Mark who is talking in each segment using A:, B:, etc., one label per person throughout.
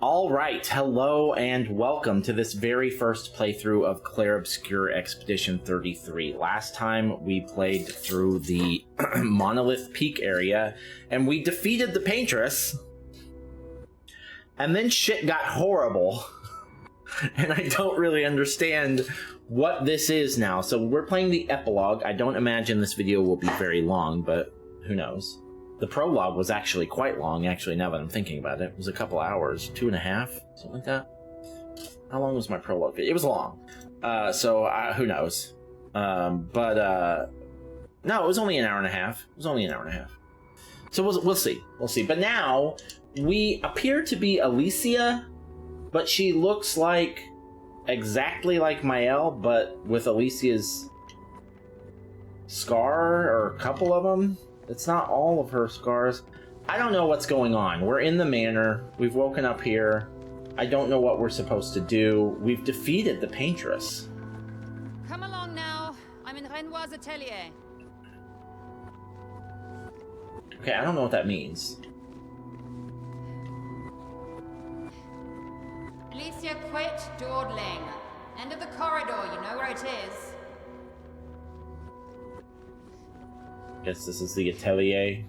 A: All right, hello and welcome to this very first playthrough of CLAIR OBSCUR Expedition 33. Last time we played through the Monolith Peak area and we defeated the Paintress. And then shit got horrible. And I don't really understand what this is now. So we're playing the Epilogue. I don't imagine this video will be very long, but who knows. The prologue was actually quite long, actually, now that I'm thinking about it. It was a couple hours, 2.5, something like that. How long was my prologue? It was long. Who knows? No, it was only an hour and a half. So we'll see. We'll see. But now, we appear to be Alicia, but she looks like exactly like Mael, but with Alicia's scar, or a couple of them. It's not all of her scars. I don't know what's going on. We're in the manor. We've woken up here. I don't know what we're supposed to do. We've defeated the Paintress.
B: Come along now. I'm in Renoir's atelier.
A: Okay, I don't know what that means.
B: Alicia, quit dawdling. End of the corridor, you know where it is.
A: Guess this is the atelier.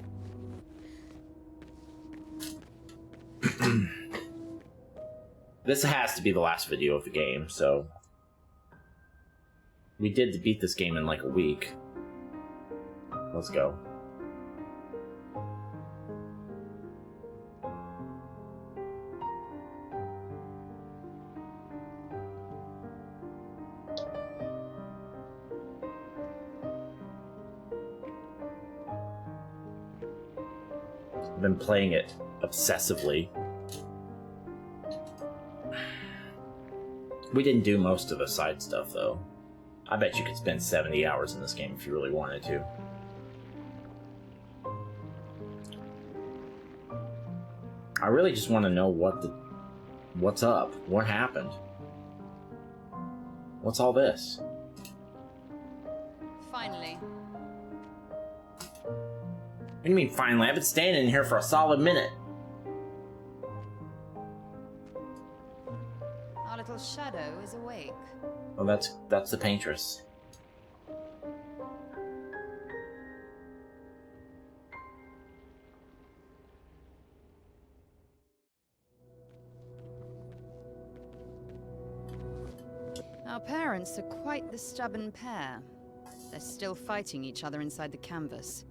A: This has to be the last video of the game, so... We did beat this game in like a week. Let's go. Been playing it obsessively. We didn't do most of the side stuff though. I bet you could spend 70 hours in this game if you really wanted to. I really just want to know what's up. What happened? What's all this?
B: Finally.
A: What do you mean, finally? I've been standing in here for a solid minute.
B: Our little shadow is awake.
A: Oh, that's the Paintress.
B: Our parents are quite the stubborn pair. They're still fighting each other inside the canvas.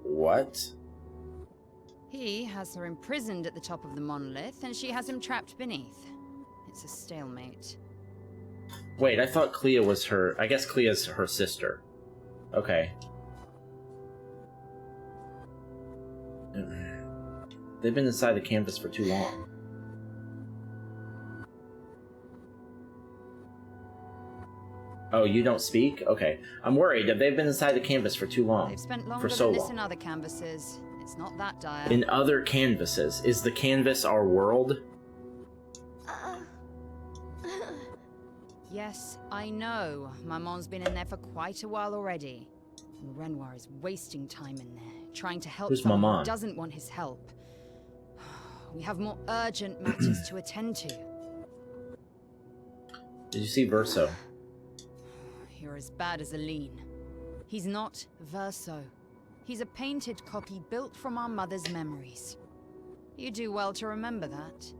A: What?
B: He has her imprisoned at the top of the monolith, and she has him trapped beneath. It's a stalemate.
A: Wait, I thought Clea was her... I guess Clea's her sister. Okay. They've been inside the canvas for too long. Oh, you don't speak? Okay. I'm worried that they've been inside the canvas for too long.
B: They've spent longer than this in other canvases. It's not that dire.
A: In other canvases? Is the canvas our world?
B: Yes, I know. Maman's been in there for quite a while already. And Renoir is wasting time in there, trying to help someone
A: Maman?
B: who doesn't want his help. We have more urgent matters to attend to.
A: Did you see Verso?
B: You're as bad as Aline. He's not Verso. He's a painted copy built from our mother's memories. You do well to remember that.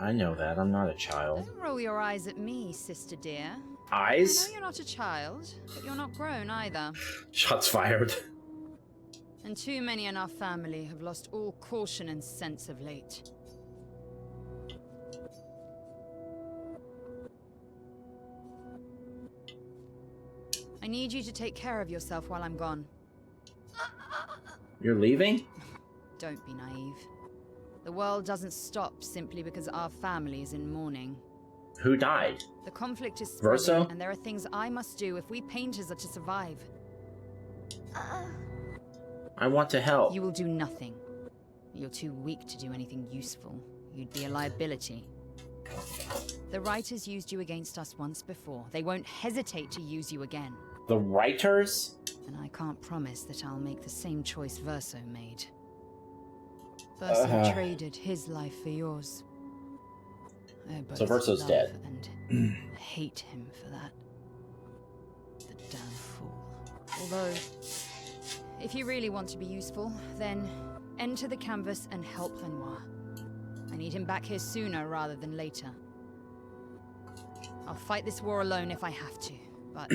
A: I know that. I'm not a child.
B: Don't roll your eyes at me, sister dear.
A: Eyes?
B: I know you're not a child, but you're not grown either.
A: Shots fired.
B: And too many in our family have lost all caution and sense of late. I need you to take care of yourself while I'm gone.
A: You're leaving?
B: Don't be naive. The world doesn't stop simply because our family is in mourning.
A: Who died?
B: The conflict is
A: Verso?
B: spreading, and there are things I must do if we painters are to survive.
A: I want to help.
B: You will do nothing. You're too weak to do anything useful. You'd be a liability. The writers used you against us once before. They won't hesitate to use you again.
A: The writers?
B: And I can't promise that I'll make the same choice Verso made. Verso traded his life for yours. I both
A: So Verso's
B: love
A: dead.
B: And hate him for that. The damn fool. Although, if you really want to be useful, then enter the canvas and help Renoir. I need him back here sooner rather than later. I'll fight this war alone if I have to, but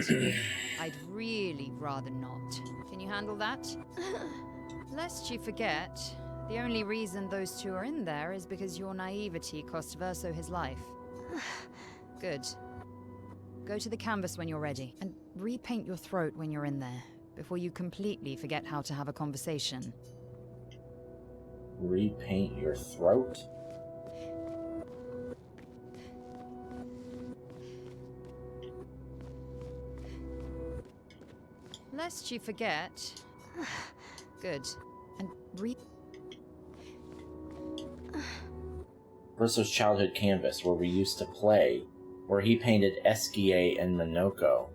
B: I'd really rather not. Can you handle that? Lest you forget, the only reason those two are in there is because your naivety cost Verso his life. Good. Go to the canvas when you're ready, and repaint your throat when you're in there, before you completely forget how to have a conversation.
A: Repaint your throat?
B: Lest you forget. Good. And
A: Verso's childhood canvas, where we used to play, where he painted Esquier and Minoko.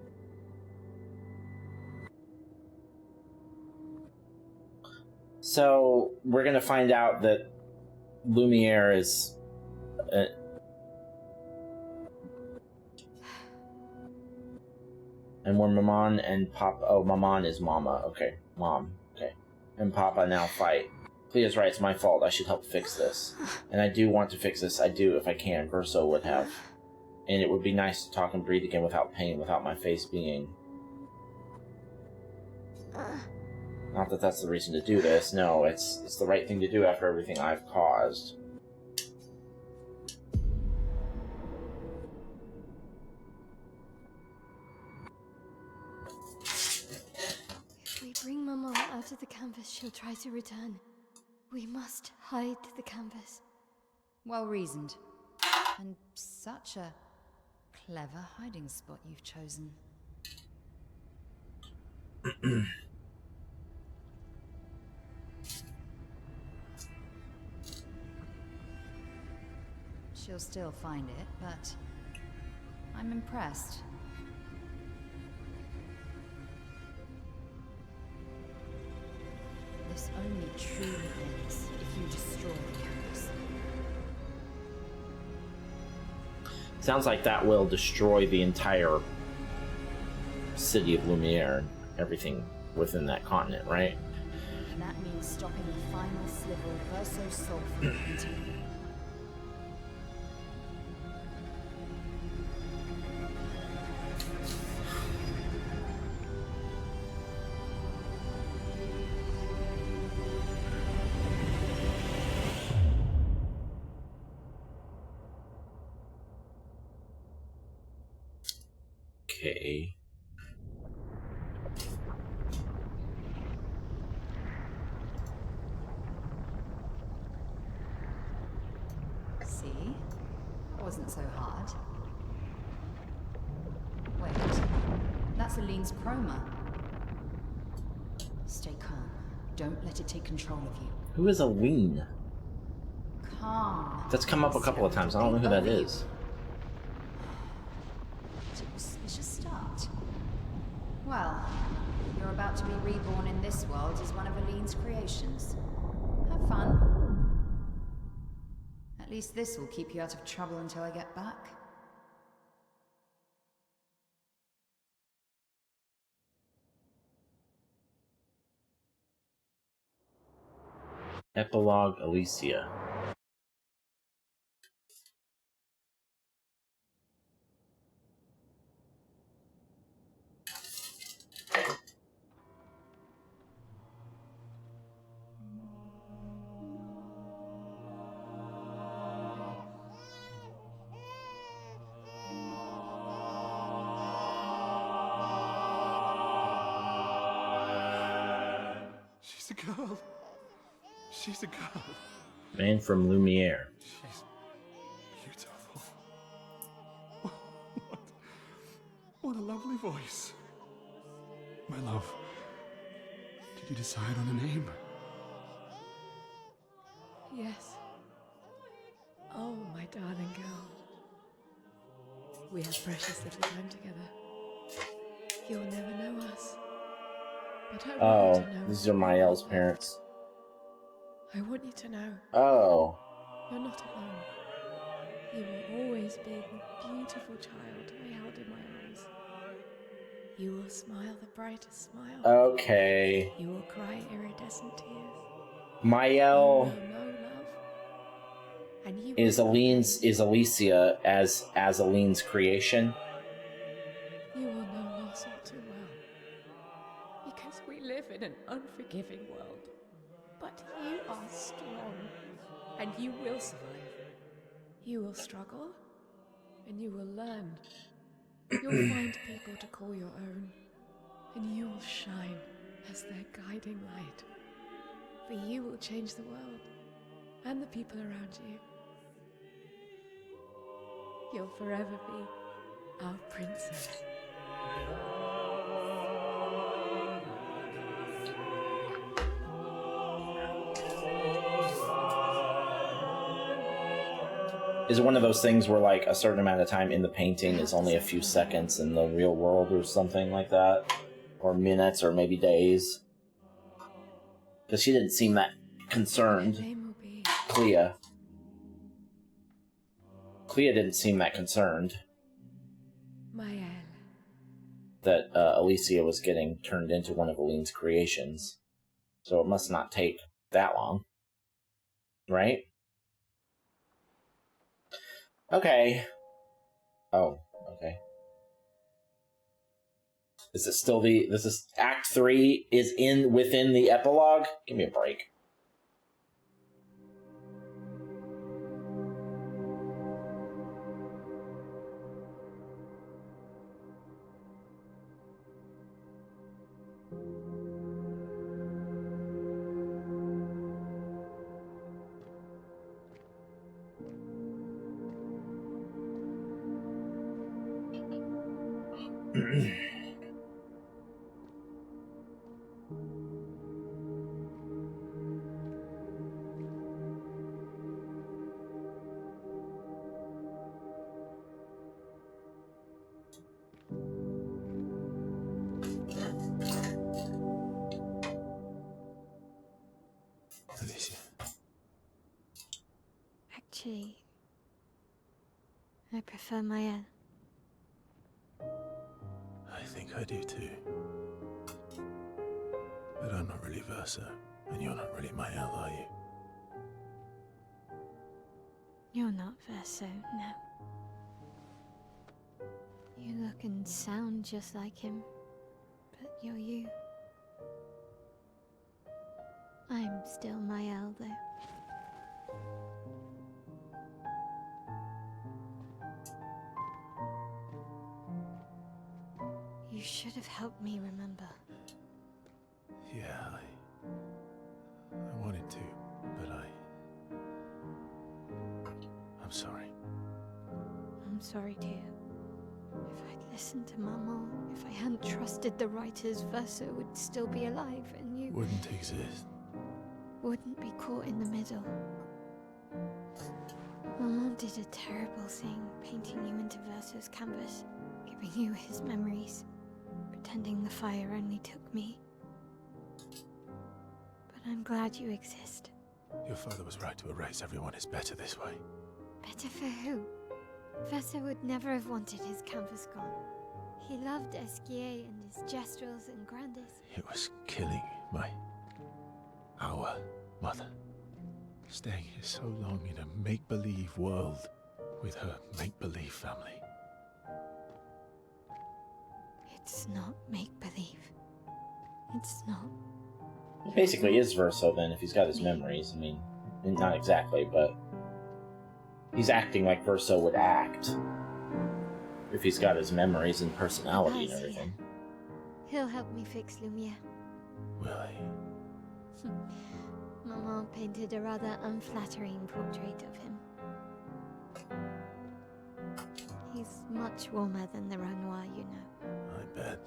A: So, we're gonna find out that Lumiere is... and where Maman and Papa... Oh, Maman is Mama. Okay, Mom. Okay. And Papa now fight. Clea's right, it's my fault. I should help fix this. And I do want to fix this. I do, if I can. Verso would have. And it would be nice to talk and breathe again without pain, without my face being... Not that that's the reason to do this. No, it's the right thing to do after everything I've caused.
C: If we bring Maman out of the canvas, she'll try to return. We must hide the canvas.
B: well reasoned. And such a clever hiding spot you've chosen. She'll still find it, but I'm impressed. This only truly ends if you destroy the canvas.
A: Sounds like that will destroy the entire city of Lumiere, everything within that continent, right?
B: And that means stopping the final sliver of Verso's soul from repeating.
A: Okay.
B: See? Wasn't so hard. Wait, that's Aline's chroma. Stay calm. Don't let it take control of you.
A: Who is Aline?
B: Calm.
A: That's come up a couple of times. I don't know who that is.
B: Auspicious start. Well, you're about to be reborn in this world as one of Aline's creations. Have fun. At least this will keep you out of trouble until I get back.
A: Epilogue Alicia.
D: She's a girl. She's a girl.
A: Man from Lumiere.
D: She's beautiful. What a lovely voice. My love, did you decide on a name?
C: Yes. Oh, my darling girl. We have precious little time together.
E: You'll never know us. But I want
A: Oh,
E: you to know
A: these are Mael's
E: you're
A: parents.
E: I want you to know
A: Oh.
E: you're not alone. You will always be the beautiful child I held in my arms. You will smile the brightest smile.
A: Okay.
E: You will cry iridescent tears.
A: Mael
E: You will know love. And you will
A: is Alicia as Aline's creation.
E: You will know loss all too well. Because we live in an unforgiving world. But you are strong. And you will survive. You will struggle. And you will learn. You'll find people to call your own. And you will shine as their guiding light. For you will change the world. And the people around you. You'll forever be our princess.
A: Is it one of those things where, like, a certain amount of time in the painting is only a few seconds in the real world or something like that? Or minutes or maybe days? Because she didn't seem that concerned.
E: Her name will be
A: Clea. Clea didn't seem that concerned
E: Mael.
A: that Alicia was getting turned into one of Aline's creations. So it must not take that long. Right? Okay. Oh, okay. Is it still this is Act 3 is within the epilogue? Give me a break.
D: Alicia.
C: Actually, I prefer Mael.
D: I think I do too. But I'm not really Verso, and you're not really Mael, are you?
C: You're not Verso, no. You look and sound just like him, but you're you. I'm still Mael, though. You should have helped me remember.
D: Yeah, I wanted to, but I'm sorry.
C: I'm sorry, dear. If I'd listened to Mama, if I hadn't trusted the writers, Verso would still be alive, and you
D: Wouldn't exist.
C: wouldn't be caught in the middle. Mama did a terrible thing, painting you into Verso's canvas, giving you his memories, pretending the fire only took me. But I'm glad you exist.
D: Your father was right to erase everyone is better this way.
C: Better for who? Verso would never have wanted his canvas gone. He loved Esquier and his gestrels and grandes.
D: It was killing our mother. Staying here so long in a make-believe world with her make-believe family.
C: It's not make-believe. It's not.
A: He basically is Verso then, if he's got his memories. I mean, not exactly, but he's acting like Verso would act if he's got his memories and personality and everything.
C: He'll help me fix Lumiere.
D: Will he?
C: Maman painted a rather unflattering portrait of him. He's much warmer than the Renoir, you know.
D: I bet.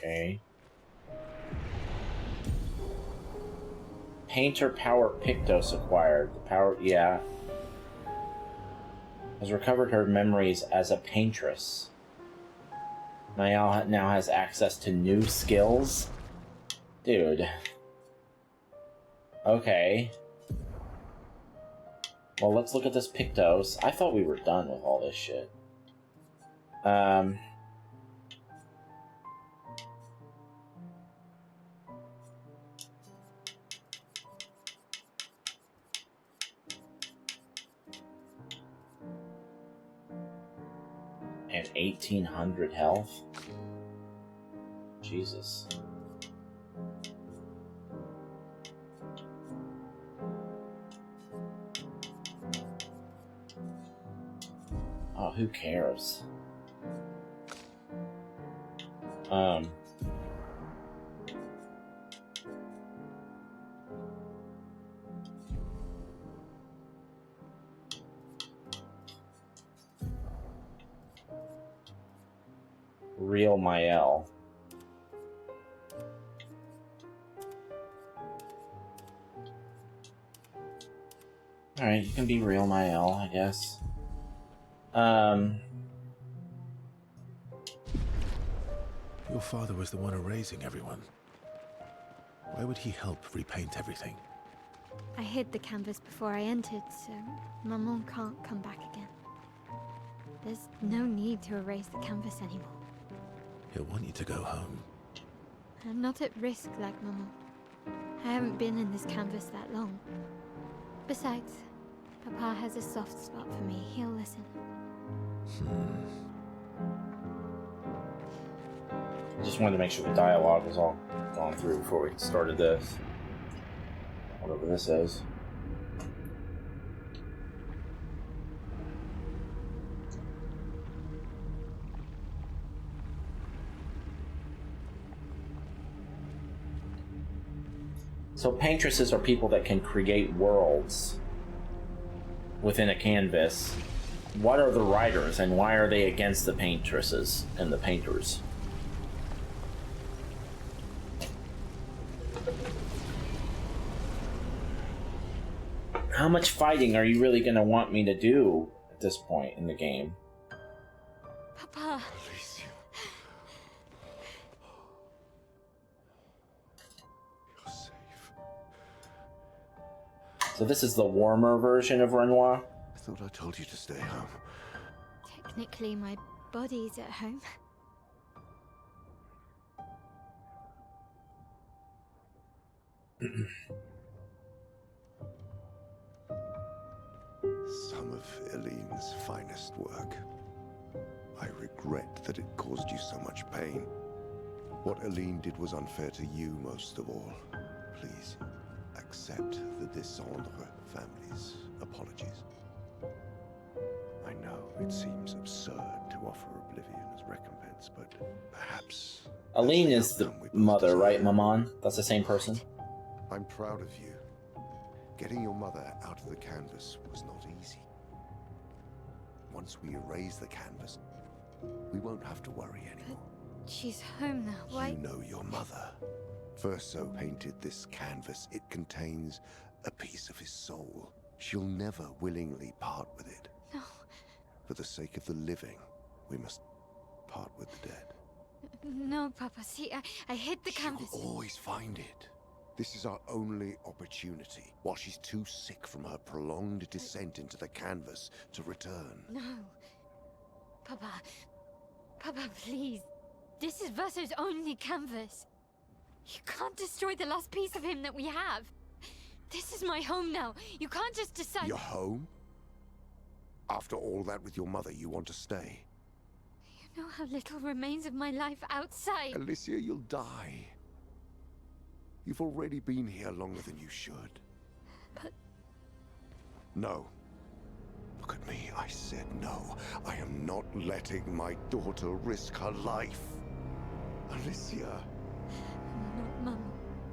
A: Okay. Painter power Pictos acquired. The power, yeah. Has recovered her memories as a paintress. Now has access to new skills. Dude. Okay. Well, let's look at this Pictos. I thought we were done with all this shit. And 1800 health? Jesus. Oh, who cares? Real Mael. Alright, you can be real Mael, I guess.
F: Your father was the one erasing everyone. Why would he help repaint everything?
C: I hid the canvas before I entered, so Maman can't come back again. There's no need to erase the canvas anymore.
F: He'll want you to go home.
C: I'm not at risk like Maman. I haven't been in this canvas that long. Besides, Papa has a soft spot for me. He'll listen.
A: I just wanted to make sure the dialogue was all gone through before we started this. Whatever this is. So paintresses are people that can create worlds within a canvas. What are the writers and why are they against the paintresses and the painters? How much fighting are you really going to want me to do at this point in the game?
C: Papa!
D: Alicia. You're safe.
A: So this is the warmer version of Renoir?
F: I thought I told you to stay home.
C: Technically, my body's at home.
G: Some of Eileen's finest work. I regret that it caused you so much pain. What Eileen did was unfair to you most of all. Please, accept the Descendre family's apologies. I know it seems absurd to offer oblivion as recompense, but perhaps...
A: Eileen is the mother, right, Maman? That's the same person?
G: I'm proud of you. Getting your mother out of the canvas was not easy. Once we erase the canvas, we won't have to worry anymore.
C: She's home now. Why?
G: You know your mother. Verso painted this canvas. It contains a piece of his soul. She'll never willingly part with it.
C: No.
G: For the sake of the living, we must part with the dead.
C: No, Papa. See, I hid the canvas.
G: She'll always find it. This is our only opportunity, while she's too sick from her prolonged descent into the canvas to return.
C: No. Papa. Papa, please. This is Verso's only canvas. You can't destroy the last piece of him that we have. This is my home now. You can't just decide...
G: Your home? After all that with your mother, you want to stay?
C: You know how little remains of my life outside.
G: Alicia, you'll die. You've already been here longer than you should.
C: But...
G: No. Look at me, I said no. I am not letting my daughter risk her life. Alicia.
C: No, Mum.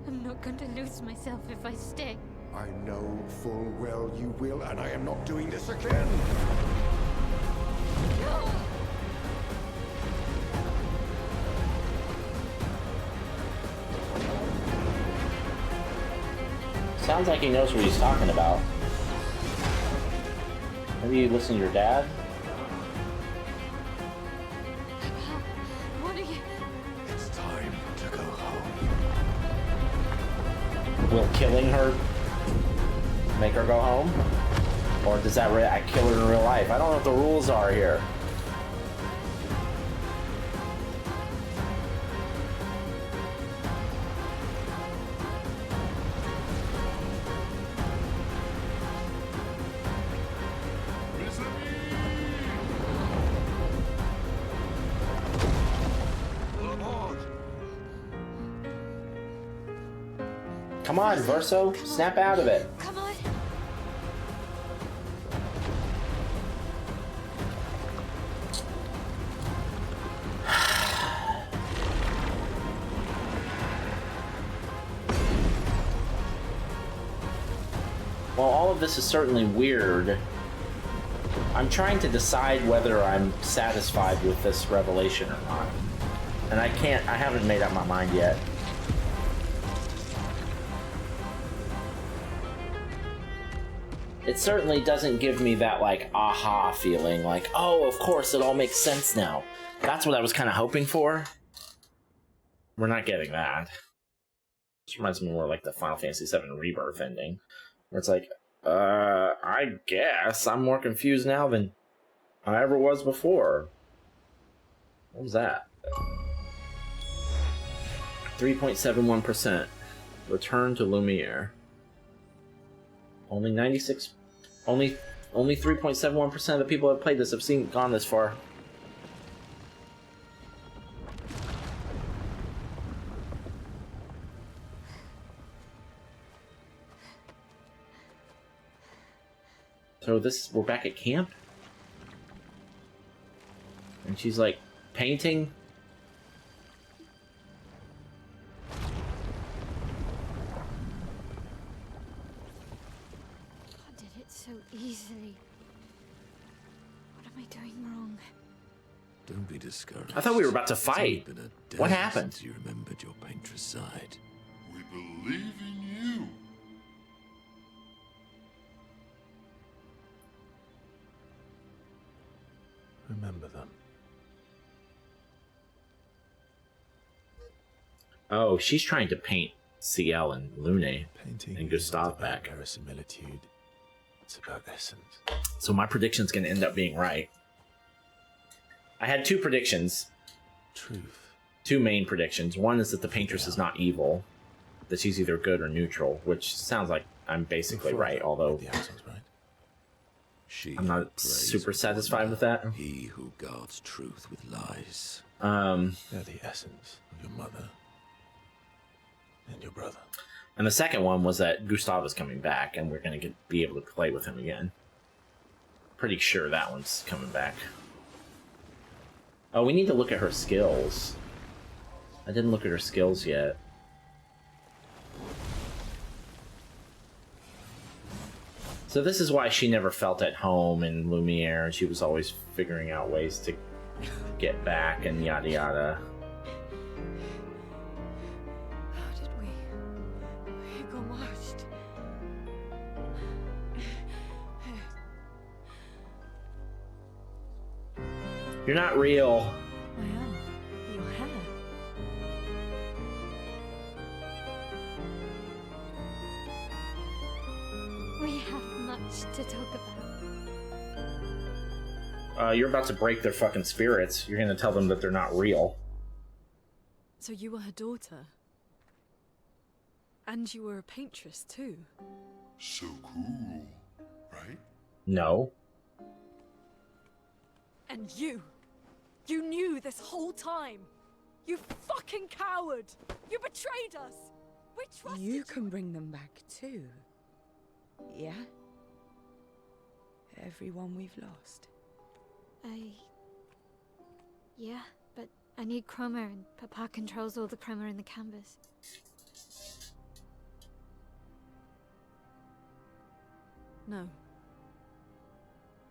C: I'm not going to lose myself if I stay.
G: I know full well you will, and I am not doing this again!
C: No!
A: Sounds like he knows what he's talking about. Maybe you listen to your dad?
C: What are you...
G: It's time to go home.
A: Will killing her make her go home? Or does that I kill her in real life? I don't know what the rules are here. Come on, Verso, snap out of it.
C: Come on.
A: Well, all of this is certainly weird. I'm trying to decide whether I'm satisfied with this revelation or not. And I haven't made up my mind yet. It certainly doesn't give me that, like, aha feeling, like, oh, of course, it all makes sense now. That's what I was kind of hoping for. We're not getting that. This reminds me more like the Final Fantasy VII Rebirth ending, where it's like, I guess I'm more confused now than I ever was before. What was that? 3.71%. Return to Lumiere. Only 3.71% of the people that have played this have gone this far. So we're back at camp? And she's like, painting?
C: I did it so easily. What am I doing wrong?
F: Don't be discouraged.
A: I thought we were about to fight.
F: It's only been a day
A: What happened?
F: since you remembered your painter's side.
H: We believe in you.
F: Remember them.
A: Oh, she's trying to paint CL and Lune
F: Painting
A: and Gustav
F: isn't about
A: back.
F: verisimilitude. It's about essence.
A: So my prediction's going to end up being right. I had two predictions.
F: Truth.
A: Two main predictions. One is that the paintress is not evil, that she's either good or neutral, which sounds like I'm basically right, although
F: The accent's right. She
A: I'm
F: who
A: not
F: prays
A: super
F: with
A: satisfied
F: wonder,
A: with that.
F: He who guards truth with lies.
A: They're
F: the essence of your mother and your brother.
A: And the second one was that Gustav is coming back, and we're going to be able to play with him again. Pretty sure that one's coming back. Oh, we need to look at her skills. I didn't look at her skills yet. So this is why she never felt at home in Lumiere, and she was always figuring out ways to get back and yada yada.
E: How did we got marched?
A: You're not real.
E: I am. Your hair.
C: We have much to talk about.
A: You're about to break their fucking spirits. You're gonna tell them that they're not real.
E: So you were her daughter? And you were a paintress too?
H: So cool, right?
A: No.
E: And you knew this whole time! You fucking coward! You betrayed us! We trusted you!
I: You can bring them back too. Yeah? Everyone we've lost.
C: Yeah, but I need chroma, and Papa controls all the chroma in the canvas.
E: No.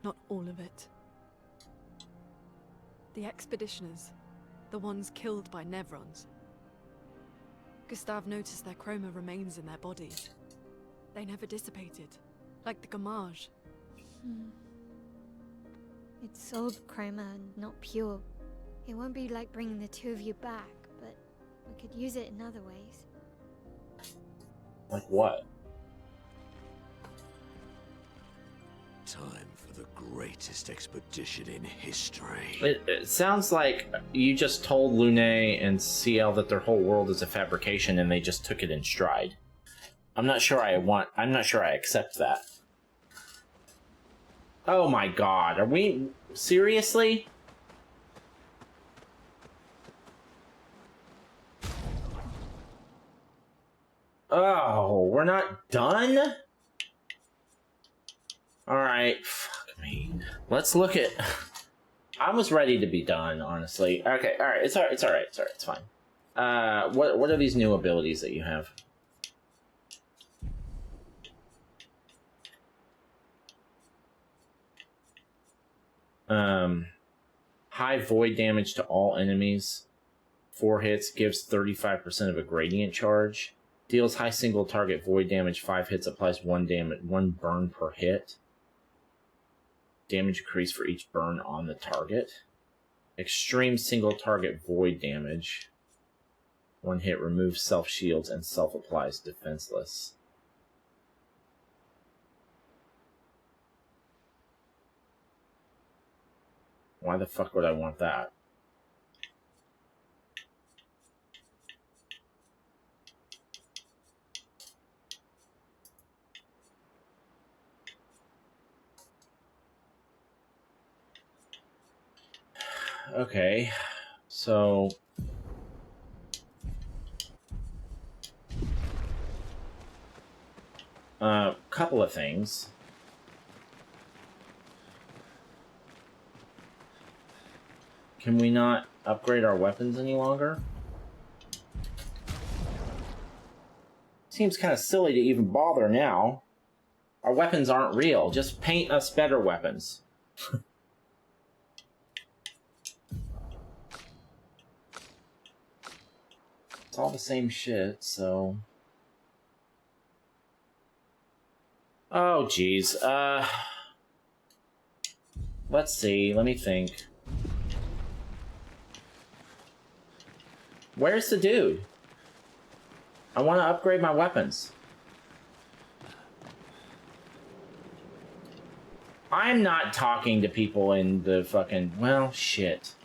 E: Not all of it. The expeditioners. The ones killed by Nevrons. Gustav noticed their chroma remains in their bodies.
J: they never dissipated. Like the Gamage.
C: It's soul chroma, not pure. It won't be like bringing the two of you back, but we could use it in other ways.
A: Like what?
K: Time for the greatest expedition in history.
A: It sounds like you just told Lune and CL that their whole world is a fabrication and they just took it in stride. I'm not sure I accept that. Oh my god, are we seriously? Oh, we're not done? Alright, fuck me. Let's look at... I was ready to be done, honestly. Okay, alright, it's alright, it's fine. What are these new abilities that you have? High void damage to all enemies. 4 hits, gives 35% of a gradient charge. Deals high single target void damage, 5 hits, applies 1 burn per hit. Damage increase for each burn on the target. Extreme single target void damage. 1 hit, removes self shields and self applies defenseless. Why the fuck would I want that? Okay, so... couple of things. Can we not upgrade our weapons any longer? Seems kind of silly to even bother now. Our weapons aren't real. Just paint us better weapons. It's all the same shit, so... Oh, jeez. Let's see. Let me think. Where's the dude? I want to upgrade my weapons. I'm not talking to people in the fucking... Well, shit.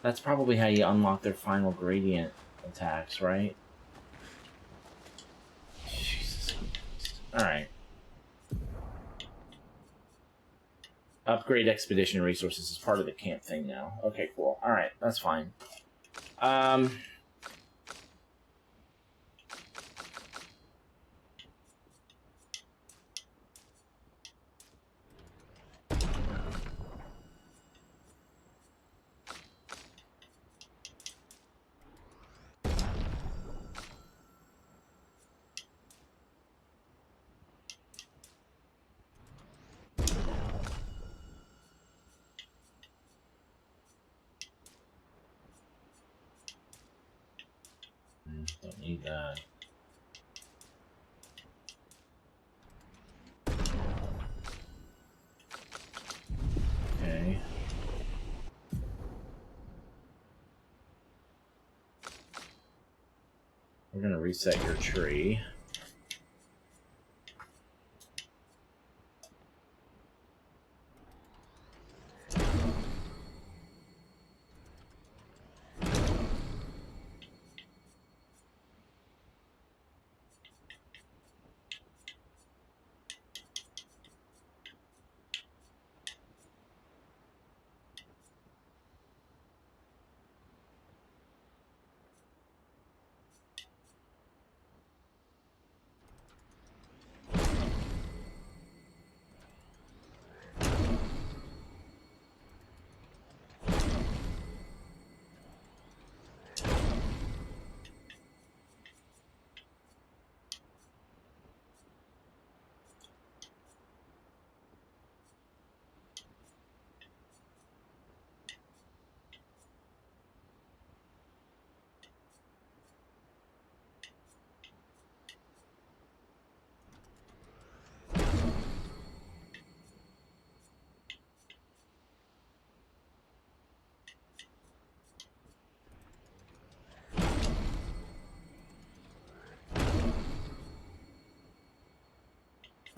A: That's probably how you unlock their final gradient attacks, right? Jesus Christ. Alright. Upgrade expedition resources is part of the camp thing now. Okay, cool. Alright, that's fine. Don't need that. Okay. We're gonna reset your tree.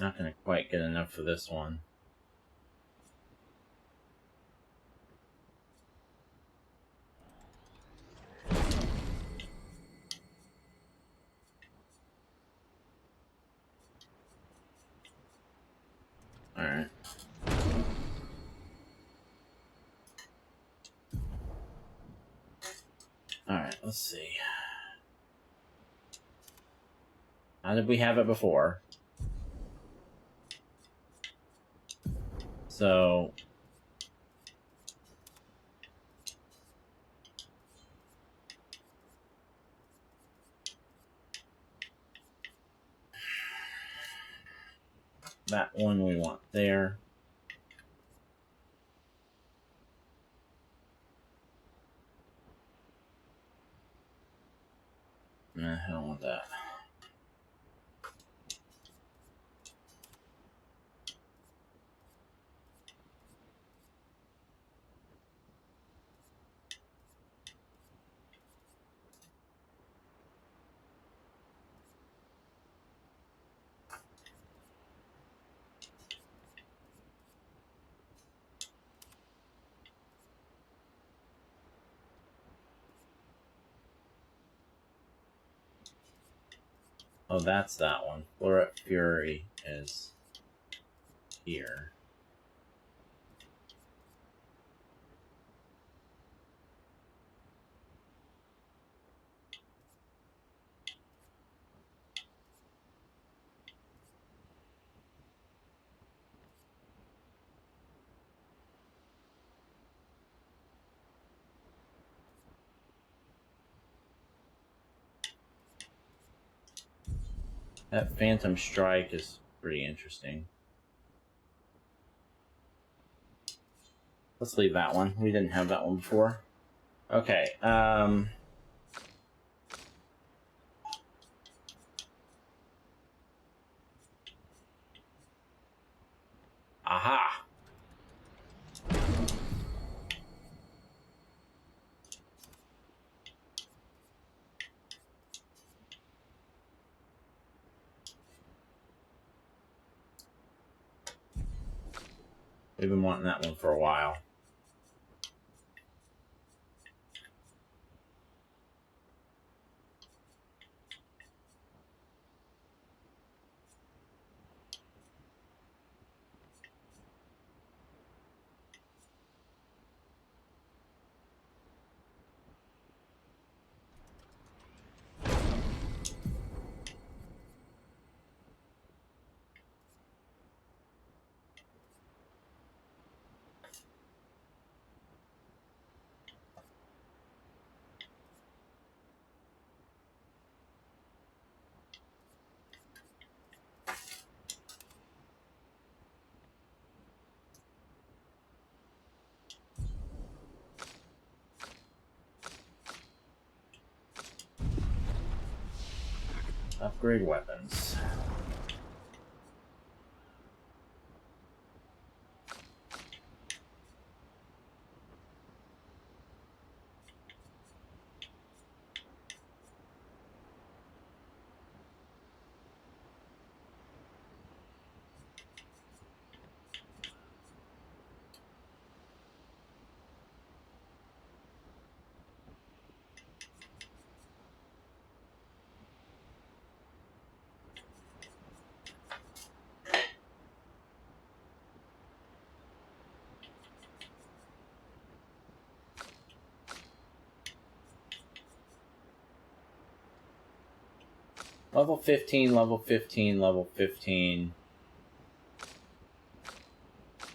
A: Not gonna quite get enough for this one. Alright. Alright, let's see. How did we have it before? So... that one we want there. Nah, I don't want that. Oh, that's that one. Floret Fury is here. That Phantom Strike is pretty interesting. Let's leave that one. We didn't have that one before. Okay, aha! We've been wanting that one for a while. Upgrade weapons. Level 15, level 15, level 15,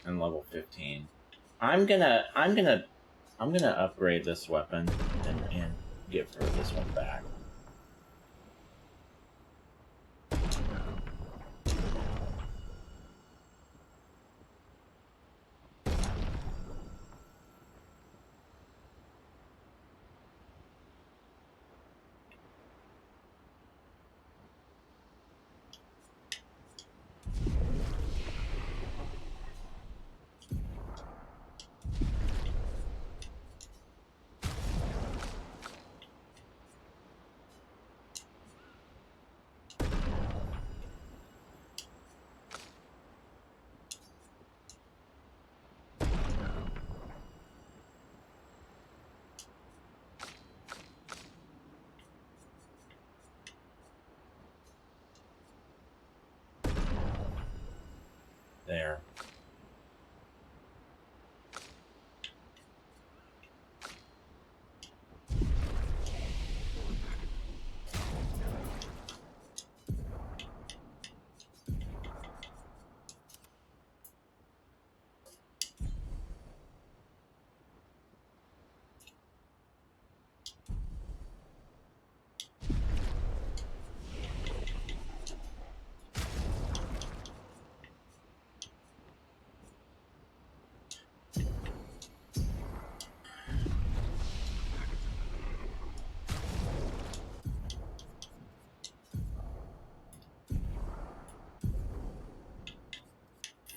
A: and level 15. I'm gonna upgrade this weapon and give her this one back.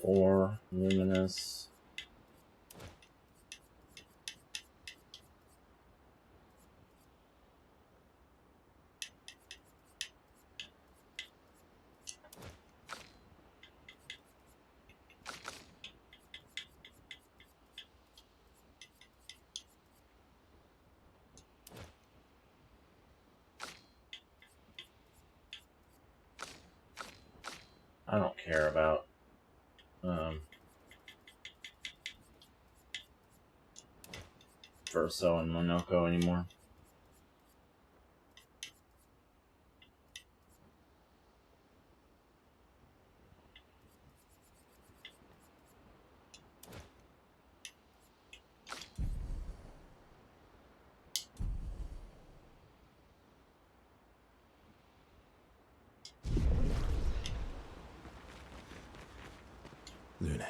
A: Or luminous. I don't care about Verso and Monoko anymore.
F: Lune.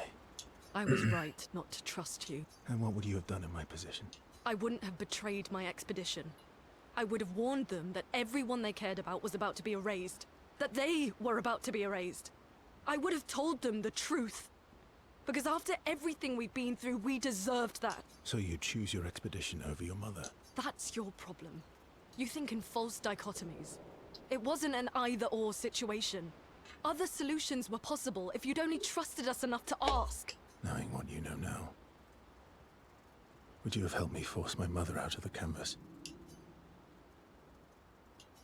J: I was right not to trust you.
F: And what would you have done in my position?
J: I wouldn't have betrayed my expedition. I would have warned them that everyone they cared about was about to be erased. That they were about to be erased. I would have told them the truth. Because after everything we've been through, we deserved that.
F: So you choose your expedition over your mother?
J: That's your problem. You think in false dichotomies. It wasn't an either-or situation. Other solutions were possible if you'd only trusted us enough to ask.
F: Knowing what you know now, would you have helped me force my mother out of the canvas?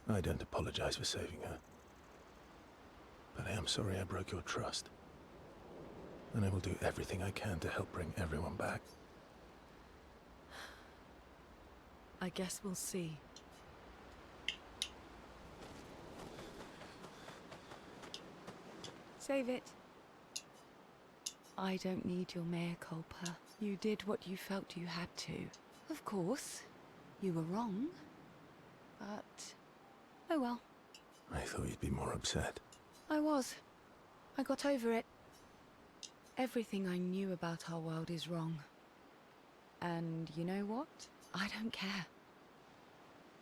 F: I don't apologize for saving her. But I am sorry I broke your trust. And I will do everything I can to help bring everyone back.
J: I guess we'll see.
I: Save it. I don't need your mea culpa. You did what you felt you had to. Of course, you were wrong. But, oh well.
F: I thought you'd be more upset.
I: I was. I got over it. Everything I knew about our world is wrong. And you know what? I don't care.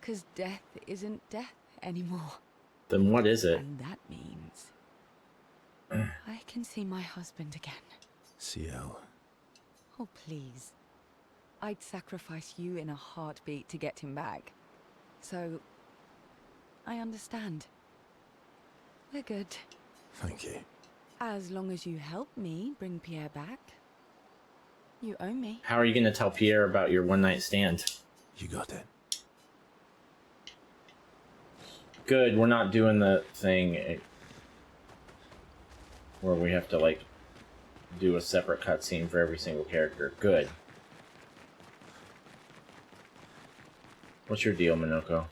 I: 'Cause death isn't death anymore.
A: Then what is it?
I: And that means I can see my husband again.
F: CL.
I: Oh, please. I'd sacrifice you in a heartbeat to get him back. So, I understand. We're good.
F: Thank you.
I: As long as you help me bring Pierre back. You owe me.
A: How are you going to tell Pierre about your one-night stand?
F: You got it.
A: Good, we're not doing the thing where we have to, like, do a separate cutscene for every single character. Good. What's your deal, Monoko?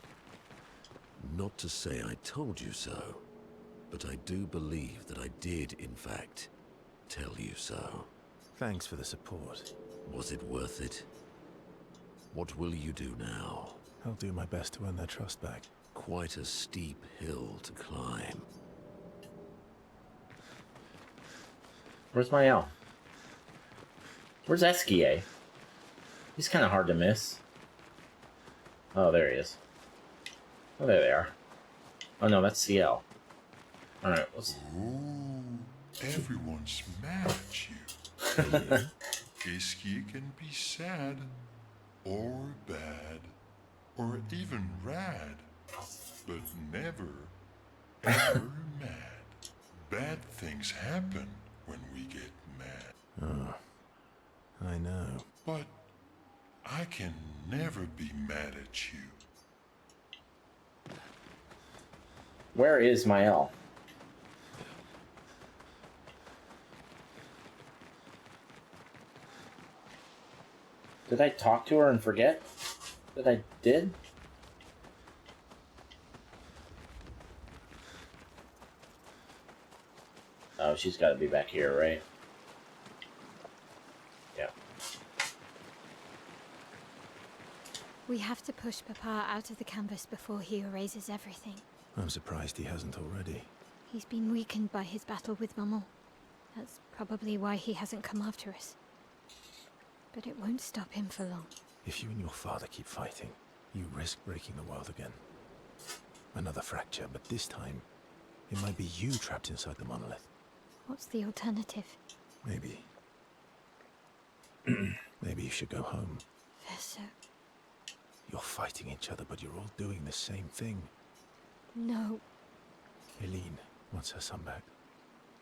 K: Not to say I told you so, but I do believe that I did, in fact, tell you so.
F: Thanks for the support.
K: Was it worth it? What will you do now?
F: I'll do my best to earn their trust back.
K: Quite a steep hill to climb.
A: Where's Mael? Where's Esquier? He's kind of hard to miss. Oh, there he is. Oh, there they are. Oh no, that's CL. Alright, let's...
H: Oh, everyone's mad at you. Esquier can be sad, or bad, or even rad, but never, ever mad. Bad things happen when we get mad.
F: Oh, I know.
H: But I can never be mad at you.
A: Where is Mael? Did I talk to her and forget that I did? Oh, she's got to be back here, right? Yeah.
C: We have to push Papa out of the canvas before he erases everything.
F: I'm surprised he hasn't already.
C: He's been weakened by his battle with Maman. That's probably why he hasn't come after us. But it won't stop him for long.
F: If you and your father keep fighting, you risk breaking the world again. Another fracture, but this time, it might be you trapped inside the monolith.
C: What's the alternative?
F: Maybe. Maybe you should go home.
C: Verso.
F: You're fighting each other, but you're all doing the same thing.
C: No.
F: Eileen wants her son back.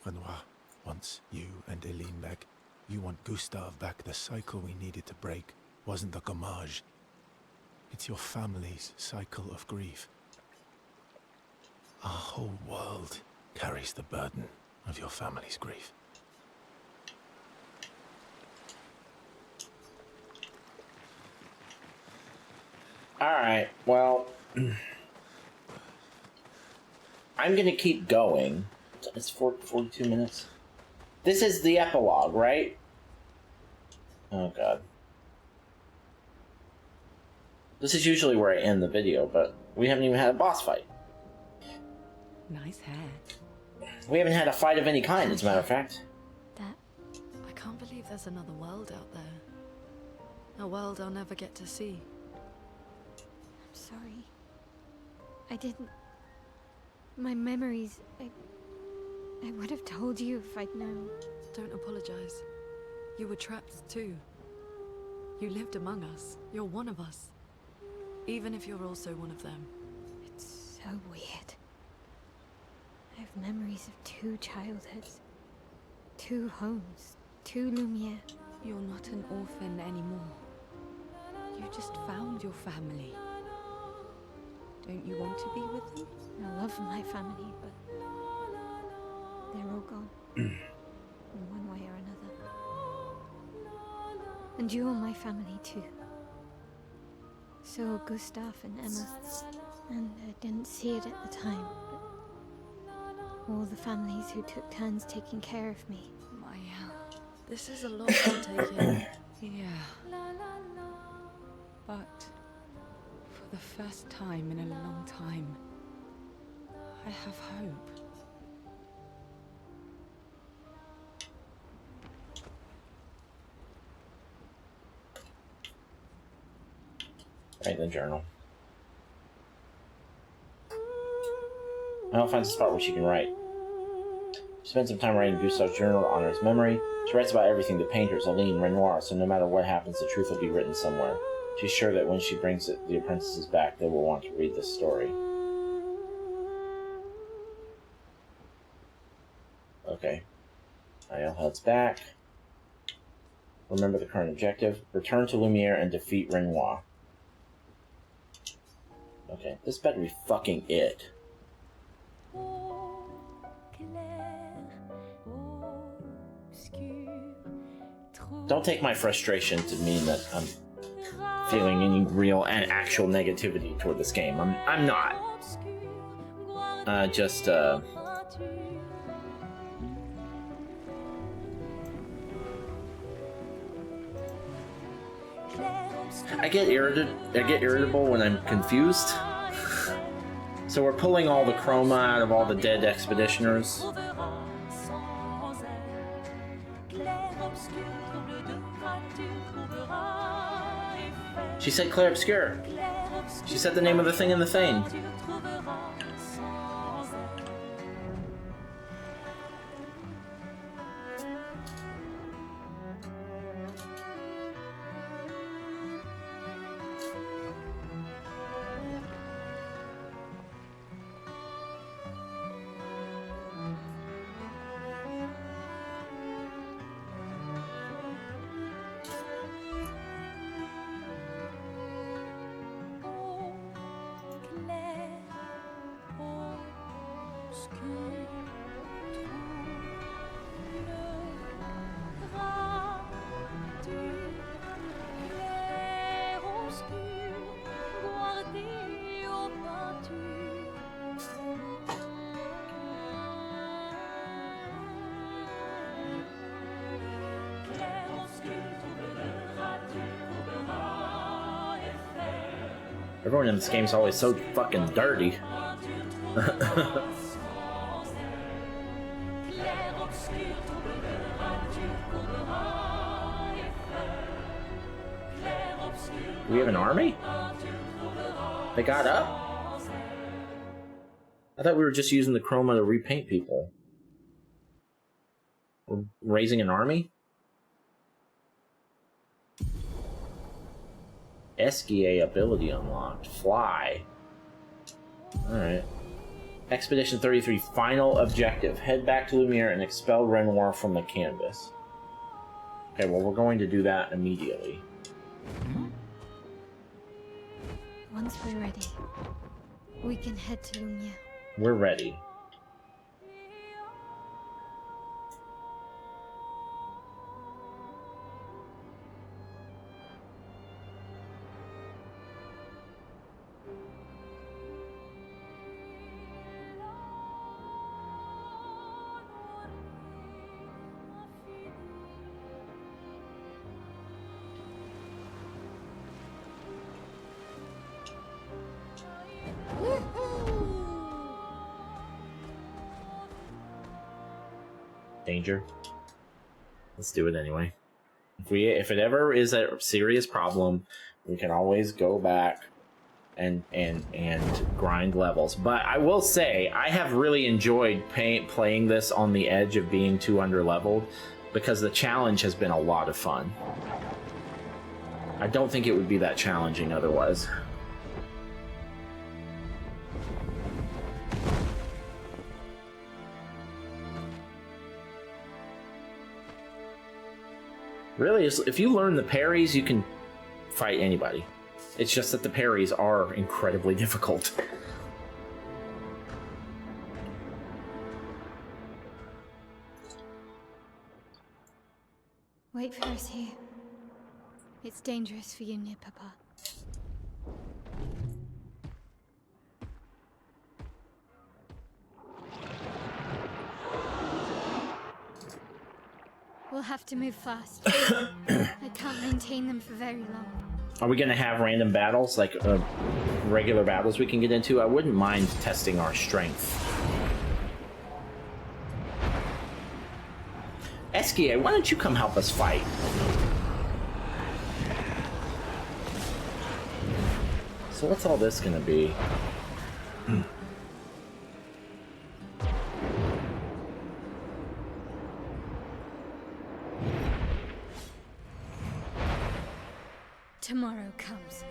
F: Renoir wants you and Eileen back. You want Gustave back. The cycle we needed to break wasn't the gommage. It's your family's cycle of grief. Our whole world carries the burden of your family's grief.
A: Alright, well, I'm gonna keep going. It's 42 minutes. This is the epilogue, right? Oh god. This is usually where I end the video, but we haven't even had a boss fight.
E: Nice hair.
A: We haven't had a fight of any kind, as a matter of fact.
J: I can't believe there's another world out there. A world I'll never get to see.
C: I'm sorry. I didn't... My memories... I would have told you if I'd known.
J: Don't apologize. You were trapped too. You lived among us. You're one of us. Even if you're also one of them.
C: It's so weird. I have memories of 2 childhoods. 2 homes. 2 Lumiere.
E: You're not an orphan anymore. You just found your family. Don't you want to be with them?
C: I love my family, but they're all gone. In one way or another. And you're my family too. So Gustave and Emma. And I didn't see it at the time, but all the families who took turns taking care of me.
J: Maya, this is a lot to take in.
E: Yeah. But for the first time in a long time, I have hope.
A: Write in the journal. I'll find a spot where she can write. She spends some time writing Gustave's journal to honor his memory. She writes about everything, the painters, Aline, Renoir, so no matter what happens, the truth will be written somewhere. She's sure that when she brings the apprentices back, they will want to read this story. Okay. Niall heads back. Remember the current objective. Return to Lumiere and defeat Renoir. Okay, this better be fucking it. Don't take my frustration to mean that I'm feeling any real and actual negativity toward this game. I'm not. I get irritable when I'm confused. So we're pulling all the chroma out of all the dead expeditioners. She said Clair Obscur. She said the name of the thing in the thing. Everyone in this game's always so fucking dirty. We have an army? They got up? I thought we were just using the chroma to repaint people. We're raising an army? Esquier ability unlocked. Fly. Alright. Expedition 33, final objective. Head back to Lumiere and expel Renoir from the canvas. Okay, well, we're going to do that immediately.
C: Once we're ready, we can head to Lumiere.
A: We're ready. Danger. Let's do it anyway. If it ever is a serious problem, we can always go back and grind levels. But I will say, I have really enjoyed playing this on the edge of being too underleveled, because the challenge has been a lot of fun. I don't think it would be that challenging otherwise. Really, if you learn the parries, you can fight anybody. It's just that the parries are incredibly difficult.
C: Wait for us here. It's dangerous for you near Papa. We'll have to move fast. I can't maintain them for very long.
A: Are we going to have random battles, like regular battles we can get into? I wouldn't mind testing our strength. Esquier, why don't you come help us fight? So what's all this going to be?
C: Tomorrow comes.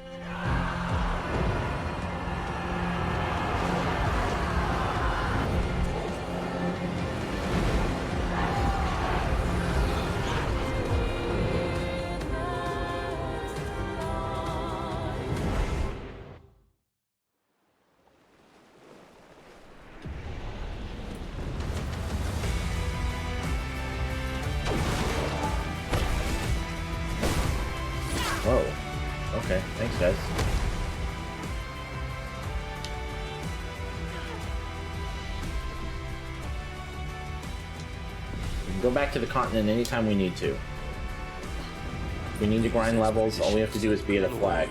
A: Whoa. Okay, thanks guys. We can go back to the continent anytime we need to. If we need to grind levels, all we have to do is be at a flag.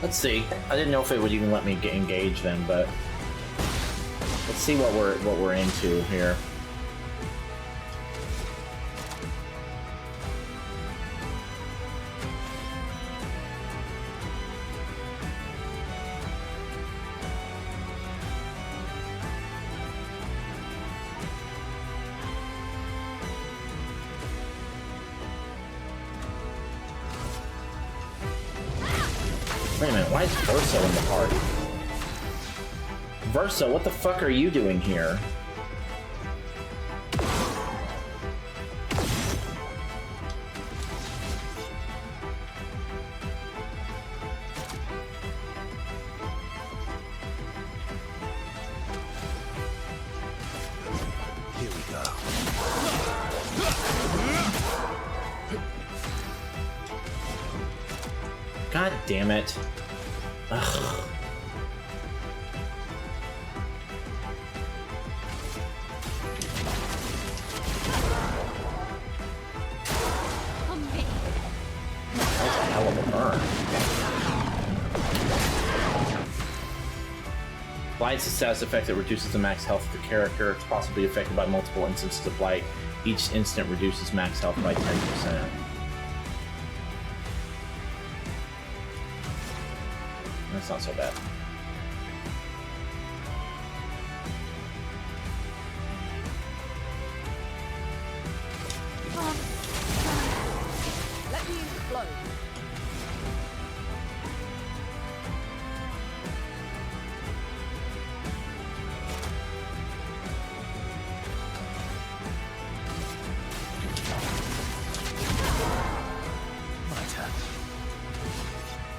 A: Let's see. I didn't know if it would even let me engage then, but let's see what we're into here. Wait a minute, why is Verso in the party? Verso, what the fuck are you doing here?
F: Here we go.
A: God damn it. Ugh. That's a hell of a burn. Blight's a status effect that reduces the max health of the character. It's possibly affected by multiple instances of Blight. Each instant reduces max health by 10%. That's not so bad.
J: Let me explode.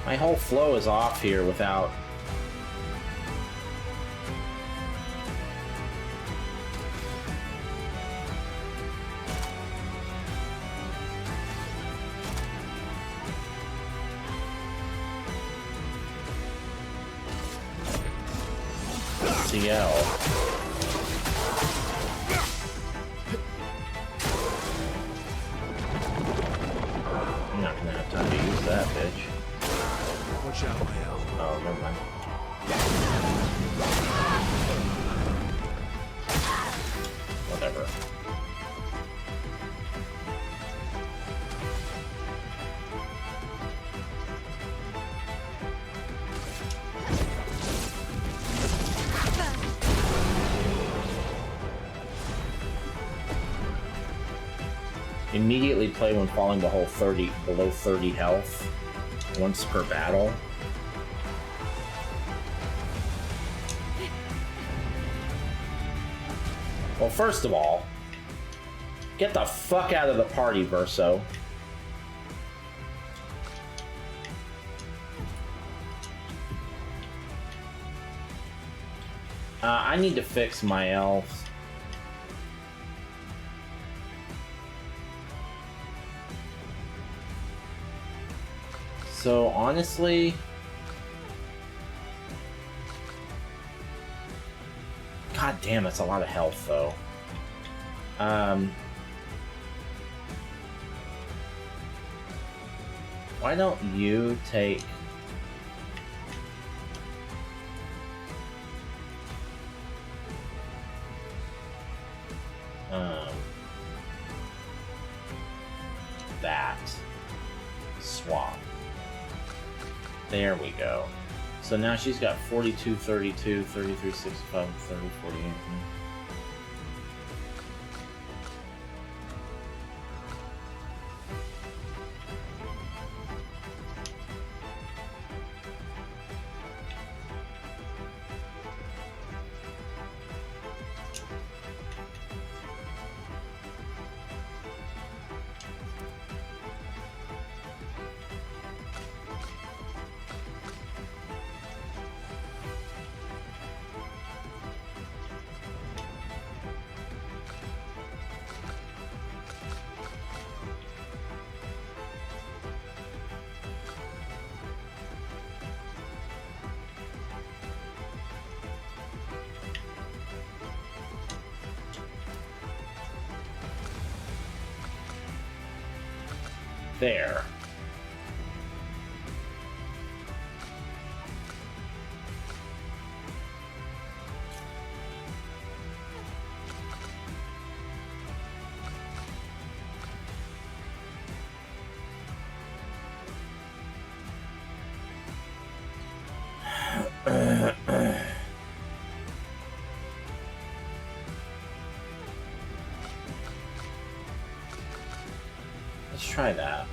A: My whole flow is off here without... CL. I'm not gonna have time to use that, bitch.
F: Watch out, Mael.
A: Oh, never mind. Whatever. Immediately play when falling below 30 health. Once per battle. Well, first of all, get the fuck out of the party, Verso. I need to fix my elves. So, honestly... God damn, that's a lot of health, though. Why don't you take... that. Swap. There we go. So now she's got 42, 32, 33, 65, 30, 48. There. Let's try that.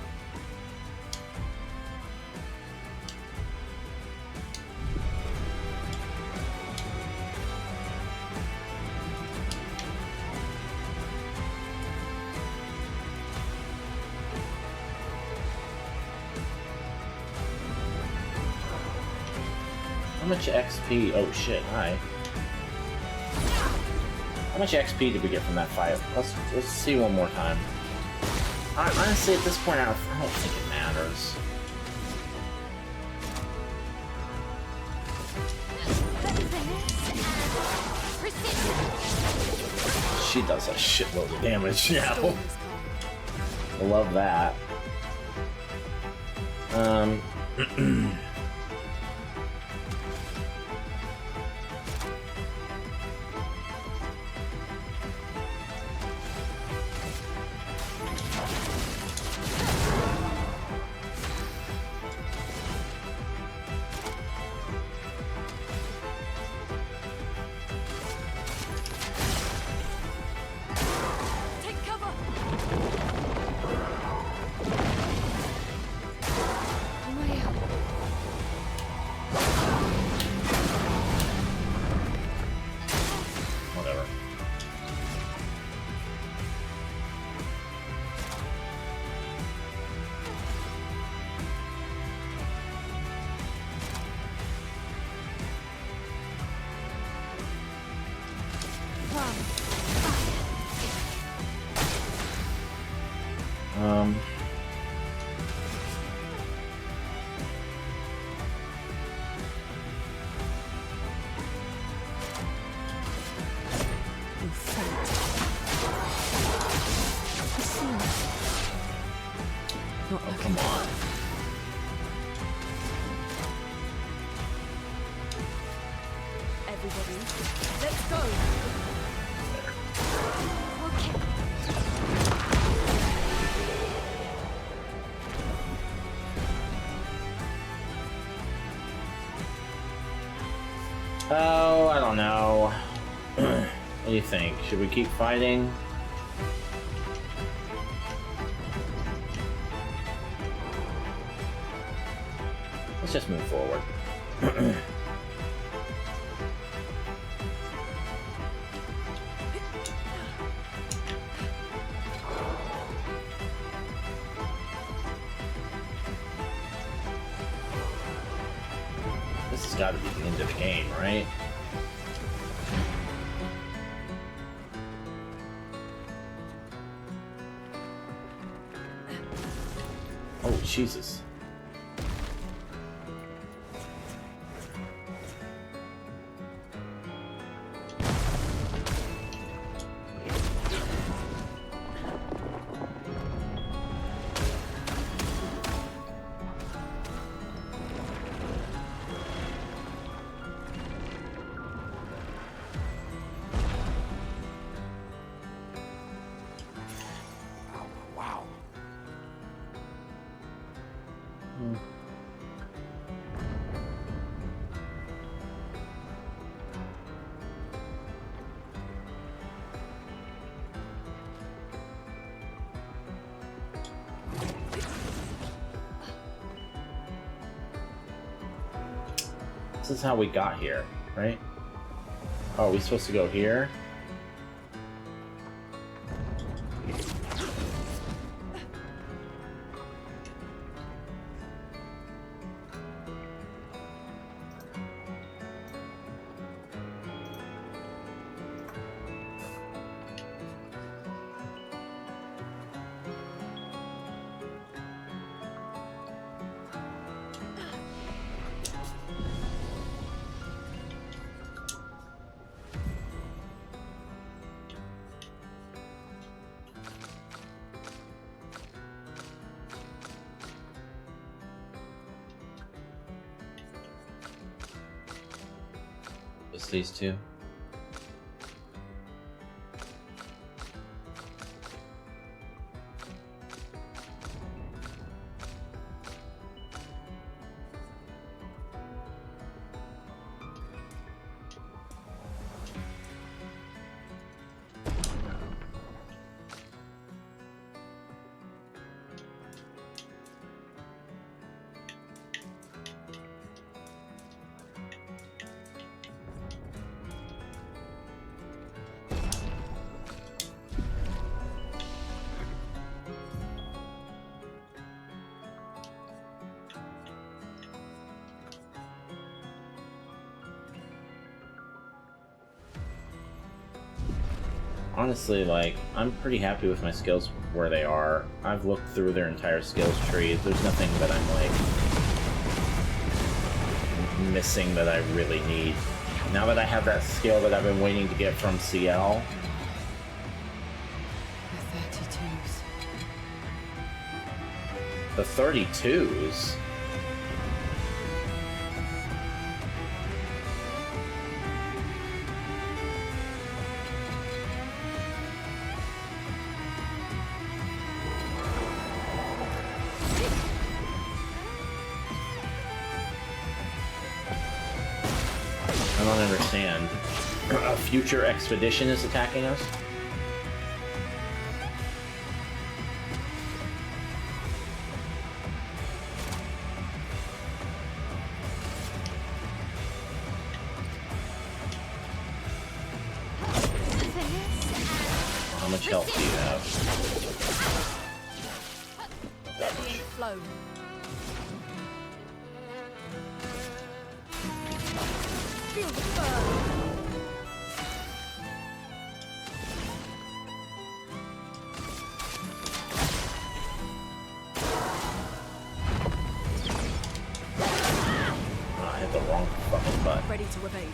A: How much XP? Oh shit, hi. How much XP did we get from that fight? Let's see one more time. Honestly, at this point, I don't think it matters. she does a shitload of damage now. I love that. Oh, come on.
J: Everybody, let's go.
A: Oh, I don't know. What do you think? Should we keep fighting? Let's just move forward. This has got to be the end of the game, right? Oh, Jesus. This is how we got here, right? Oh, are we supposed to go here? Just these two. Honestly, like, I'm pretty happy with my skills where they are. I've looked through their entire skills tree. There's nothing that I'm, like, missing that I really need. Now that I have that skill that I've been waiting to get from CL, The 32s. I don't understand. A future expedition is attacking us? How much health do you have?
J: Flow. Feel the burn.
A: I hit the wrong fucking button.
J: Ready to evade.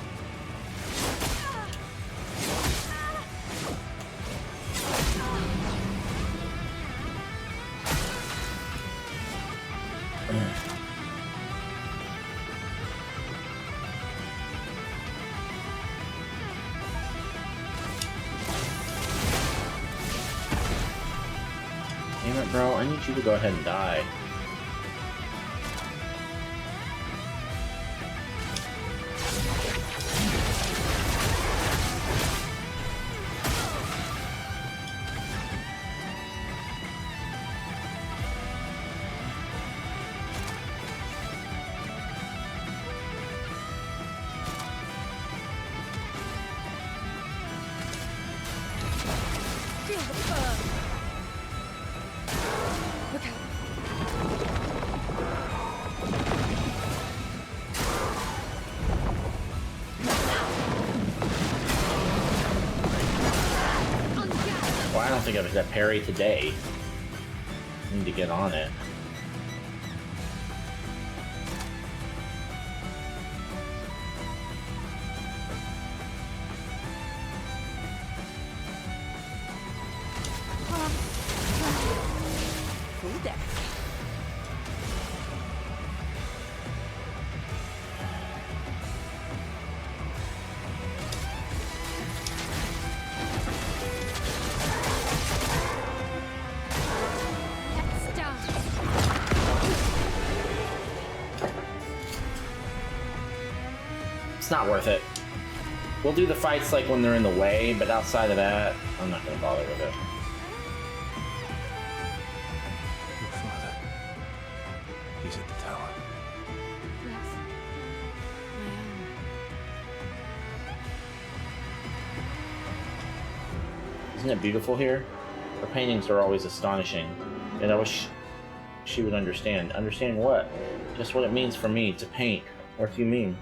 A: Damn it, bro. I need you to go ahead and die.
J: Feel the burn. Look out.
A: Well, I don't think I've hit parry today. I need to get on it.
J: Full deck.
C: Let's start.
A: It's not worth it. We'll do the fights like when they're in the way, but outside of that, I'm not gonna bother with it.
F: Your father. He's at the tower.
I: Yes.
A: Isn't it beautiful here? Her paintings are always astonishing, and I wish she would understand. Understand what? Just what it means for me to paint. What do you mean?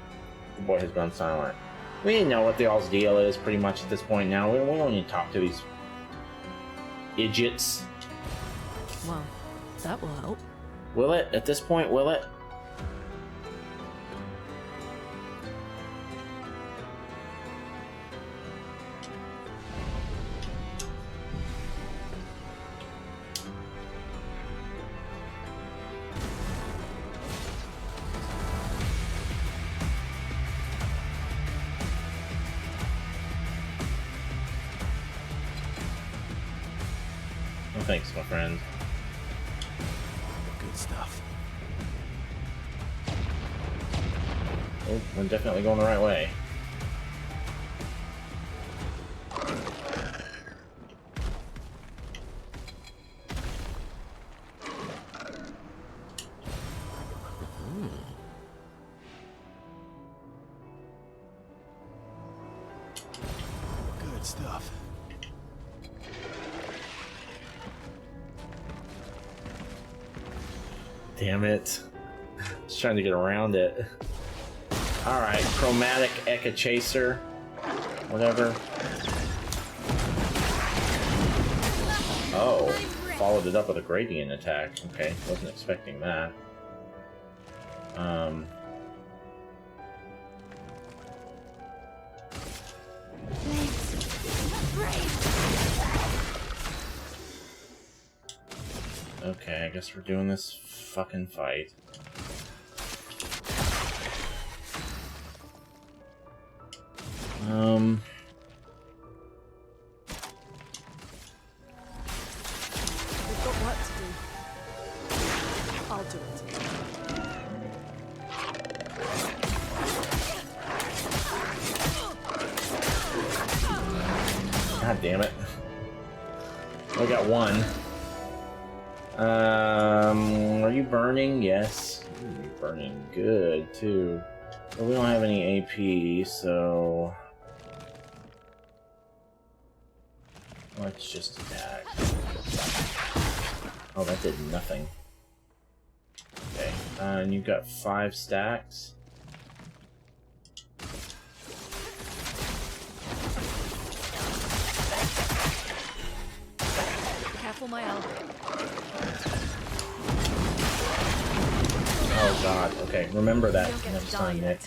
A: The boy has gone silent. We know what the all's deal is pretty much at this point now. We don't need to talk to these idiots.
J: Well, that will help.
A: Will it? At this point, will it? Well, thanks, my friend.
F: Good stuff.
A: Oh, we're definitely going the right way.
F: Good stuff.
A: Damn it. Just trying to get around it. Alright, chromatic Eka Chaser. Whatever. Oh, followed it up with a gradient attack. Okay, wasn't expecting that. Okay. I guess we're doing this fucking fight.
J: We've got work to do. I'll do it.
A: God damn it. I got one. Are you burning? Yes. Ooh, you're burning good, too. But we don't have any AP, so... let's just attack. Oh, that did nothing. Okay, and you've got 5 stacks.
J: Careful, my elbow.
A: Oh god, okay, remember that next time, Nick.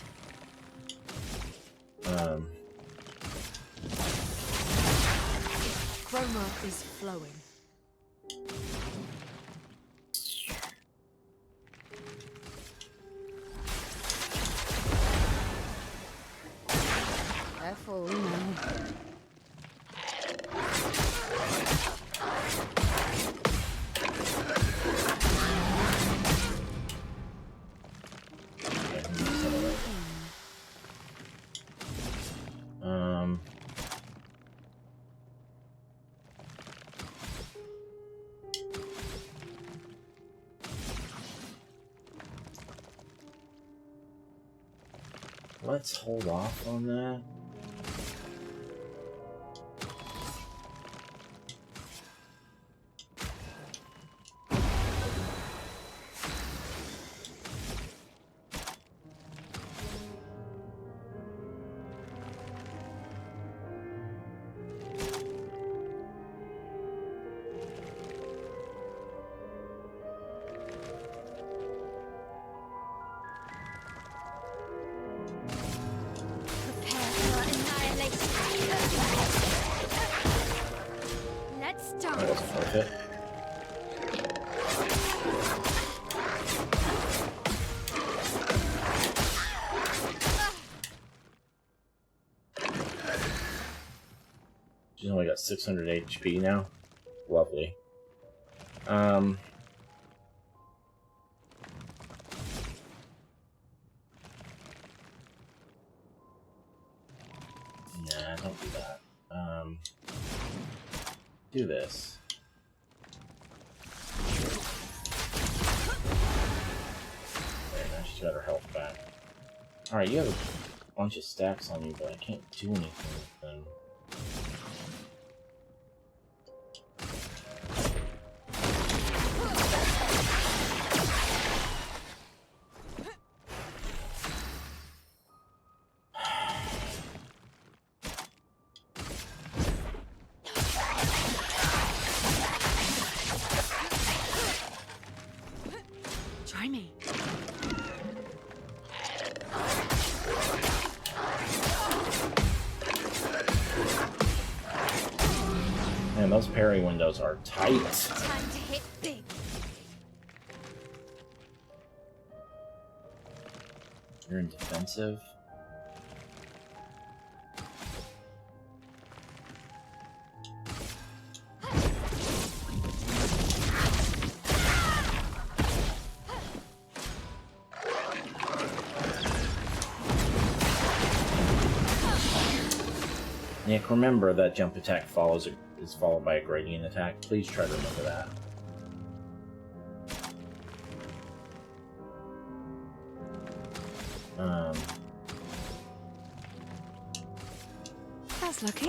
J: Chroma is flowing.
I: Careful, now.
A: Let's hold off on that. She's only got 600 HP now. Lovely. Nah, don't do that. Do this. There, now she's got her health back. Alright, you have a bunch of stacks on you, but I can't do anything with them.
J: Try me.
A: Man, those parry windows are tight.
C: Time to hit big.
A: You're in defensive. Nick, remember that jump attack is followed by a gradient attack. Please try to remember that.
I: That's lucky.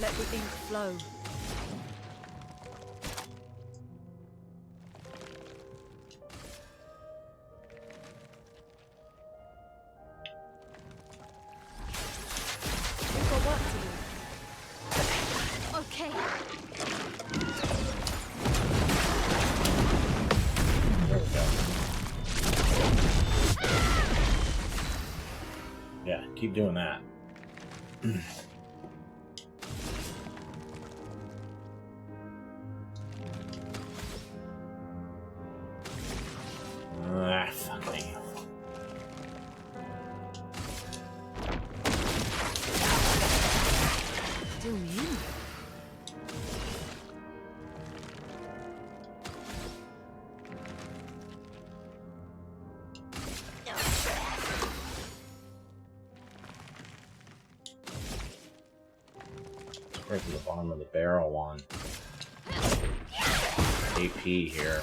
J: Let the ink flow. work to do.
C: Okay.
A: There we go. Yeah, keep doing that. Fuck me.
I: Do me in.
A: Right to the bottom of the barrel on AP here.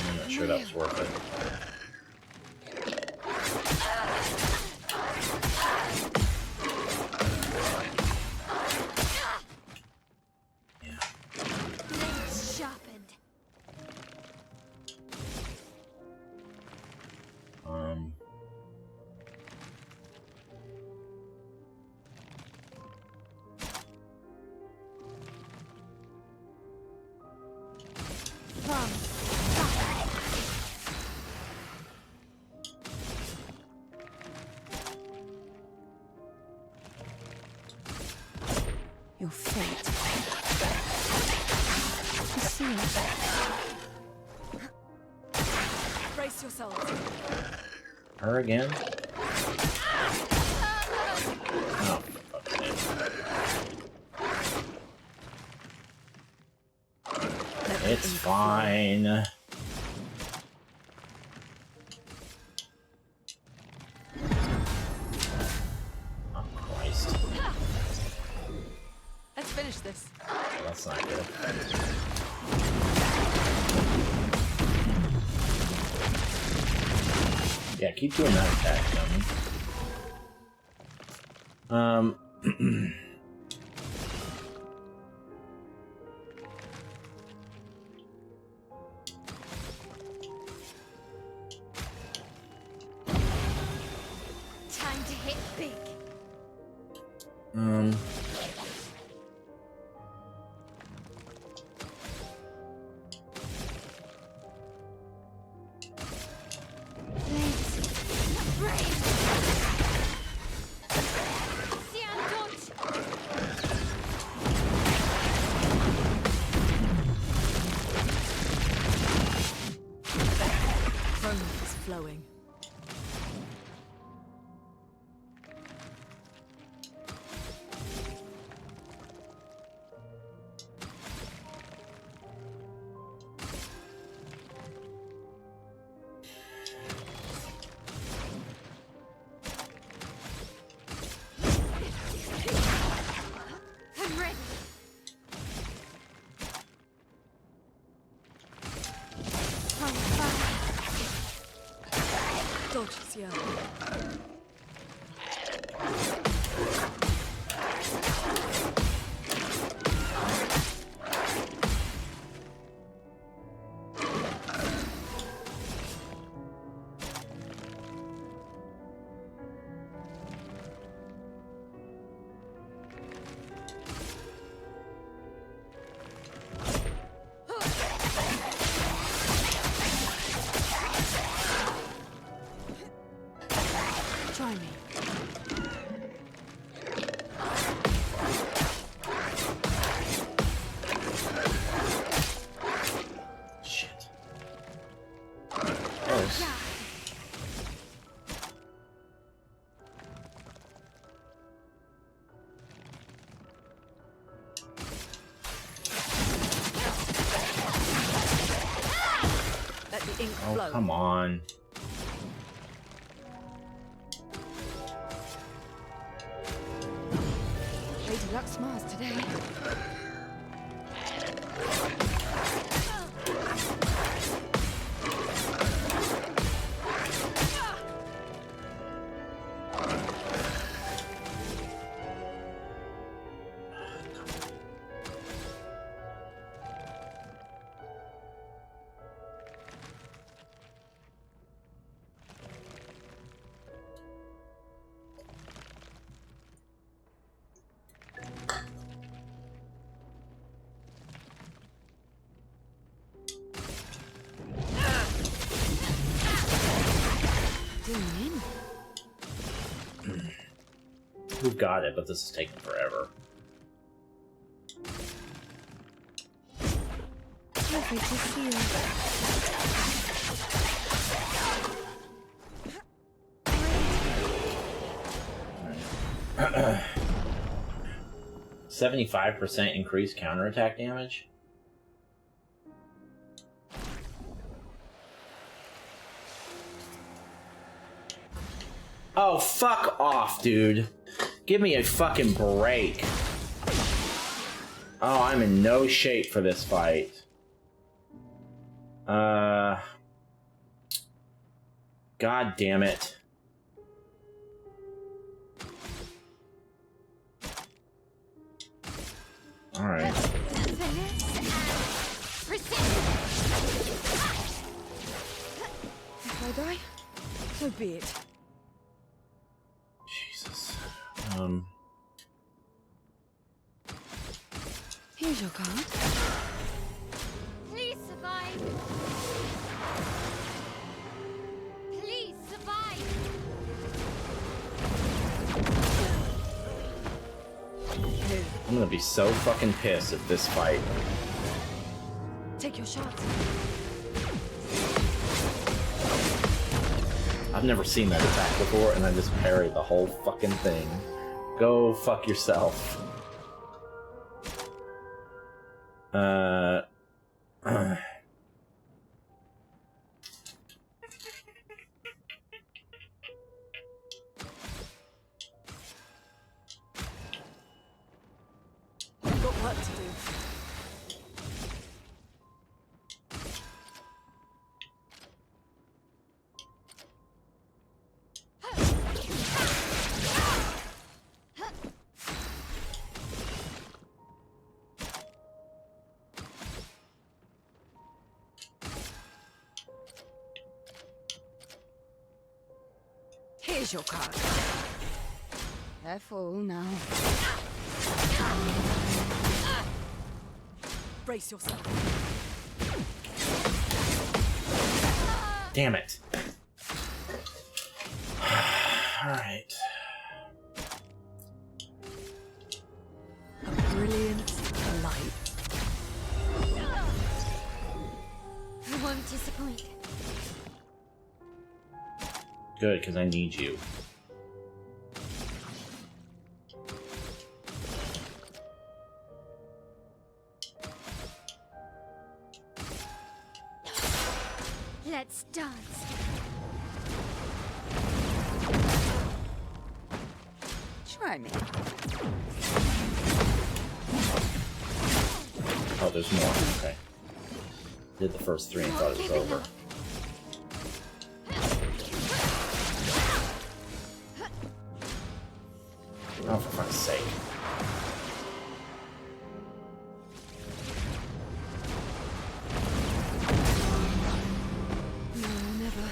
A: I'm not sure that was worth it.
C: Blades sharpened.
I: Your fate is sealed.
J: Brace yourselves.
A: Her again? Oh, okay. It's fine. Oh, Christ.
J: Let's finish this.
A: That's not good. Yeah, keep doing that attack, dummy.
C: Time to hit big.
J: Chrome is flowing.
C: I'm ready.
J: Dodges, yeah.
I: Try me.
A: Shit. Close.
J: Let the ink
A: Oh,
J: flow.
A: come on.
I: Lady Luck smiles today.
A: We've got it, but this is taking forever.
I: Lovely to see you.
A: 75% increased counterattack damage. Oh, fuck off, dude. Give me a fucking break. Oh, I'm in no shape for this fight. God damn it. Alright.
I: If I die, so be it.
A: Jesus.
I: Here's your card.
C: Please survive. Please survive.
A: I'm gonna be so fucking pissed at this fight.
I: Take your shots.
A: I've never seen that attack before, and I just parried the whole fucking thing. Go fuck yourself.
J: I've got work to do.
I: Here's your card. Careful now.
J: Brace yourself.
A: Damn it. Alright.
J: A brilliant light.
C: I won't disappoint.
A: Good, because I need you.
C: Let's dance.
I: Try me.
A: Oh, there's more. Okay. Did the first three and thought it was over. Oh, for fuck's sake.
I: No, never.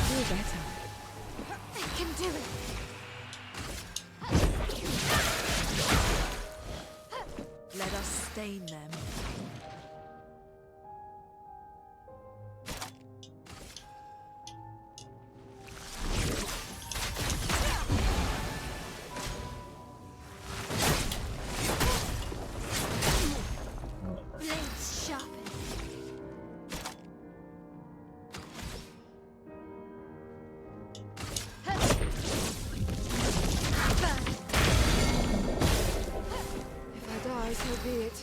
I: Do better.
C: I can do it.
J: Let us stain them.
C: Blades sharpen.
I: If I die, so be it.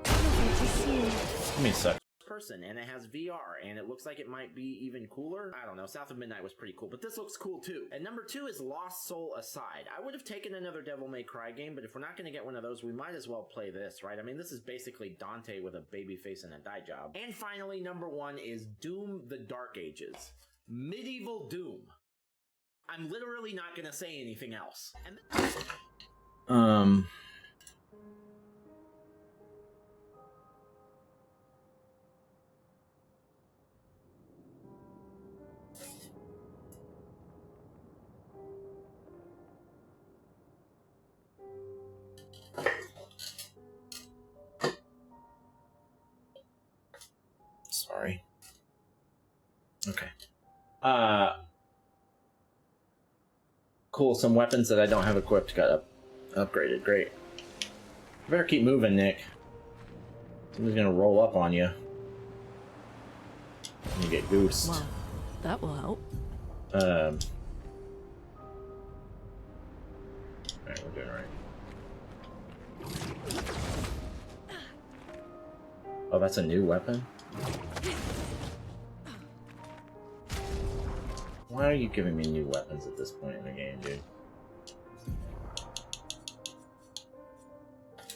I: Lovely to see you.
A: Give me a sec. Person, and it has VR, and it looks like it might be even cooler. I don't know. South of Midnight was pretty cool, but this looks cool too. And number 2 is Lost Soul Aside. I would have taken another Devil May Cry game, but if we're not going to get one of those, we might as well play this, right? I mean, this is basically Dante with a baby face and a dye job. And finally, number 1 is Doom: The Dark Ages. Medieval Doom. I'm literally not going to say anything else. And Sorry. Okay. Cool. Some weapons that I don't have equipped got upgraded. Great. Better keep moving, Nick. Somebody's gonna roll up on you. And you get goosed.
J: Well, that will help.
A: Alright, we're doing right. Oh, that's a new weapon? Why are you giving me new weapons at this point in the game, dude?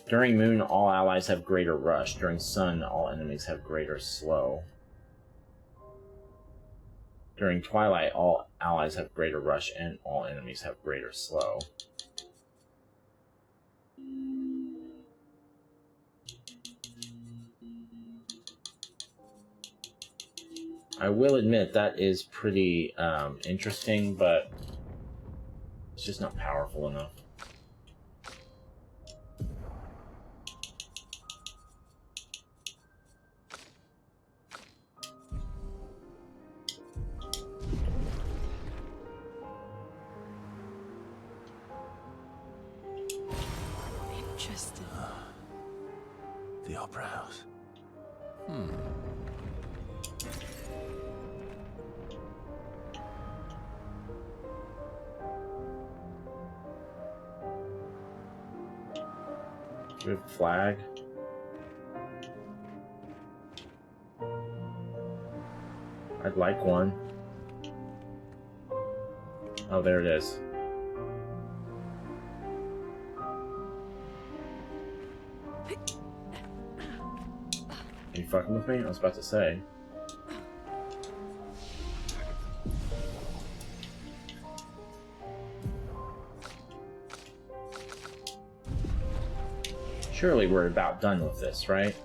A: During Moon, all allies have greater rush. During Sun, all enemies have greater slow. During Twilight, all allies have greater rush and all enemies have greater slow. I will admit that is pretty interesting, but it's just not powerful enough.
J: Interesting.
F: The Opera House.
A: Good flag. I'd like one. Oh, there it is. Are you fucking with me? I was about to say. Surely we're about done with this, right?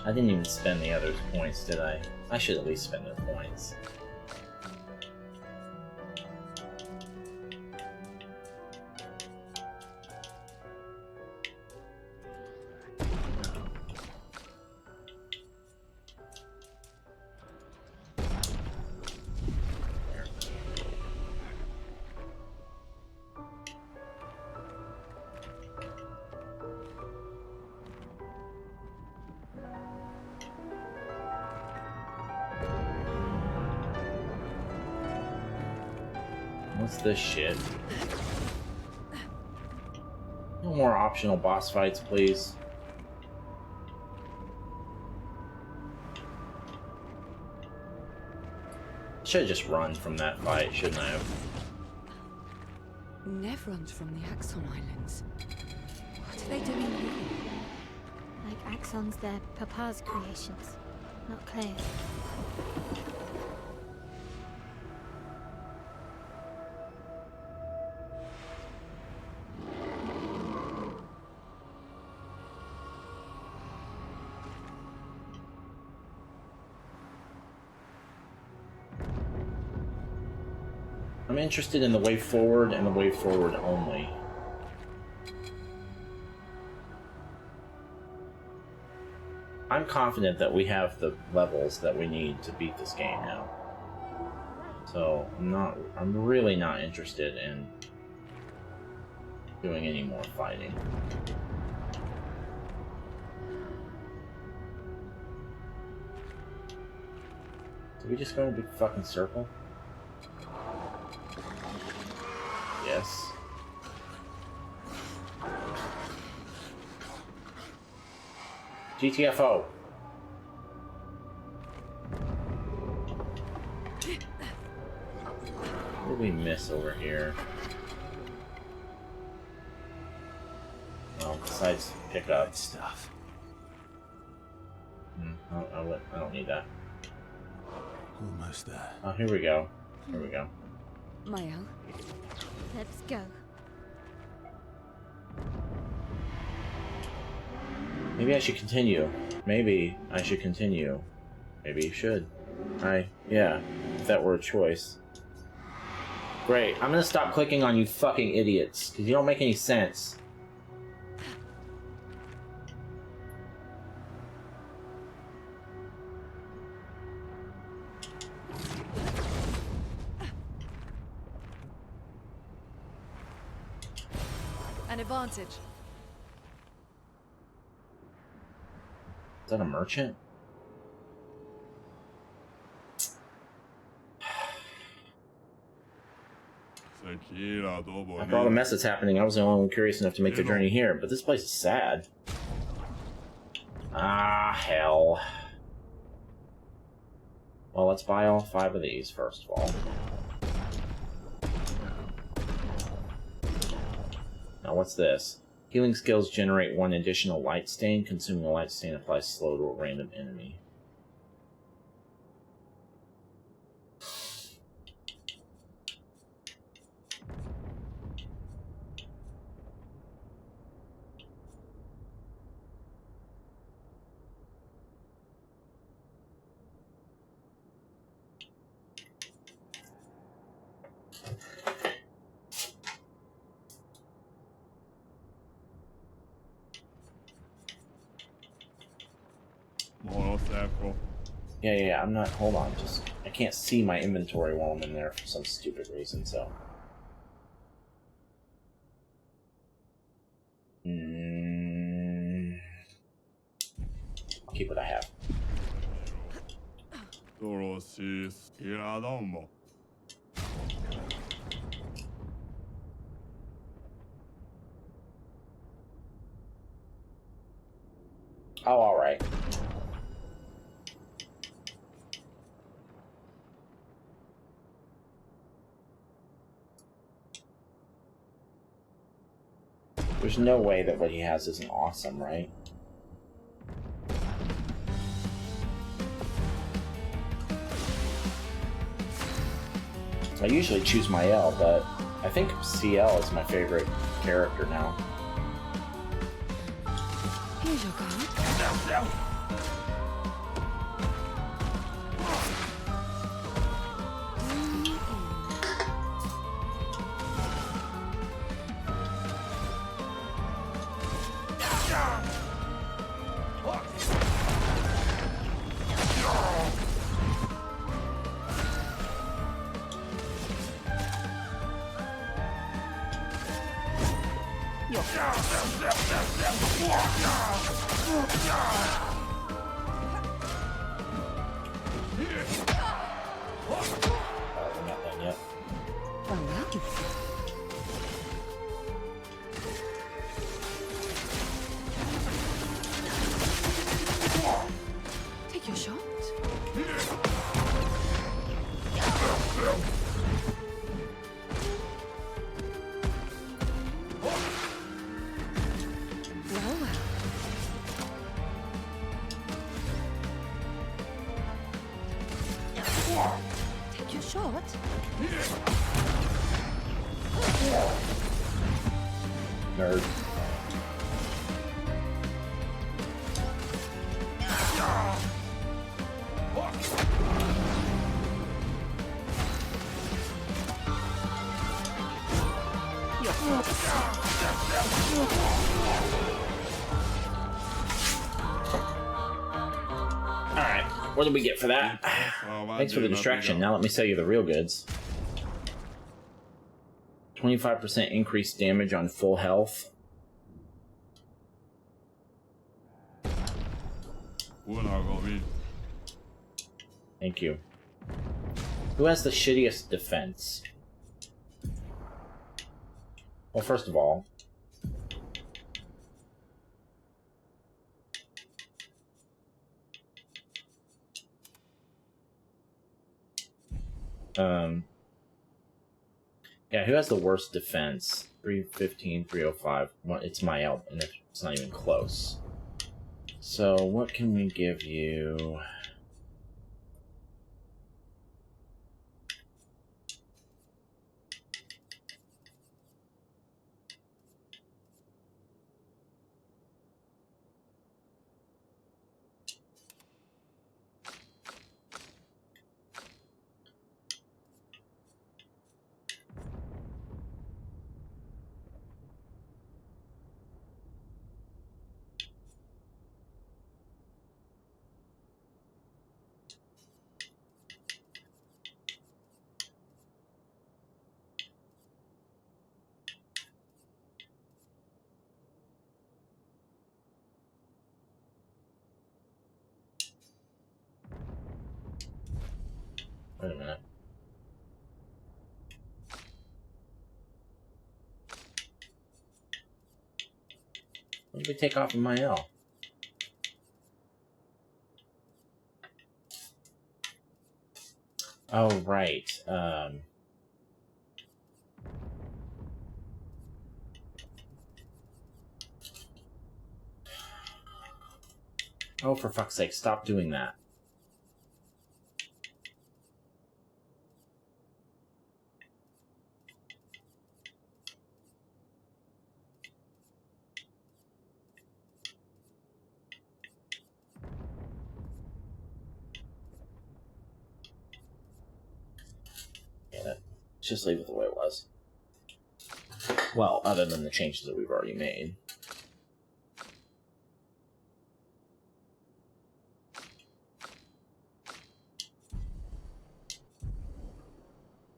A: I didn't even spend the others' points, did I? I should at least spend their points. What's this shit? No more optional boss fights, please. Should have just run from that fight, shouldn't I have?
I: Nev runs from the Axon Islands. What are they doing here?
C: Like Axon's their Papa's creations, not Claire's.
A: I'm interested in the way forward and the way forward only. I'm confident that we have the levels that we need to beat this game now. So I'm really not interested in doing any more fighting. Did we just go in a big fucking circle? Yes. GTFO. What did we miss over here? Well, besides pickup
F: stuff.
A: I don't need that.
F: Almost there.
A: Oh, here we go. Here we go.
I: Maya,
C: Let's go.
A: Maybe I should continue. Maybe I should continue. Maybe you should. Yeah, if that were a choice. Great, I'm gonna stop clicking on you fucking idiots, because you don't make any sense.
J: An advantage.
A: Is that a merchant? After all the mess that's happening, I was the only one curious enough to make the journey here, but this place is sad. Ah, hell. Well, let's buy all 5 of these, first of all. Now, what's this? Healing skills generate 1 additional light stain. Consuming a light stain applies slow to a random enemy. Yeah, I'm not, hold on, just, I can't see my inventory while I'm in there for some stupid reason, so. I'll keep what I have. Oh, alright. There's no way that what he has isn't awesome, right? I usually choose Mael, but I think CL is my favorite character now.
I: here's your card.
A: We're not done yet.
I: Take your shot.
E: Take your shot.
A: Nerd. Alright, what did we get for that? Thanks for the distraction. Now let me sell you the real goods. 25% increased damage on full health. Thank you. Who has the shittiest defense? Well, first of all, yeah, who has the worst defense? 315, 305. Well, it's my elf, and it's not even close. So, what can we give you? Wait a minute. What did we take off of my L? Oh, right. Oh, for fuck's sake, stop doing that. Just leave it the way it was. Well, other than the changes that we've already made.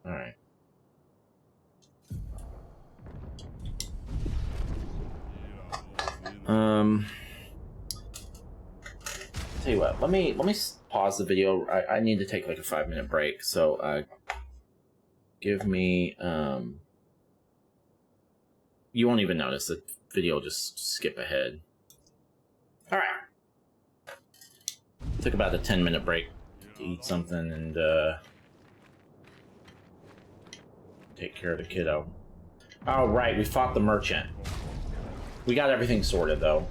A: Alright. Tell you what, let me pause the video. I need to take like a 5-minute break, so give me you won't even notice the video will just skip ahead. Alright. Took about a 10-minute break to eat something and take care of the kiddo. Oh right, we fought the merchant. We got everything sorted though.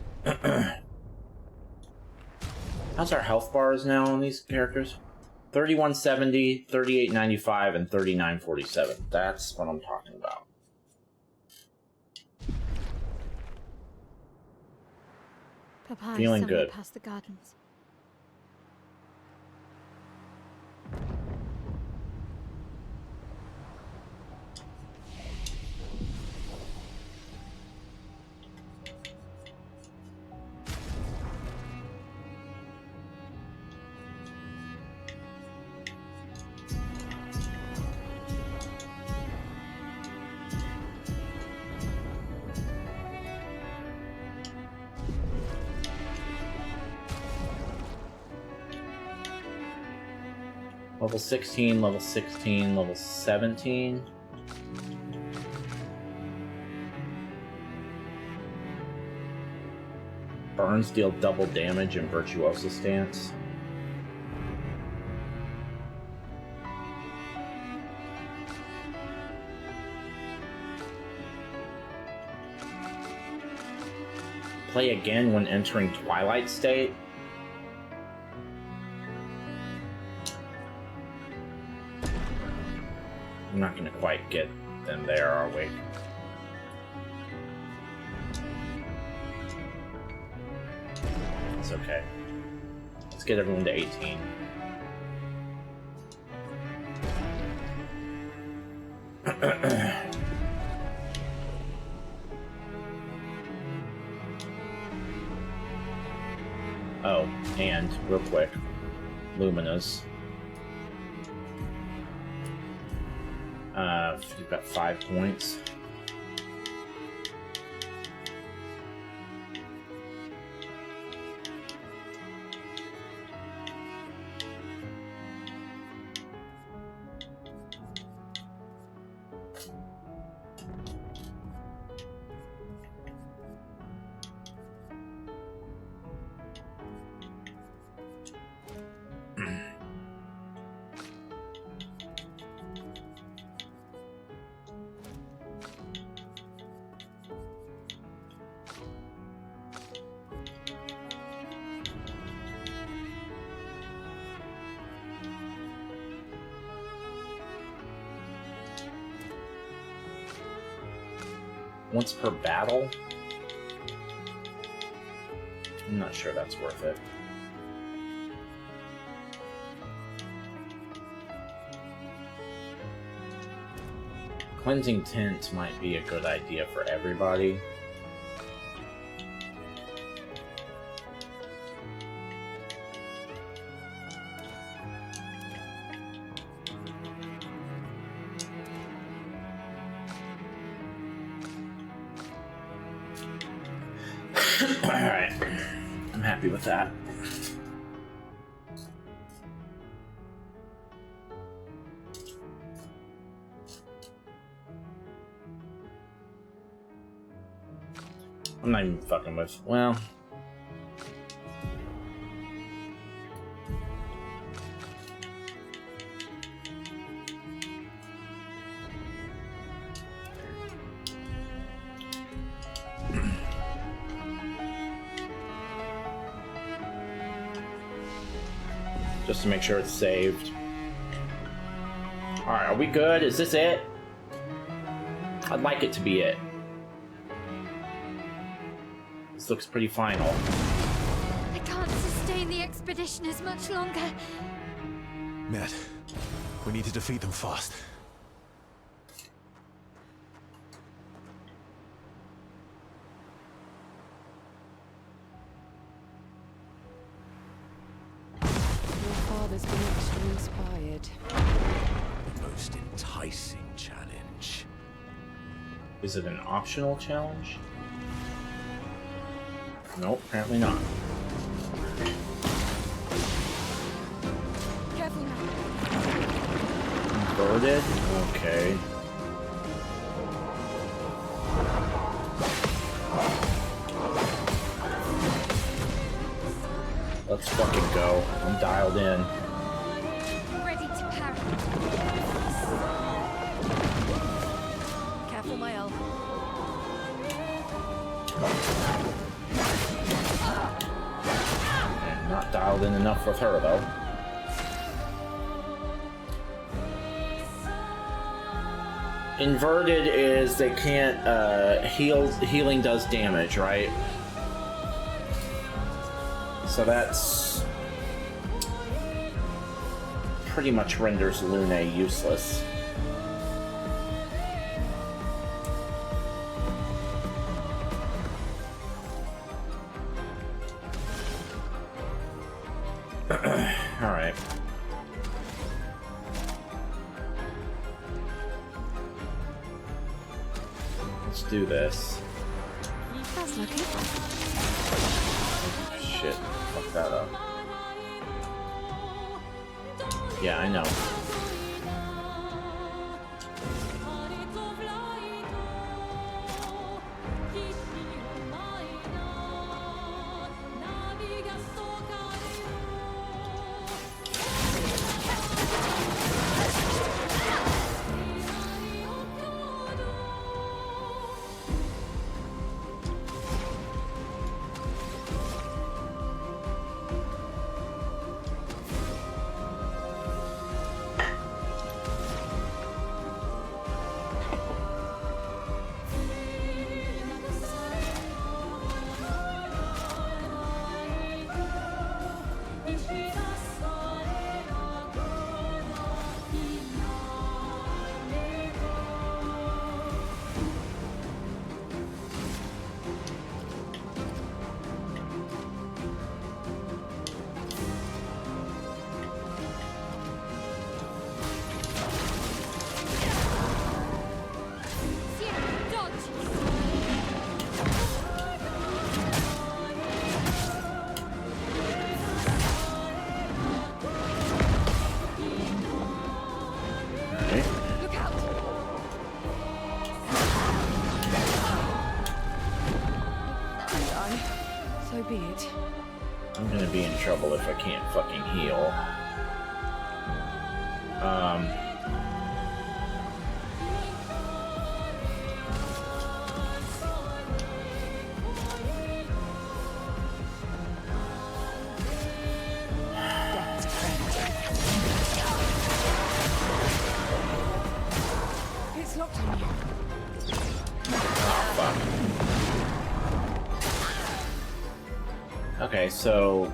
A: How's our health bars now on these characters? 3170, 3895, and 3947. That's what I'm talking about.
C: Papa,
A: feeling good.
C: Past the gardens.
A: Level 16, level 16, level 17. Burns deal double damage in Virtuoso stance. Play again when entering Twilight State. I'm not going to quite get them there, are we? It's okay. Let's get everyone to 18. Oh, and real quick, Lumina's. You've got 5 points. Once per battle? I'm not sure that's worth it. Cleansing Tint might be a good idea for everybody. Alright, I'm happy with that. I'm not even fucking with, well... just to make sure it's saved. Alright, are we good? Is this it? I'd like it to be it. This looks pretty final.
C: I can't sustain the expedition as much longer.
F: Ned, we need to defeat them fast.
I: Father's been extra inspired.
K: The most enticing challenge.
A: Is it an optional challenge? Nope, apparently not.
C: Careful now.
A: Inverted? Okay. Let's fucking go. I'm dialed in.
C: Ready to parry.
J: Careful, my elf.
A: Not dialed in enough with her, though. Inverted is they can't, healing does damage, right? So that's pretty much renders Lune useless. Alright. Let's do this.
I: That's lucky.
A: Shit, fuck that up. Yeah, I know.
I: So be it.
A: I'm gonna be in trouble if I can't fucking heal.
I: It's locked on you.
A: Oh, fuck. Okay, so...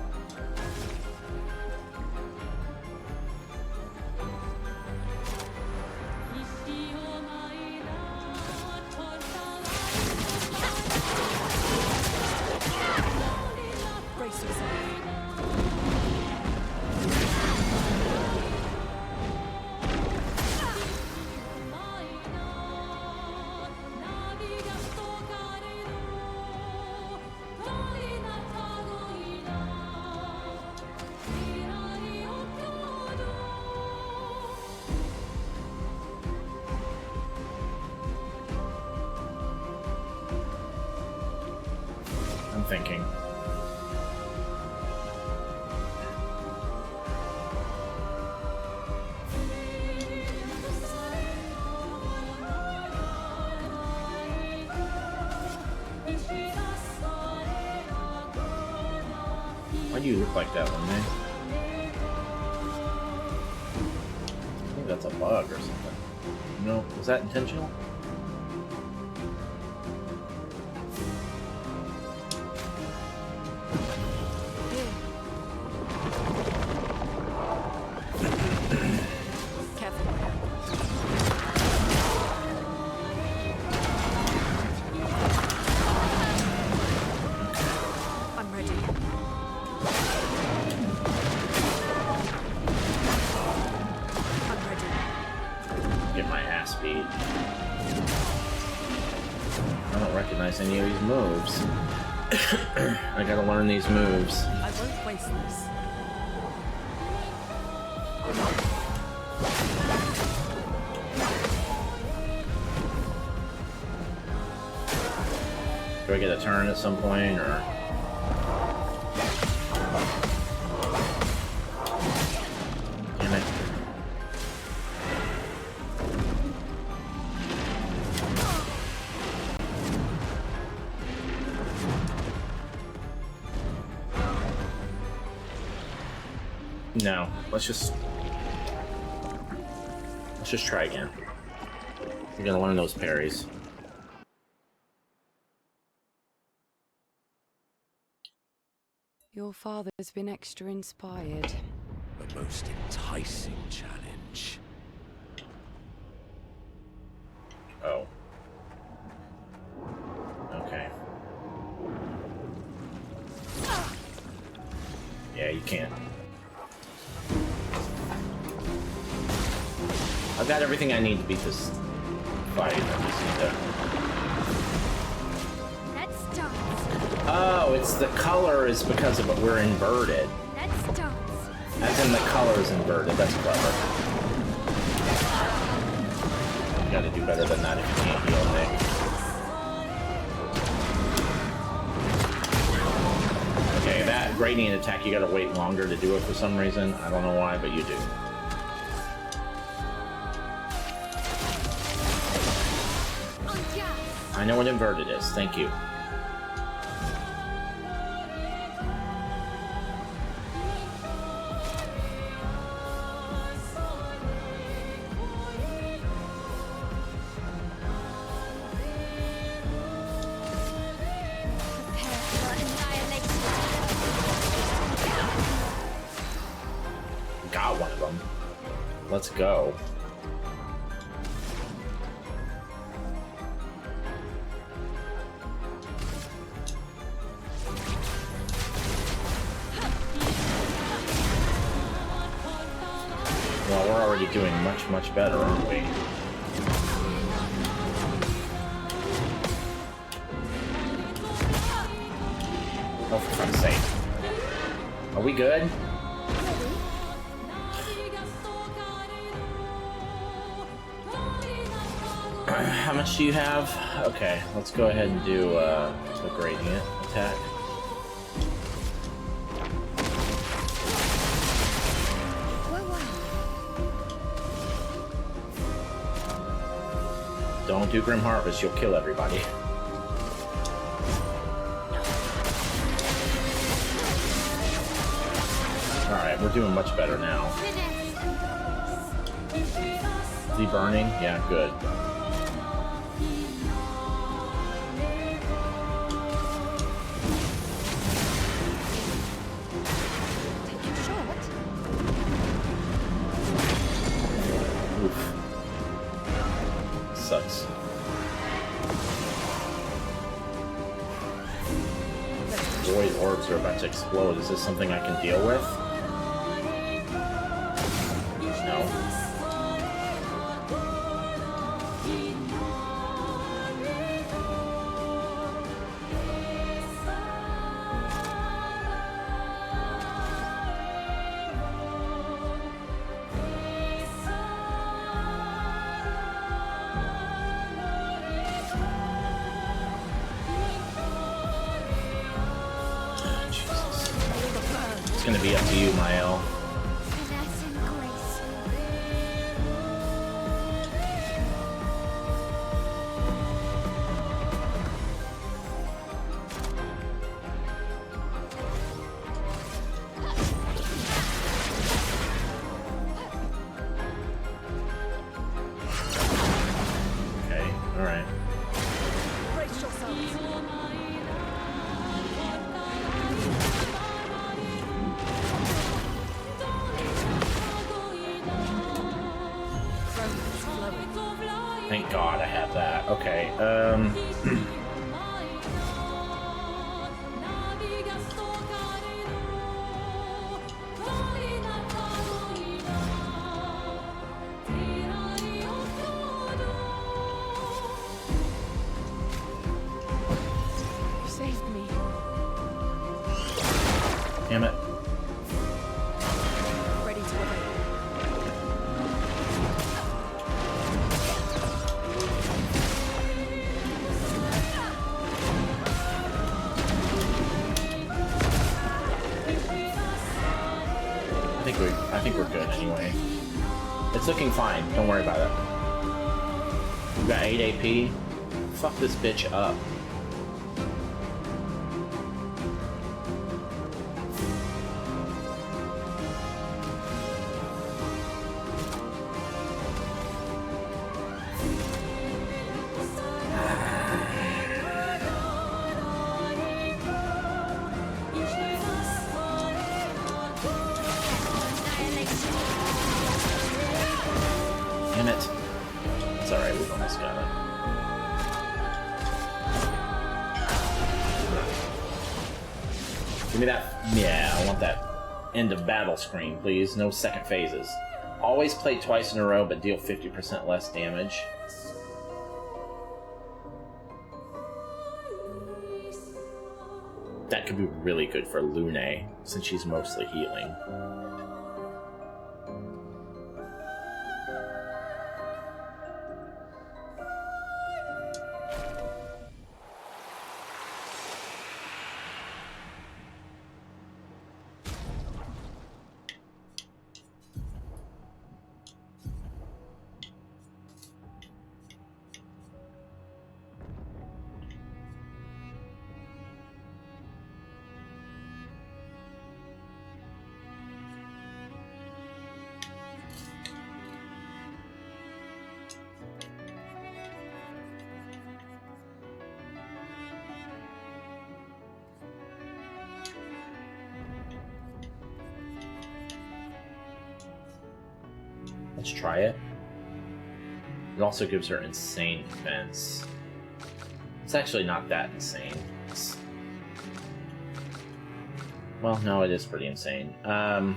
J: Brace yourself.
A: I'm thinking. Why do you look like that one, man? I think that's a bug or something. No, was that intentional? Any of these moves. I gotta learn these moves.
J: I won't waste this.
A: Do I get a turn at some point, or? Damn it. No, let's just try again. We're gonna learn those parries.
I: Your father's been extra inspired.
K: A most enticing challenge.
A: Oh. Okay. Yeah, you can't. I've got everything I need to beat this fight. I just need to...
C: Let's dance.
A: Oh, it's the color is because of it. We're inverted.
C: Let's dance.
A: As in the color is inverted. That's clever. You gotta do better than that if you can't heal, Nick. Okay, that radiant attack, you gotta wait longer to do it for some reason. I don't know why, but you do. I know what inverted is. Thank you. Got one of them. Let's go. Well, we're already doing much, much better, aren't we? Oh, for fuck's sake. Are we good? How much do you have? Okay, let's go ahead and do the gradient attack. Don't do Grim Harvest, you'll kill everybody. Alright, we're doing much better now. Is he burning? Yeah, good. Oof. Sucks. Void orbs are about to explode. Is this something I can deal with? No. It's gonna be up to you, Mael. Okay, alright.
J: Brace yourselves.
A: Thank God I have that. Okay,
I: You saved me.
A: damn it.
J: Ready to obey.
A: I think we're good anyway. It's looking fine. Don't worry about it. We got 8 AP. Fuck this bitch up. Damn it. It's alright, we've almost got it. Give me that. Yeah, I want that end of battle screen, please. No second phases. Always play twice in a row, but deal 50% less damage. That could be really good for Lune, since she's mostly healing. Let's try it. It also gives her insane defense. It's actually not that insane. Well, no, it is pretty insane. Why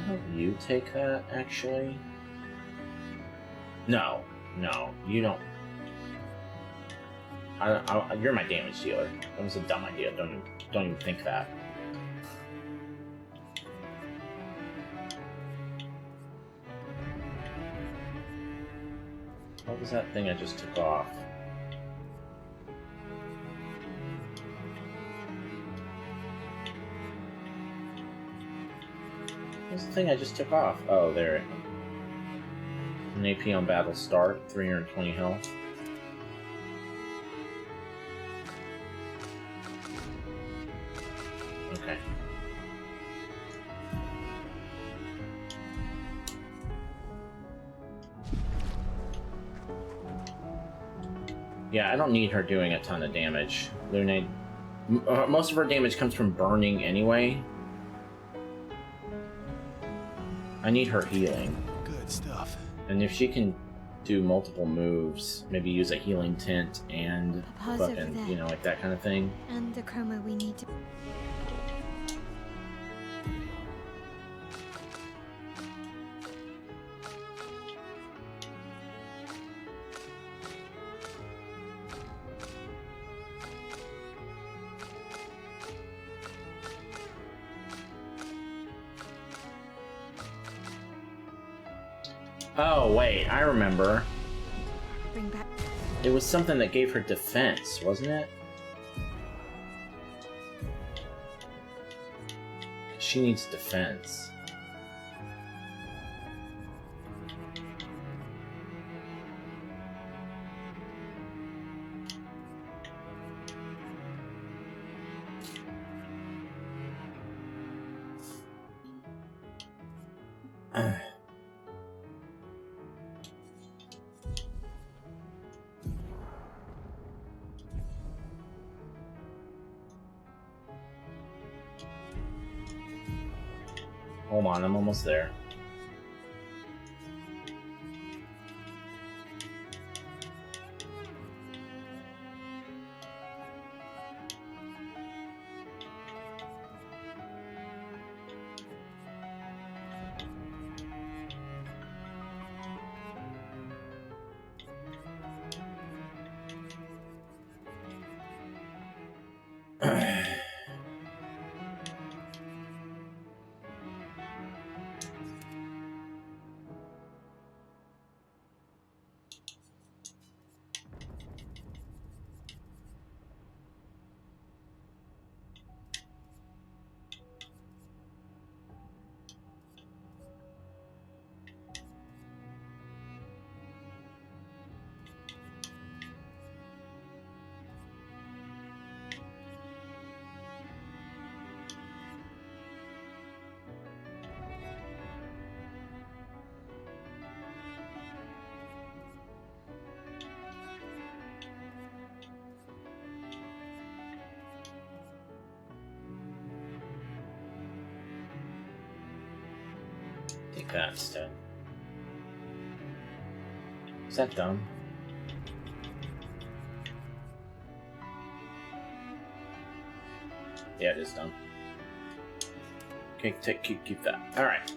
A: don't you take that, actually? No, you don't. You're my damage dealer. That was a dumb idea. Don't even think that. What was that thing I just took off? What's the thing I just took off? Oh, there. An AP on battle start, 320 health. Okay. Yeah, I don't need her doing a ton of damage. Lunade, most of her damage comes from burning anyway. I need her healing.
F: Good stuff.
A: And if she can do multiple moves, maybe use a healing tint and
C: Papa's over
A: fucking,
C: there.
A: you know, like that kind of thing.
C: And the chroma we need to...
A: Oh, wait, I remember.
C: Bring back...
A: It was something that gave her defense, wasn't it? She needs defense. Hold on, I'm almost there. Take that instead. Is that dumb? Yeah, it is dumb. Okay, keep that. All right.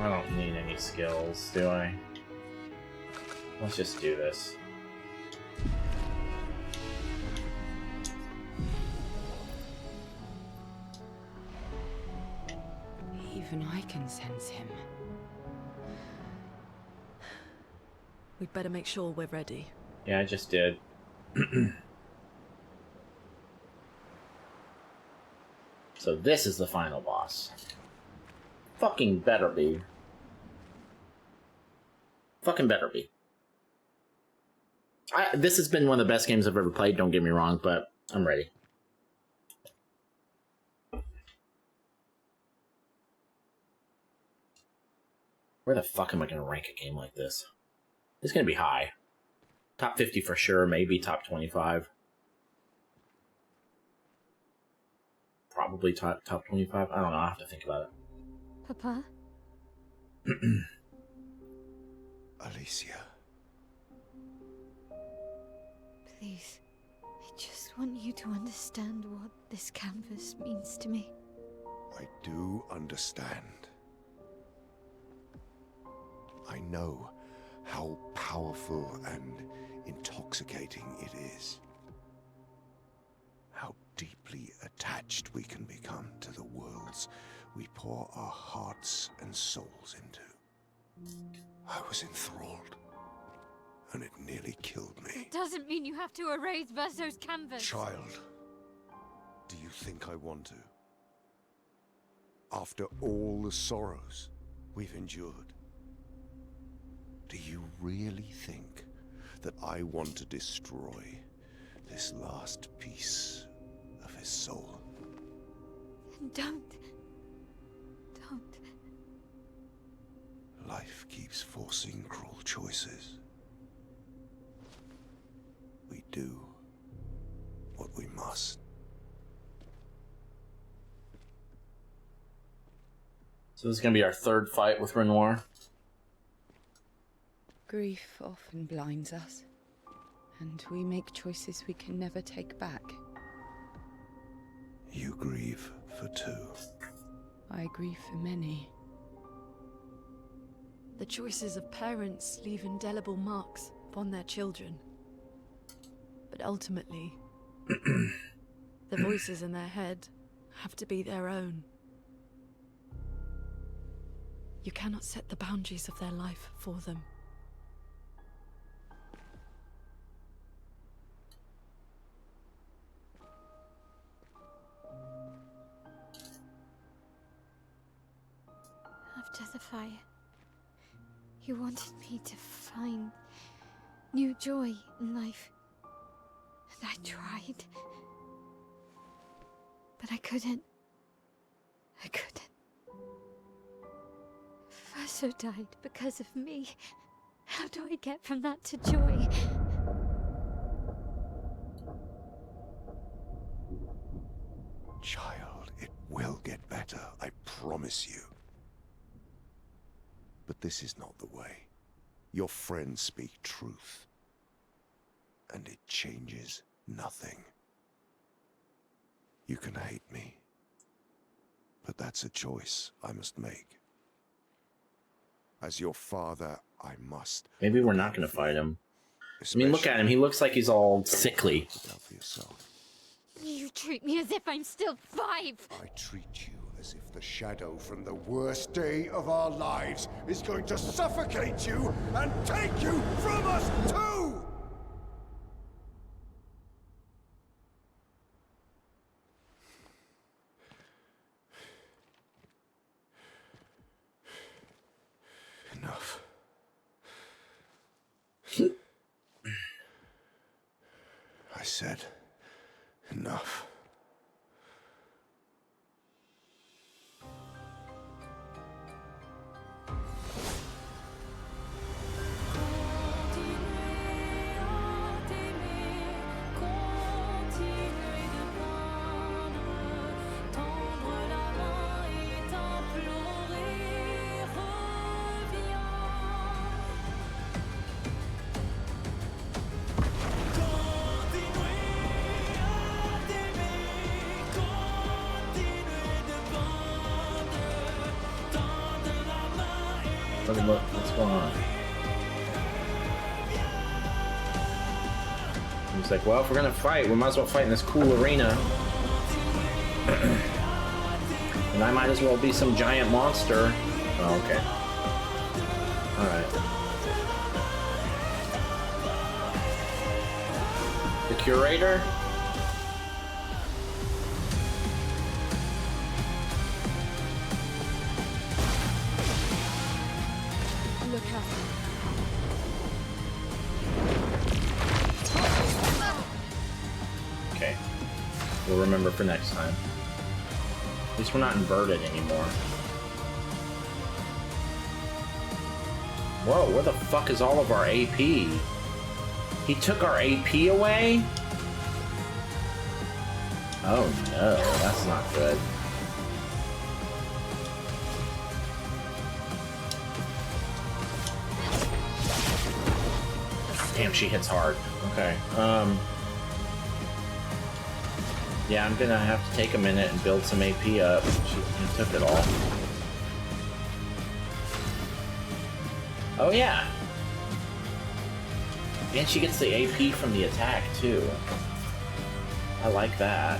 A: I don't need any skills, do I? Let's just do this.
I: Even I can sense him.
J: We'd better make sure we're ready.
A: Yeah, I just did. So this is the final boss. Fucking better be. Fucking better be. This has been one of the best games I've ever played, don't get me wrong, but I'm ready. Where the fuck am I going to rank a game like this? It's going to be high. Top 50 for sure, maybe top 25. Probably top 25. I don't know, I'll have to think about it.
C: Papa?
G: Alicia.
C: Please, I just want you to understand what this canvas means to me.
G: I do understand. I know how powerful and intoxicating it is. How deeply attached we can become to the worlds we pour our hearts and souls into. I was enthralled, and it nearly killed me.
C: It doesn't mean you have to erase Verso's canvas.
G: Child, do you think I want to? After all the sorrows we've endured, do you really think that I want to destroy this last piece of his soul?
C: Don't.
G: Life keeps forcing cruel choices. We do what we must.
A: So this is going to be our third fight with Renoir.
I: Grief often blinds us, and we make choices we can never take back.
G: You grieve for two.
I: I grieve for many.
J: The choices of parents leave indelible marks upon their children. But ultimately, the voices in their head have to be their own. You cannot set the boundaries of their life for them.
C: After the fire, you wanted me to find new joy in life. And I tried. But I couldn't. Verso died because of me. How do I get from that to joy?
G: Child, it will get better, I promise you. But this is not the way. Your friends speak truth. And it changes nothing. You can hate me. But that's a choice I must make. As your father, I must.
A: Maybe we're not going to fight him. I mean, look at him. He looks like he's all sickly.
G: Look out for yourself.
C: You treat me as if I'm still 5.
G: I treat you as if the shadow from the worst day of our lives is going to suffocate you and take you from us too! Enough. I said enough.
A: Look, what's going on? He's like, well, if we're gonna fight, we might as well fight in this cool arena. And I might as well be some giant monster. Oh, okay. Alright. The curator? Okay. We'll remember for next time. At least we're not inverted anymore. Whoa, where the fuck is all of our AP? He took our AP away? Oh no, that's not good. Damn, she hits hard. Okay. Yeah, I'm gonna have to take a minute and build some AP up. She took it all. Oh yeah! And she gets the AP from the attack, too. I like that.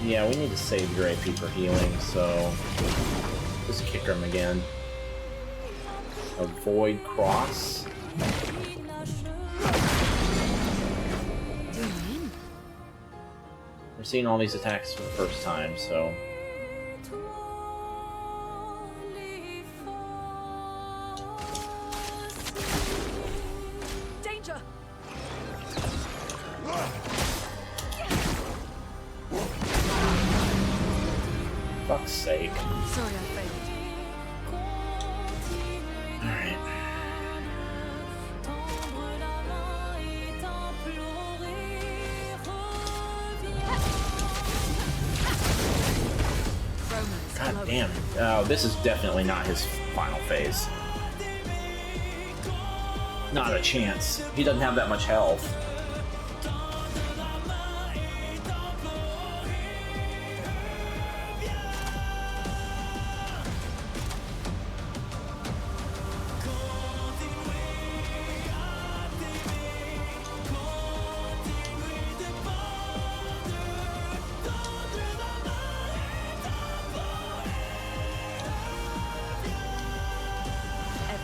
A: Yeah, we need to save your AP for healing, so... just kick him again. Avoid cross. We're seeing all these attacks for the first time, so...
J: Danger!
A: Fuck's sake.
J: Sorry, I failed.
A: Alright. God damn. Oh, this is definitely not his final phase. Not a chance. He doesn't have that much health.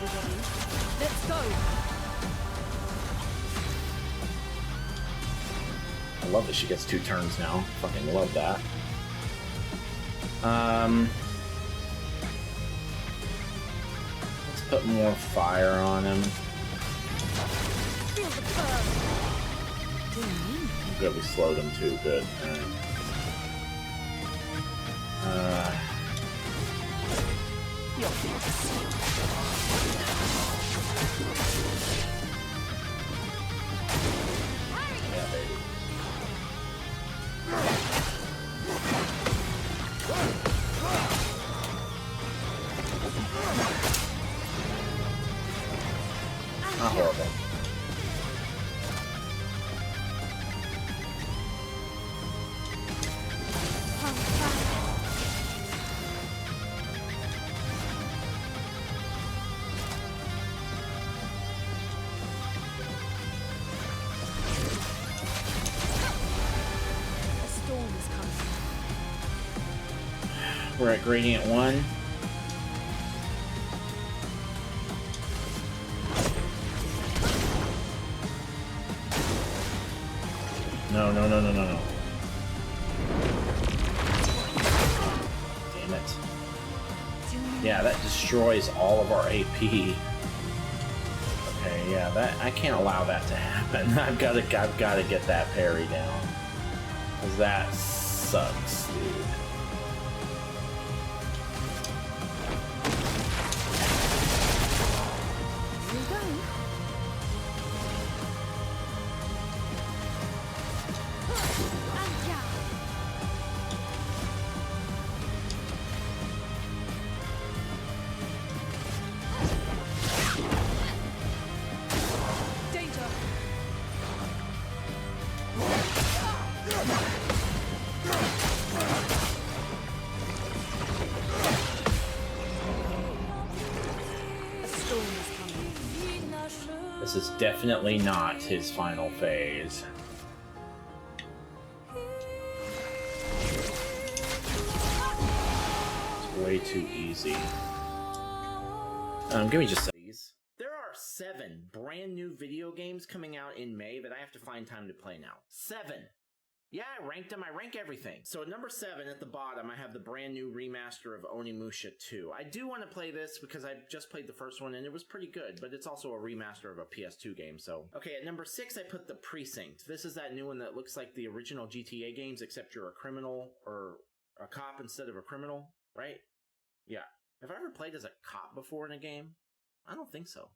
J: Everybody, let's go!
A: I love that she gets 2 turns now. Fucking love that. Let's put more fire on him.
J: Feel the burn!
A: Good, we slowed him too. Good. Yeah, baby. Not horrible.
J: A storm is coming.
A: We're at gradient 1. No. Damn it. Yeah, that destroys all of our AP. Okay, yeah, that I can't allow that to happen. I've got to get that parry down. 'Cause that sucks, dude.
J: Danger! A storm is coming.
A: This is definitely not his final phase. It's way too easy. Give me just these. There are 7 brand new video games coming out in May that I have to find time to play now. 7! Yeah, I ranked them. I rank everything. So at number 7 at the bottom, I have the brand new remaster of Onimusha 2. I do want to play this because I just played the first one and it was pretty good, but it's also a remaster of a PS2 game, so... Okay, at number 6, I put The Precinct. This is that new one that looks like the original GTA games, except you're a criminal, or a cop instead of a criminal, right? Yeah. Have I ever played as a cop before in a game? I don't think so.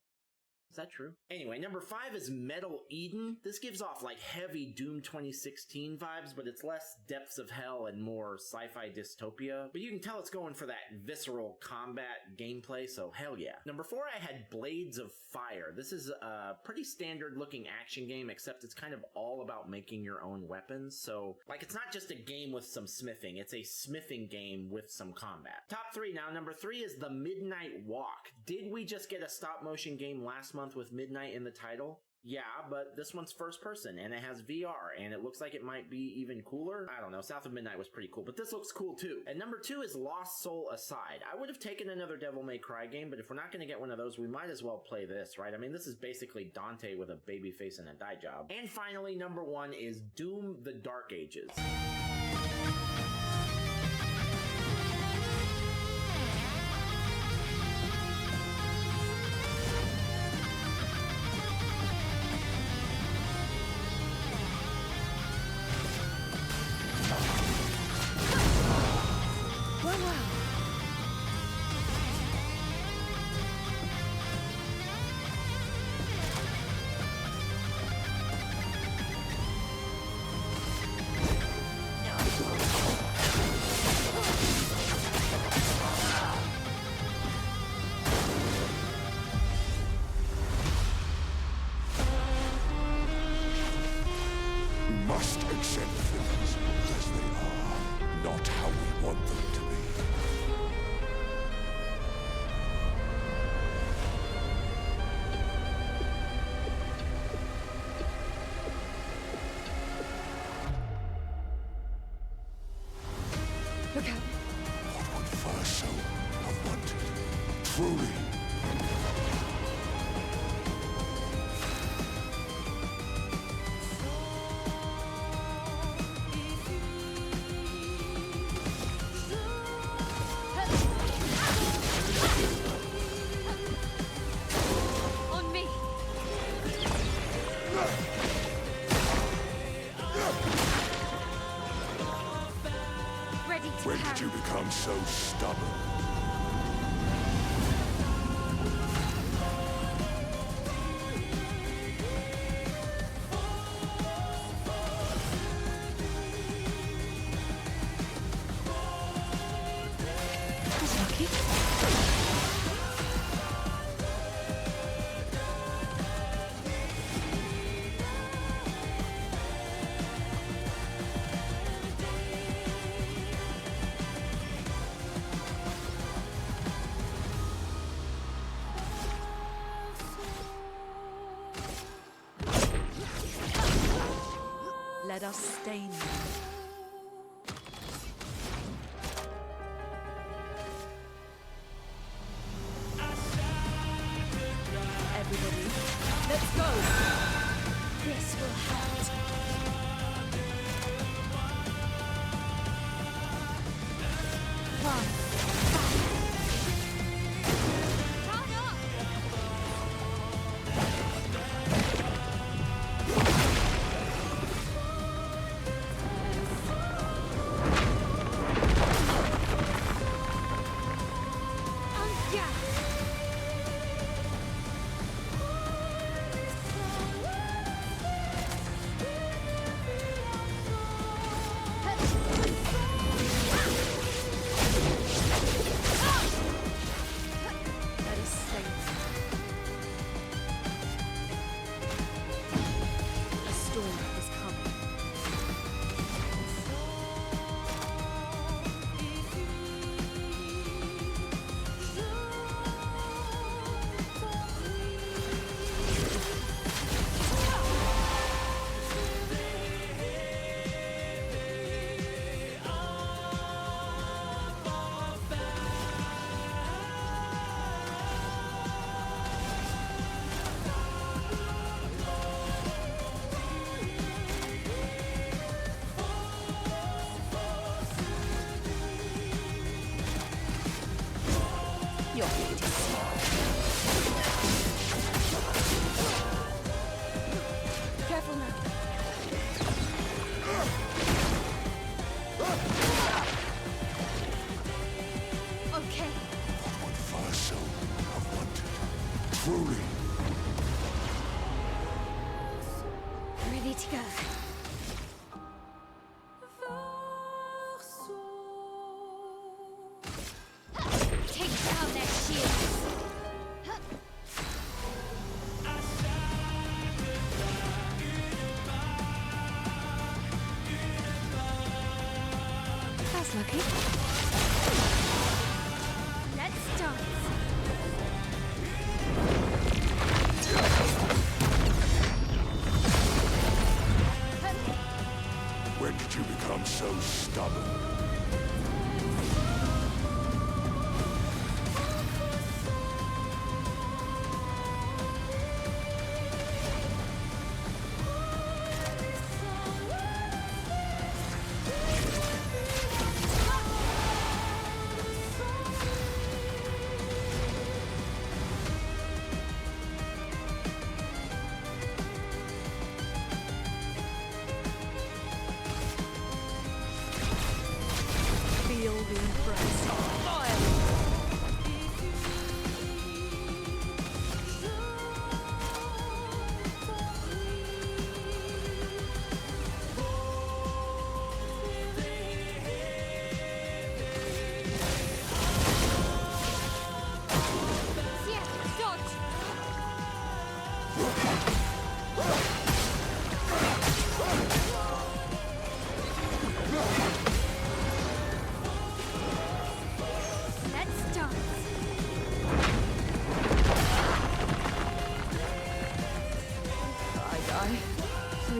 A: Is that true? Anyway, number 5 is Metal Eden. This gives off like heavy Doom 2016 vibes, but it's less Depths of Hell and more sci-fi dystopia. But you can tell it's going for that visceral combat gameplay, so hell yeah. Number 4, I had Blades of Fire. This is a pretty standard looking action game, except it's kind of all about making your own weapons. So, like, it's not just a game with some smithing, it's a smithing game with some combat. Top 3 now. Number 3 is The Midnight Walk. Did we just get a stop motion game last month with midnight in the title? Yeah, but this one's first person and it has VR and it looks like it might be even cooler. I don't know, South of Midnight was pretty cool, but this looks cool too. And number 2 is Lost Soul Aside. I would have taken another Devil May Cry game, but if we're not going to get one of those, we might as well play this, right? I mean, this is basically Dante with a baby face and a dye job. And finally, number 1 is Doom: The Dark Ages.
G: Must accept things as they are, not how we want them to be.
I: Look out.
G: What would Verso have wanted? Truly. When did you become so stubborn?
I: That's lucky.
J: Let us stain them. Everybody, let's go!
C: This will hurt.
I: Careful now.
C: Okay.
G: What would Verso have wanted? Truly.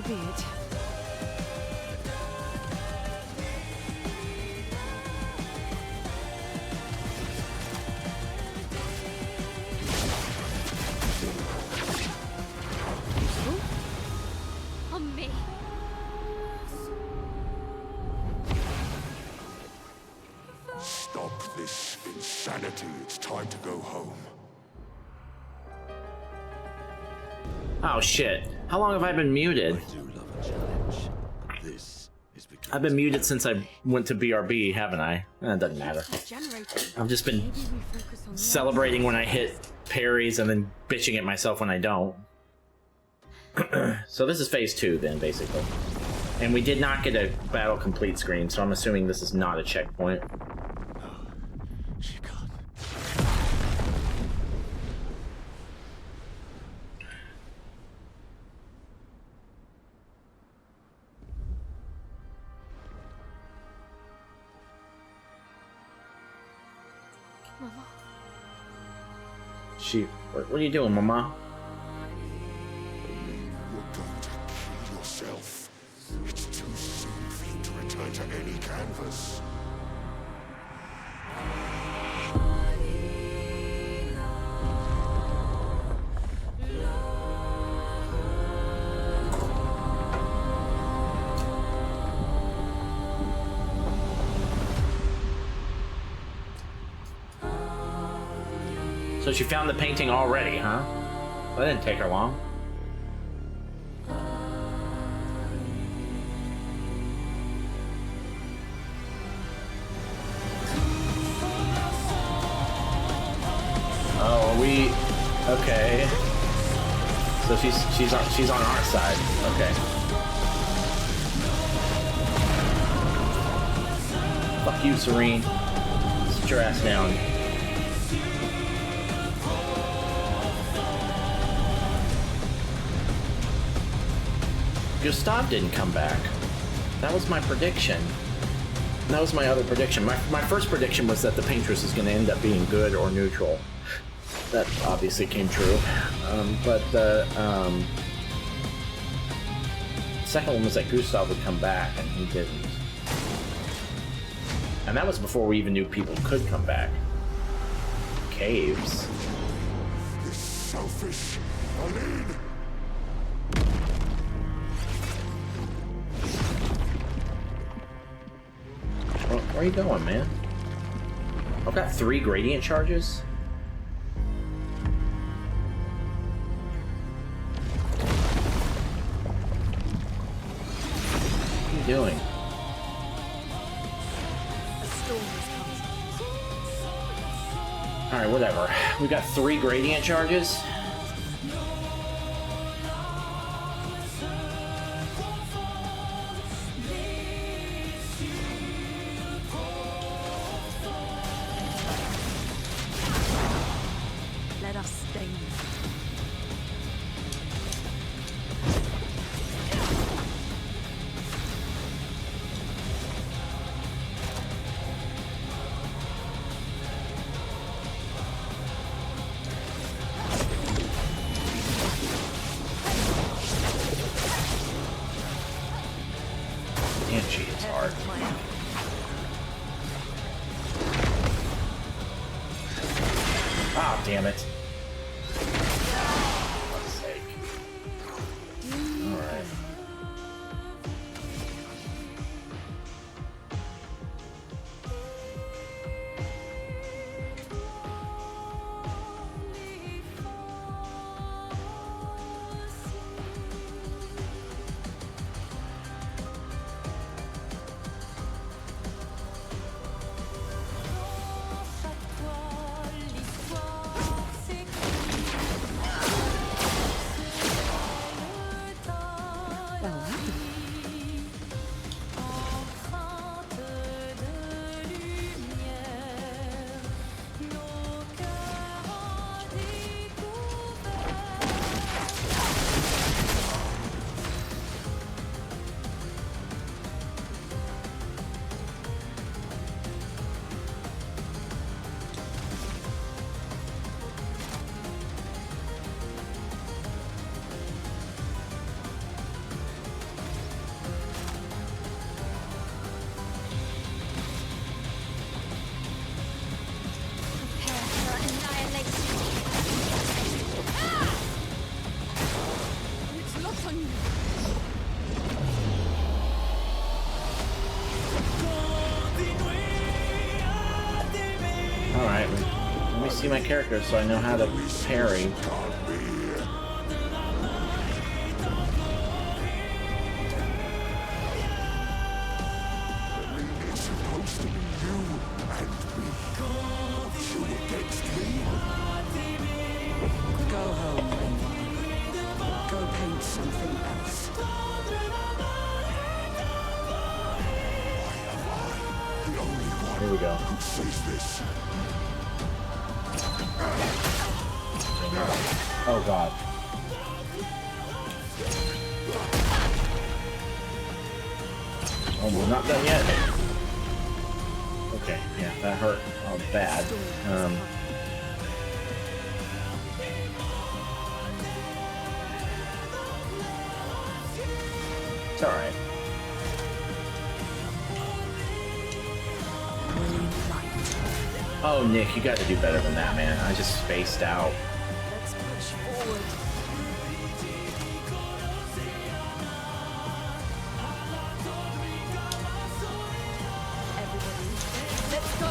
I: be it.
C: On me.
D: Stop this insanity. It's time to go home.
A: Oh shit. How long have I been muted?
K: I do love a challenge. This is because
A: I've been muted since I went to BRB, haven't I? It doesn't matter. I've just been celebrating when I hit parries and then bitching at myself when I don't. So this is phase 2 then, basically. And we did not get a battle complete screen, so I'm assuming this is not a checkpoint.
F: She can't.
A: What are you doing, Mama?
D: You're going to kill yourself. It's too soon for you to return to any canvas.
A: So she found the painting already, huh? That didn't take her long. Oh, okay. So she's on our side. Okay. Fuck you, Serene. Sit your ass down. Gustav didn't come back. That was my prediction. That was my other prediction. My first prediction was that the Paintress is going to end up being good or neutral. That obviously came true. But the second one was that Gustav would come back, and he didn't. And that was before we even knew people could come back. Caves.
D: This selfish Aline!
A: Where are you going, man? I've got 3 gradient charges. What are you doing? Alright, whatever. We got 3 gradient charges.
J: Let us stain you.
A: Damn, she hits hard. Ah, damn it. For fuck's sake. Alright. Alright, let me see my character so I know how to parry.
E: Go home, Renoir. Go paint something else.
A: Here we go. Oh god. Oh, we're not done yet. Okay, yeah, that hurt. Oh, bad. It's alright. Oh, Nick, you got to do better than that, man. I just spaced out.
J: Let's push forward. Everybody, let's go.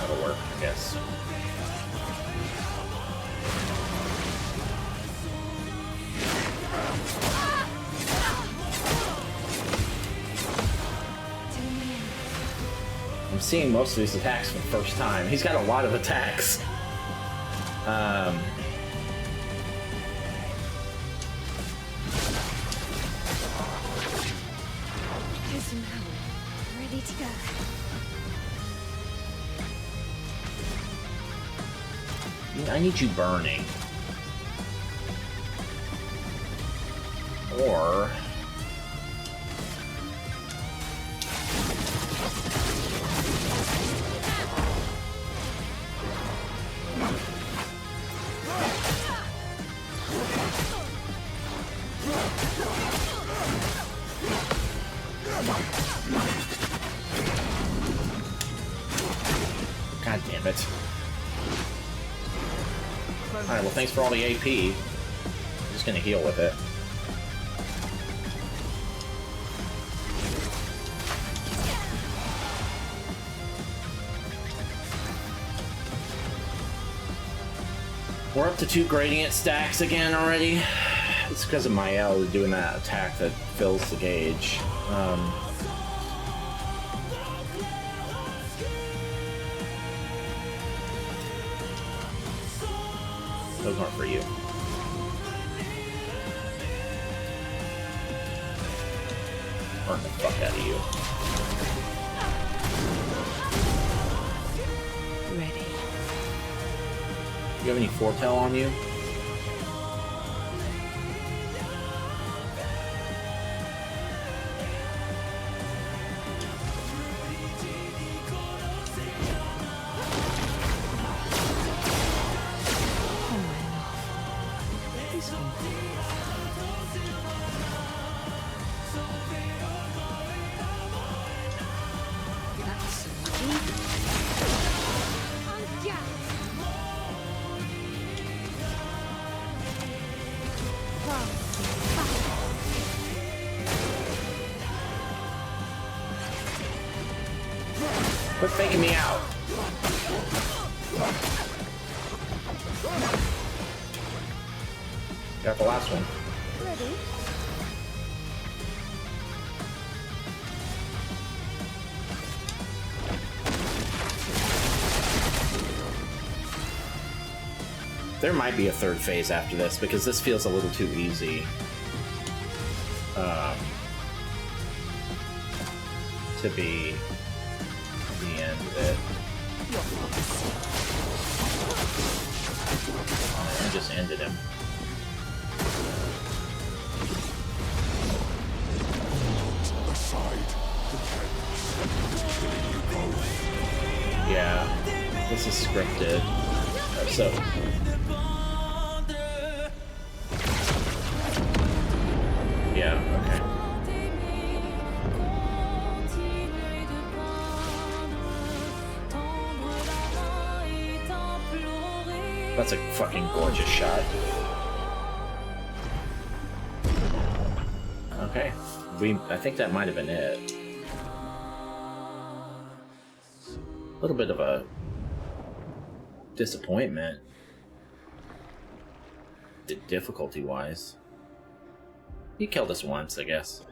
A: That'll work, I guess. I'm seeing most of these attacks for the first time. He's got a lot of attacks.
C: Here's some power. Ready to go.
A: I need you burning. Or... God damn it. Alright, well thanks for all the AP. I'm just gonna heal with it. We're up to 2 gradient stacks again already. It's because of Mael doing that attack that fills the gauge. Those aren't for you. Burn the fuck out of you.
I: Ready.
A: You have any foretell on you? Quit faking me out. Got the last one.
C: Ready?
A: There might be a third phase after this because this feels a little too easy. To be the end of it. I just ended him. Yeah, this is scripted. So. Yeah, okay. That's a fucking gorgeous shot. Okay. I think that might have been it. A little bit of a disappointment, difficulty-wise. He killed us once, I guess.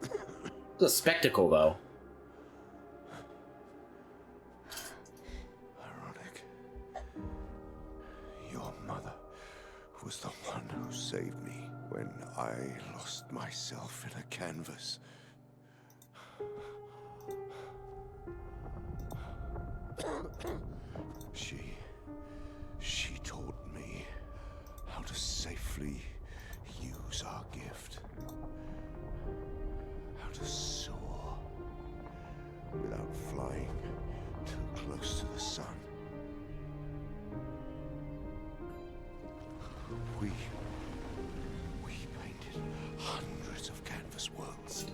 A: It's a spectacle, though.
G: Ironic. Your mother was the one who saved me when I lost myself in a canvas. She taught me how to safely use our gift. How to soar without flying too close to the sun. We painted hundreds of canvas worlds,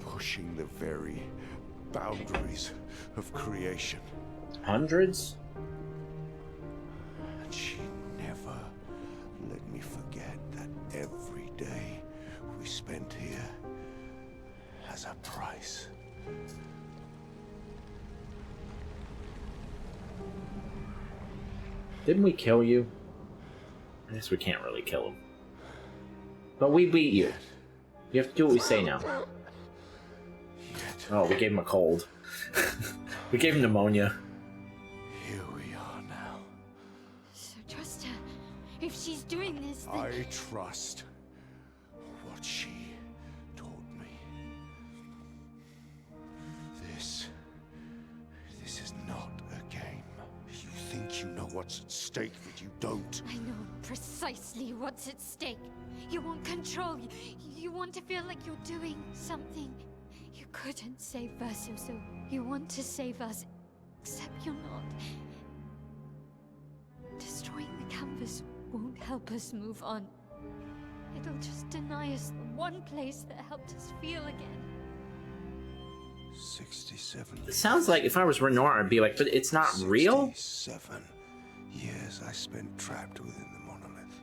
G: pushing the very boundaries of creation.
A: Hundreds?
G: And she never let me forget that every day we spent here has a price.
A: Didn't we kill you? I guess we can't really kill him. But we beat you. You have to do what we say now. Oh, we gave him a cold. We gave him pneumonia.
G: Here we are now.
C: So trust her. If she's doing this, then...
G: I trust what she taught me. This is not a game. You think you know what's at stake, but you don't.
C: I know precisely what's at stake. You want control. You want to feel like you're doing something. You couldn't save Verso, so you want to save us. Except you're not. Destroying the canvas won't help us move on. It'll just deny us the one place that helped us feel again.
G: 67.
A: It sounds like if I was Renoir, I'd be like, but it's not real?
G: 67 years I spent trapped within the monolith.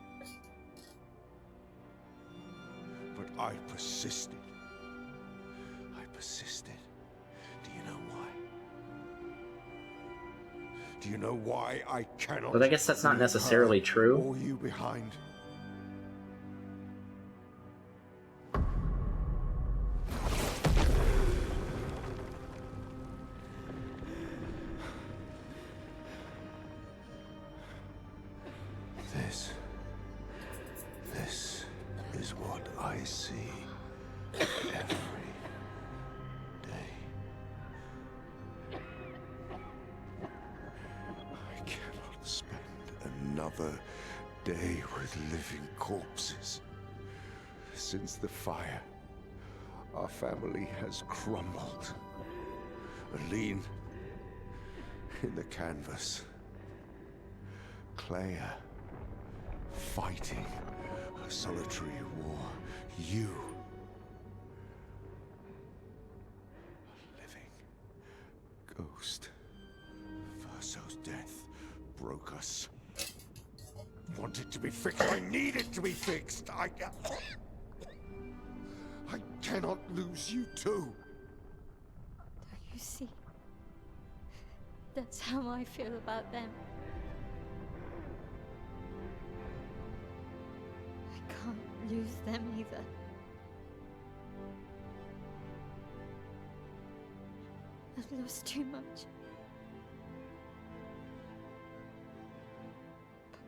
G: But I persisted. Do you know why? Do you know why I cannot?
A: But I guess that's not necessarily true.
G: Or you behind. This is what I see every day. I cannot spend another day with living corpses. Since the fire, our family has crumbled. Aline in the canvas. Claire fighting a solitary war. You, a living ghost. Verso's death broke us. Wanted to be fixed. I need it to be fixed. I cannot lose you too.
C: Don't you see? That's how I feel about them. I can't lose them either. I've lost too much.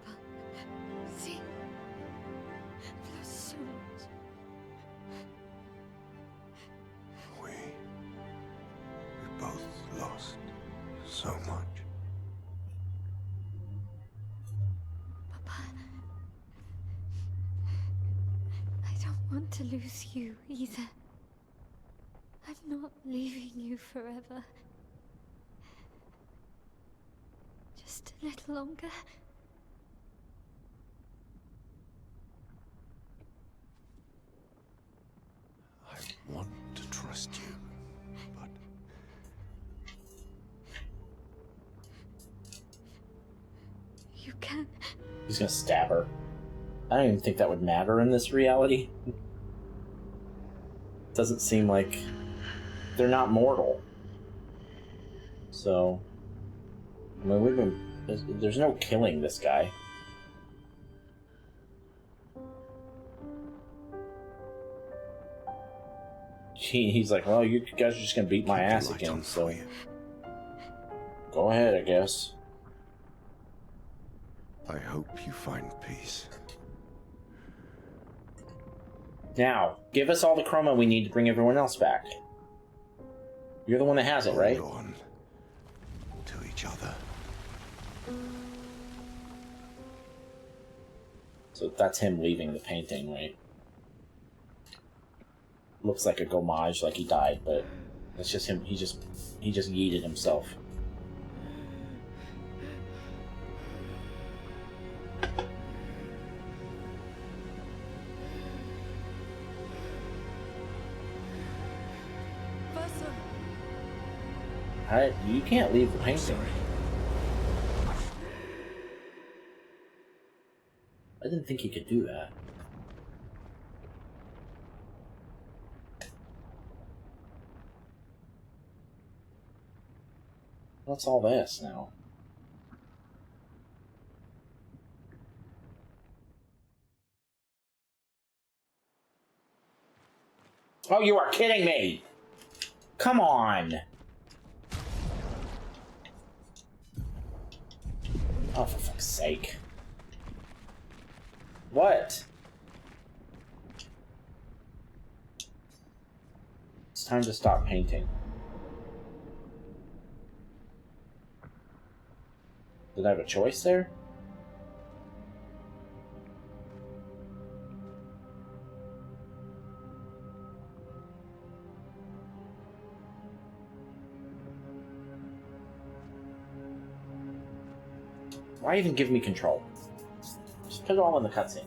C: Papa, see? I've lost so much.
G: We both lost so much.
C: Papa, I don't want to lose you either. I'm not leaving you forever. Just a little longer.
G: I want to trust you, but
C: you can.
A: He's gonna stab her. I don't even think that would matter in this reality. Doesn't seem like they're not mortal. So, I mean, we've been... There's no killing this guy. He's like, well, you guys are just gonna beat my ass again, so... Go ahead, I guess.
G: I hope you find peace.
A: Now, give us all the chroma we need to bring everyone else back. You're the one that has it, right?
G: Hold on to each other.
A: So that's him leaving the painting, right? Looks like a homage, like he died, but that's just him. He just yeeted himself. You can't leave the painting. I didn't think he could do that. What's all this now? Oh, you are kidding me! Come on! Oh, for fuck's sake. What? It's time to stop painting. Did I have a choice there? Why even give me control? Just put it all in the cutscene.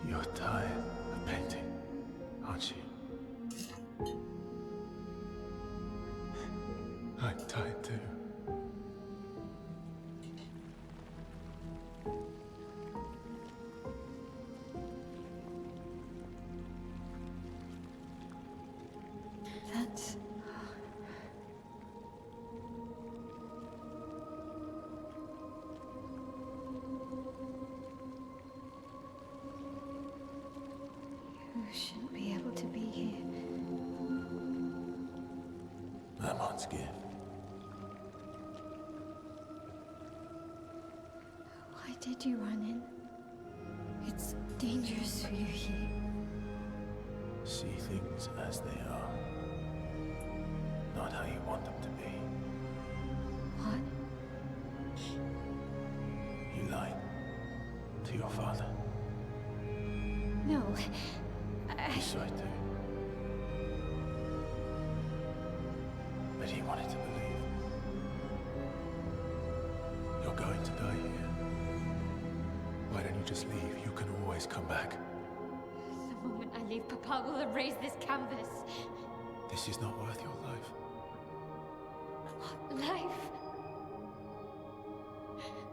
F: You're tired of painting, aren't you? I'm tired too.
C: That's... You shouldn't be able to be here.
F: I'm on gift.
C: Why did you run in? It's dangerous for you here.
F: See things as they are, not how you want them to be.
C: What?
F: You lied to your father.
C: No.
F: You saw it too. But he wanted to believe. You're going to die here. Why don't you just leave? You can always come back.
C: The moment I leave, Papa will erase this canvas.
F: This is not worth your life.
C: What life?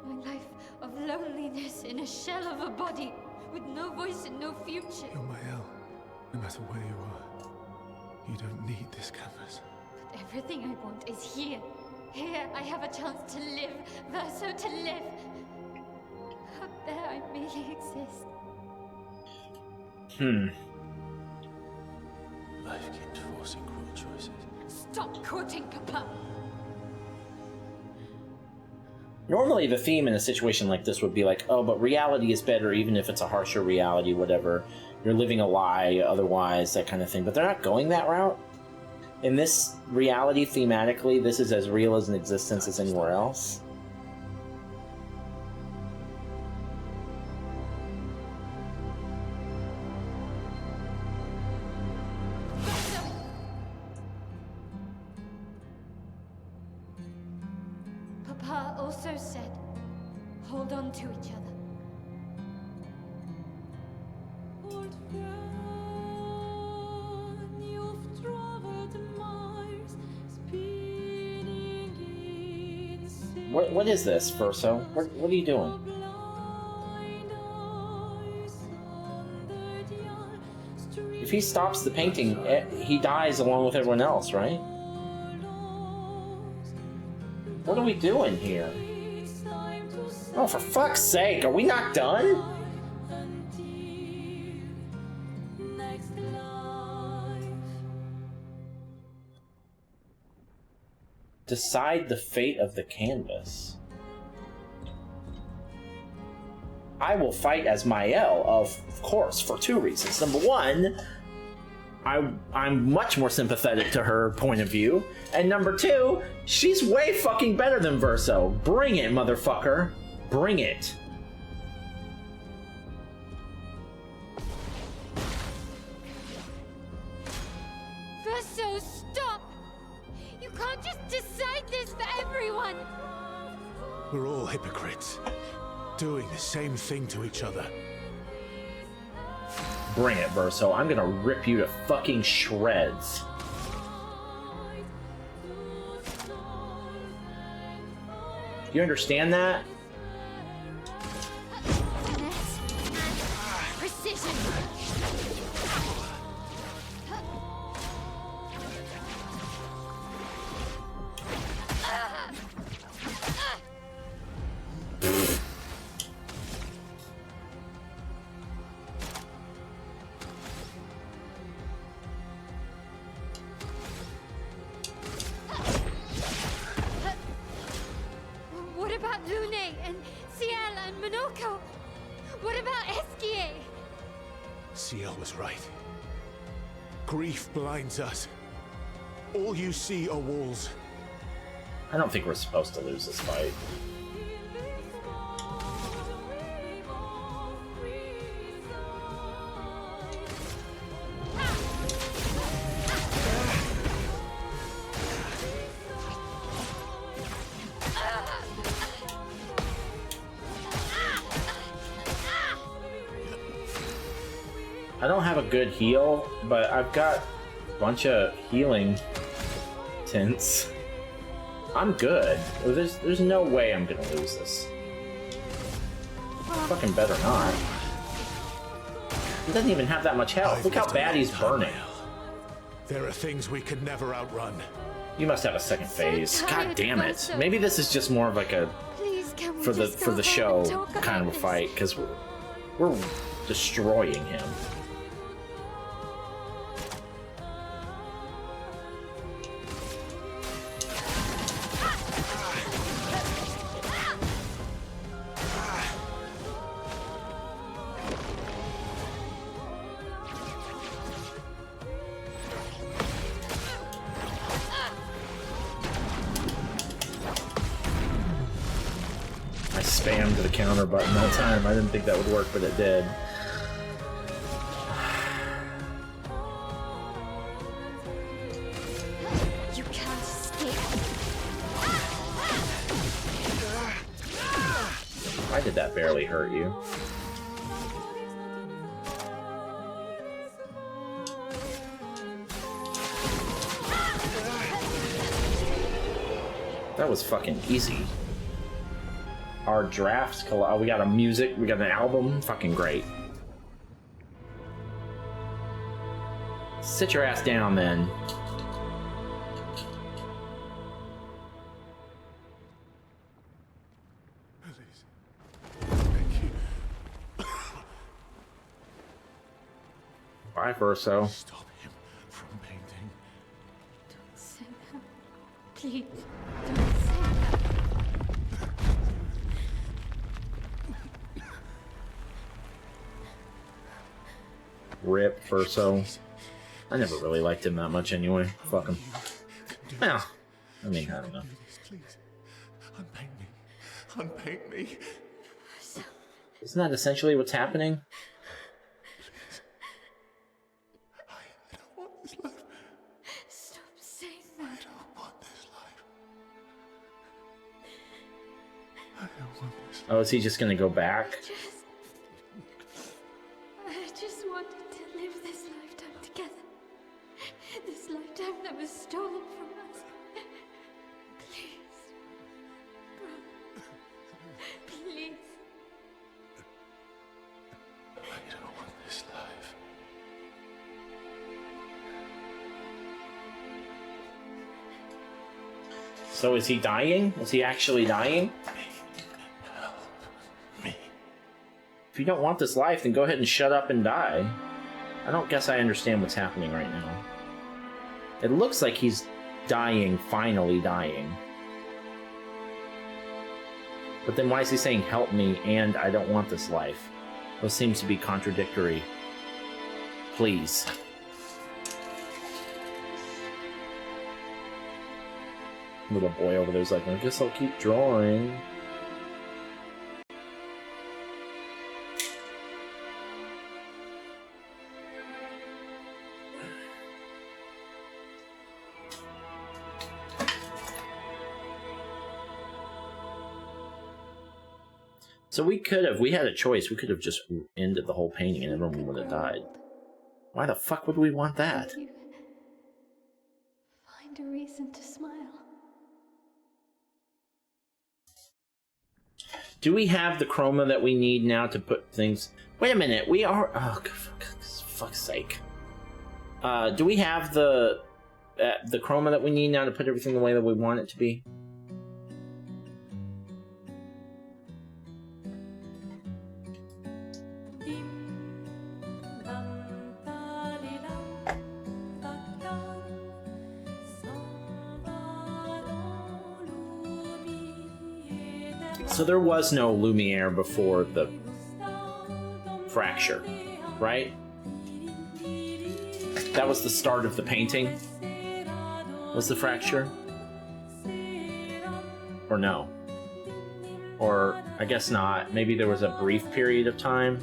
C: My life of loneliness in a shell of a body, with no voice and no future.
F: You're my El. No matter where you are, you don't need this canvas.
C: But everything I want is here. Here I have a chance to live, Verso to live. Out there I merely exist.
F: Life keeps forcing cruel choices.
C: Stop quoting Papa!
A: Normally the theme in a situation like this would be like, oh, but reality is better even if it's a harsher reality, whatever. You're living a lie otherwise, that kind of thing. But they're not going that route. In this reality, thematically, this is as real as an existence as anywhere else.
C: Papa also said, hold on to each other.
A: What is this, Verso? What are you doing? If he stops the painting, he dies along with everyone else, right? What are we doing here? Oh, for fuck's sake, are we not done? Decide the fate of the canvas. I will fight as Mael, of course, for two reasons. Number one, I'm much more sympathetic to her point of view. And number two, she's way fucking better than Verso. Bring it, motherfucker. Bring it.
C: Verso, stop! You can't just decide this for everyone!
F: We're all hypocrites, doing the same thing to each other.
A: Bring it, Verso. I'm gonna rip you to fucking shreds. You understand that?
C: Finesse and precision. What about Lune and Ciel and Monoko? What about Esquier?
F: Ciel was right. Grief blinds us. All you see are walls.
A: I don't think we're supposed to lose this fight. I don't have a good heal, but I've got a bunch of healing tints. I'm good. There's no way I'm gonna lose this. Fucking better not. He doesn't even have that much health. Look how bad he's burning.
F: There are things we could never outrun.
A: You must have a second phase. God damn it. Maybe this is just more of like a for the show kind of a fight, because we're destroying him. I spammed the counter button that time. I didn't think that would work, but it did.
C: You can't escape.
A: Why did that barely hurt you? That was fucking easy. Our drafts, we got a music, we got an album, fucking great. Sit your ass down then. Bye, Verso.
D: Stop him from painting.
C: Don't say that. Please, don't say that.
A: Rip, Verso. I never really liked him that much anyway. Fuck him. Well, I mean, I don't know.
D: Please, unpaint me. Unpaint me.
A: Isn't that essentially what's happening?
D: I don't want this life.
C: Stop saying that.
D: I don't want this life. I don't want this life.
A: Oh, is he just gonna go back?
C: I just wanted
A: So is he dying? Is he actually dying?
F: Help me.
A: If you don't want this life, then go ahead and shut up and die. I don't guess I understand what's happening right now. It looks like he's dying, finally dying. But then why is he saying, help me, and I don't want this life? Those seems to be contradictory. Please. Little boy over there's like, I guess I'll keep drawing. So we could have, we had a choice. We could have just ended the whole painting and everyone would have died. Why the fuck would we want that?
C: Find a reason to smile.
A: Do we have the chroma that we need now to put things... Wait a minute, we are... Oh, for fuck's sake. Do we have the chroma that we need now to put everything the way that we want it to be? So there was no Lumiere before the fracture, right? That was the start of the painting? Was the fracture? Or no? Or, I guess not. Maybe there was a brief period of time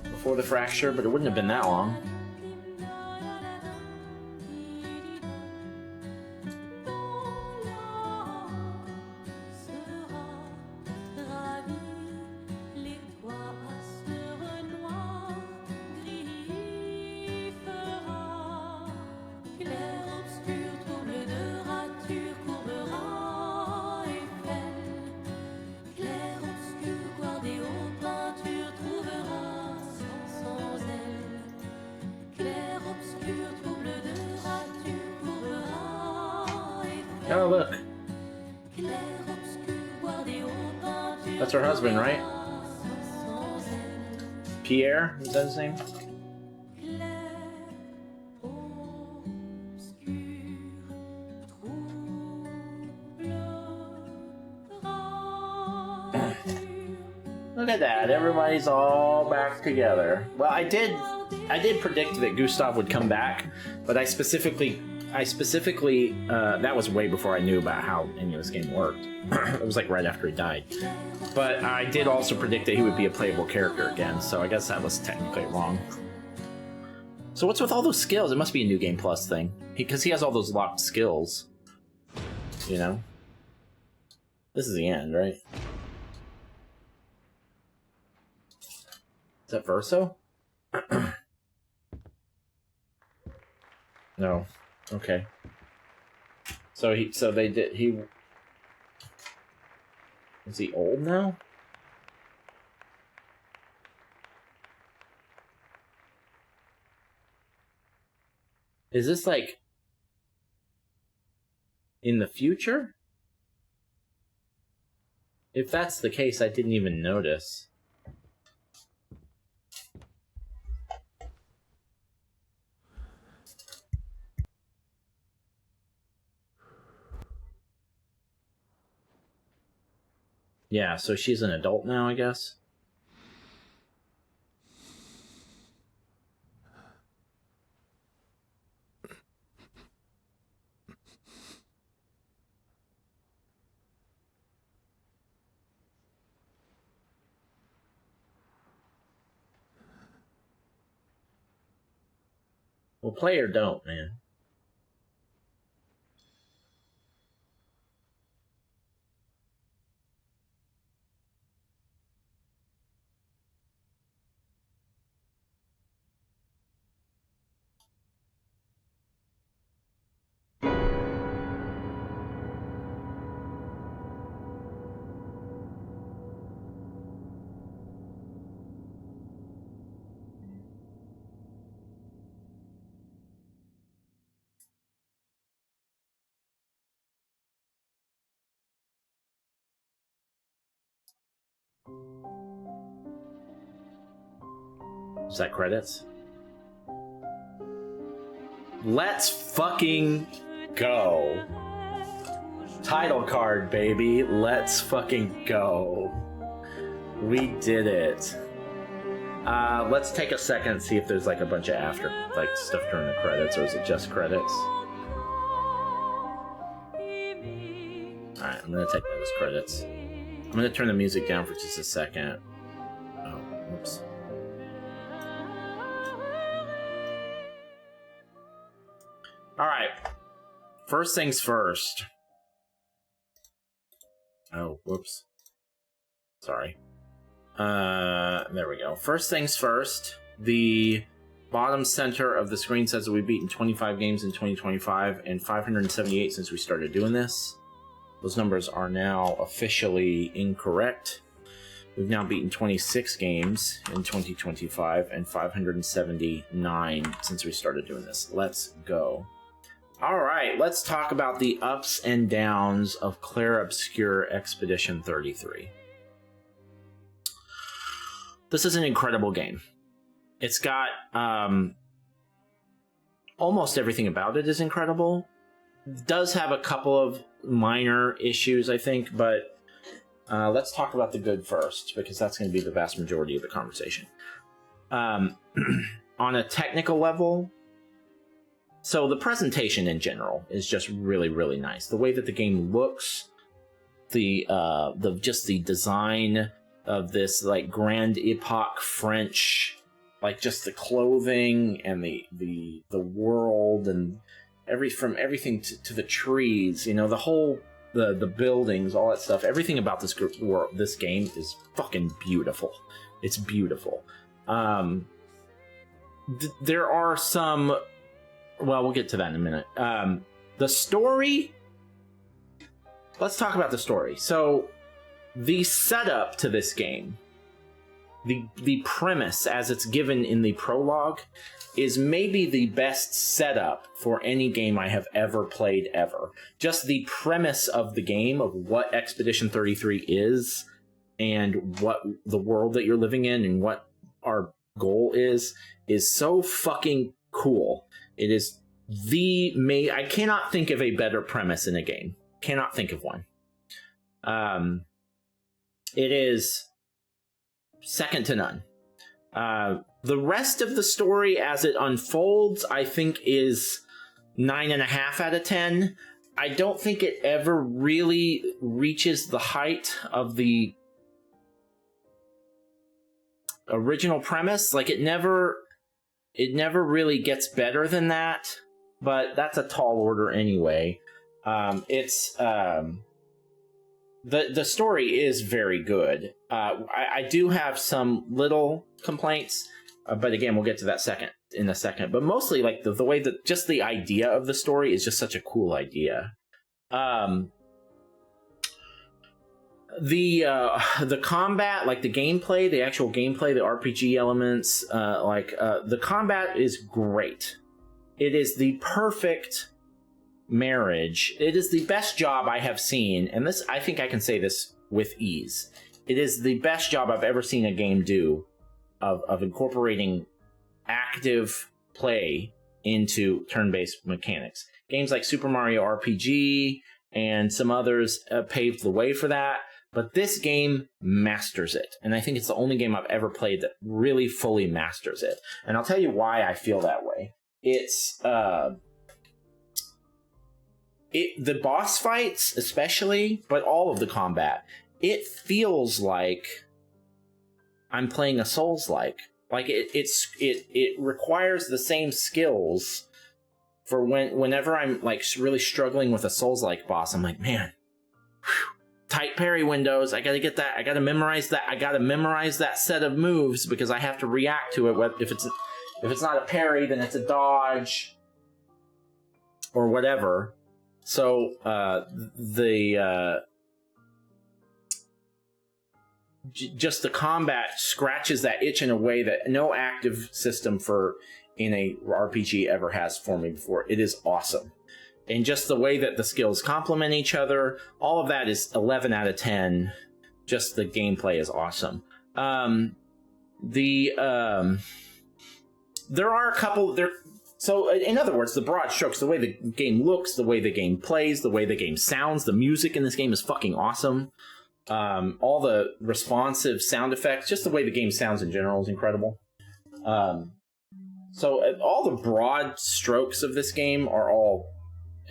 A: before the fracture, but it wouldn't have been that long. Oh, look. That's her husband, right? Pierre? Is that his name? Look at that. Everybody's all back together. Well, I did predict that Gustav would come back, but I specifically, that was way before I knew about how any of this game worked. It was like right after he died. But I did also predict that he would be a playable character again, so I guess that was technically wrong. So what's with all those skills? It must be a New Game Plus thing. Because he has all those locked skills. You know? This is the end, right? Is that Verso? No. Okay. So is he old now? Is this like in the future? If that's the case, I didn't even notice. Yeah, so she's an adult now, I guess. Well, play or don't, man. Is that credits? Let's fucking go. Title card, baby. Let's fucking go. We did it. Let's take a second and see if there's like a bunch of after, like, stuff during the credits, or is it just credits? Alright, I'm gonna take that as credits. I'm gonna turn the music down for just a second. Oh, whoops. Alright. First things first. Oh, whoops. Sorry. There we go. First things first. The bottom center of the screen says that we've beaten 25 games in 2025 and 578 since we started doing this. Those numbers are now officially incorrect. We've now beaten 26 games in 2025 and 579 since we started doing this. Let's go. Alright, let's talk about the ups and downs of Clair Obscur Expedition 33. This is an incredible game. It's got, almost everything about it is incredible. It does have a couple of minor issues, I think, but let's talk about the good first, because that's going to be the vast majority of the conversation. On a technical level, so the presentation in general is just really, really nice. The way that the game looks, just the design of this like Grande Epoque French, like just the clothing and the world and everything to the trees, you know, the whole the buildings, all that stuff. Everything about this game is fucking beautiful. It's beautiful. There are some. Well, we'll get to that in a minute. The story. Let's talk about the story. So, the setup to this game, the premise as it's given in the prologue, is maybe the best setup for any game I have ever played ever. Just the premise of the game, of what Expedition 33 is, and what the world that you're living in, and what our goal is so fucking cool. It is I cannot think of a better premise in a game. Cannot think of one. It is second to none. The rest of the story as it unfolds, I think, is 9.5 out of 10. I don't think it ever really reaches the height of the original premise. Like, it never really gets better than that, but that's a tall order anyway. The story is very good. I do have some little complaints, but again, we'll get to that in a second. But mostly, like, the way that just the idea of the story is just such a cool idea. The combat, like the gameplay, the actual gameplay, the RPG elements, the combat is great. It is the perfect marriage. It is the best job I have seen, and this, I think I can say this with ease. It is the best job I've ever seen a game do of incorporating active play into turn-based mechanics. Games like Super Mario RPG and some others paved the way for that, but this game masters it, and I think it's the only game I've ever played that really fully masters it. And I'll tell you why I feel that way. It's the boss fights especially, but all of the combat, it feels like I'm playing a Souls-like. Like it requires the same skills for whenever I'm like really struggling with a Souls-like boss. I'm like, man, tight parry windows. I gotta get that. I gotta memorize that. I gotta memorize that set of moves because I have to react to it. If it's not a parry, then it's a dodge or whatever. So just the combat scratches that itch in a way that no active system in a RPG ever has for me before. It is awesome. And just the way that the skills complement each other, all of that is 11 out of 10. just the gameplay is awesome. There are a couple there. So in other words, the broad strokes, the way the game looks, the way the game plays, the way the game sounds, the music in this game is fucking awesome. All the responsive sound effects, just the way the game sounds in general is incredible. So all the broad strokes of this game are all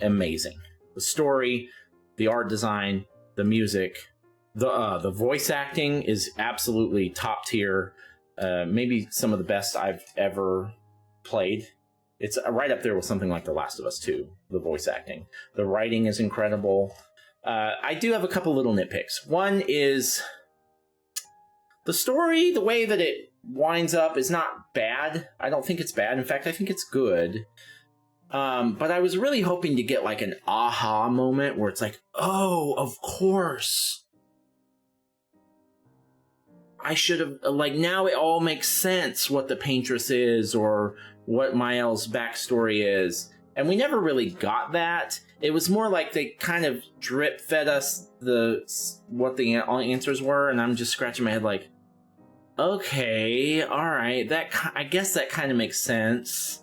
A: amazing. The story, the art design, the music, the voice acting is absolutely top tier. Maybe some of the best I've ever played. It's right up there with something like The Last of Us 2, the voice acting. The writing is incredible. I do have a couple little nitpicks. One is the story, the way that it winds up is not bad. I don't think it's bad. In fact, I think it's good. But I was really hoping to get like an aha moment where it's like, oh, of course. I should have, like, now it all makes sense what the Paintress is or what Mael's backstory is. And we never really got that. It was more like they kind of drip fed us what the answers were, and I'm just scratching my head like, okay, all right, I guess that kind of makes sense.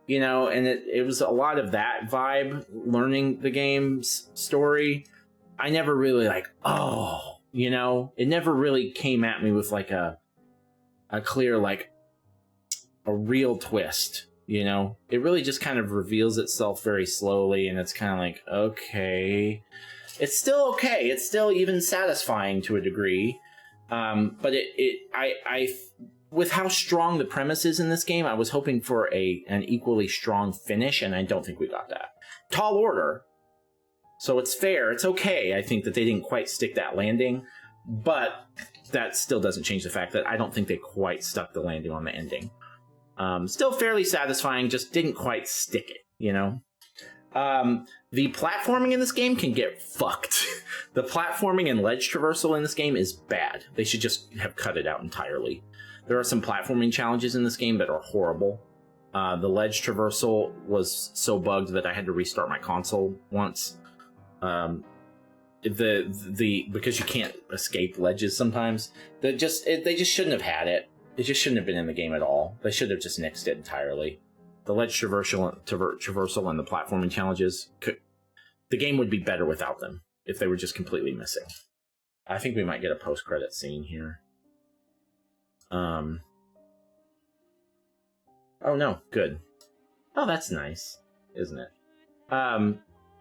A: You know, and it was a lot of that vibe, learning the game's story. I never really like, oh, you know, it never really came at me with like a clear, like a real twist, you know? It really just kind of reveals itself very slowly, and it's kind of like, okay. It's still okay. It's still even satisfying to a degree. But with how strong the premise is in this game, I was hoping for an equally strong finish, and I don't think we got that. Tall order, so it's fair, it's okay. I think that they didn't quite stick that landing, but that still doesn't change the fact that I don't think they quite stuck the landing on the ending. Still fairly satisfying, just didn't quite stick it, you know? The platforming in this game can get fucked. The platforming and ledge traversal in this game is bad. They should just have cut it out entirely. There are some platforming challenges in this game that are horrible. The ledge traversal was so bugged that I had to restart my console once. Because you can't escape ledges sometimes. They just shouldn't have had it. It just shouldn't have been in the game at all. They should have just nixed it entirely. The ledge traversal and the platforming challenges, the game would be better without them if they were just completely missing. I think we might get a post-credit scene here. Oh no, good. Oh, that's nice, isn't it?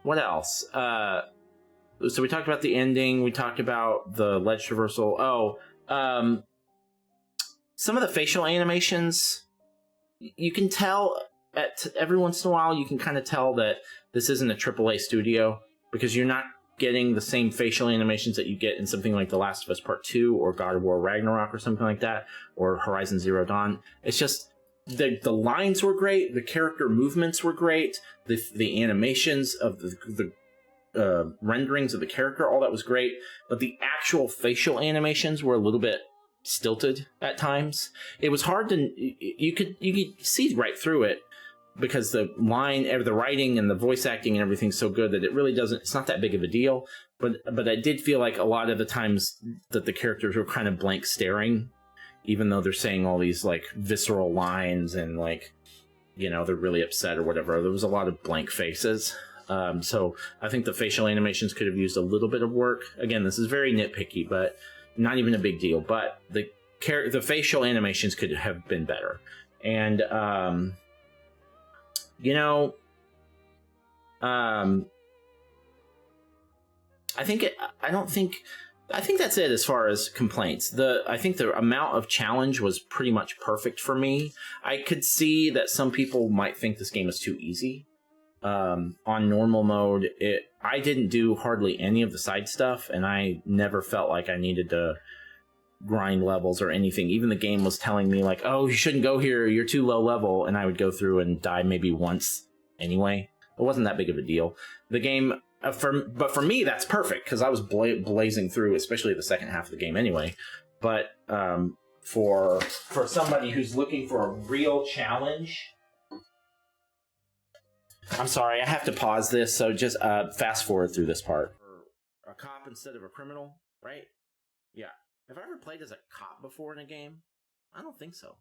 A: What else? So we talked about the ending, we talked about the ledge traversal. Some of the facial animations, you can tell every once in a while, you can kind of tell that this isn't a AAA studio, because you're not getting the same facial animations that you get in something like The Last of Us Part 2 or God of War Ragnarok or something like that, or Horizon Zero Dawn. It's just, the lines were great, the character movements were great, the animations of the renderings of the character, all that was great, but the actual facial animations were a little bit stilted at times. It was hard to, you could see right through it, because the writing and the voice acting and everything's so good that it really doesn't, it's not that big of a deal. But I did feel like a lot of the times that the characters were kind of blank staring, even though they're saying all these like visceral lines and like, you know, they're really upset or whatever. There was a lot of blank faces. So I think the facial animations could have used a little bit of work. Again, this is very nitpicky, but not even a big deal. But the facial animations could have been better. And, you know, I think that's it as far as complaints. I think the amount of challenge was pretty much perfect for me. I could see that some people might think this game is too easy. On normal mode, I didn't do hardly any of the side stuff, and I never felt like I needed to grind levels or anything. Even the game was telling me like, oh, you shouldn't go here, you're too low level, and I would go through and die maybe once anyway. It wasn't that big of a deal. The game, but for me, that's perfect, because I was blazing through, especially the second half of the game anyway. But for somebody who's looking for a real challenge, I'm sorry, I have to pause this, so just fast forward through this part. A cop instead of a criminal, right? Yeah. Have I ever played as a cop before in a game? I don't think so.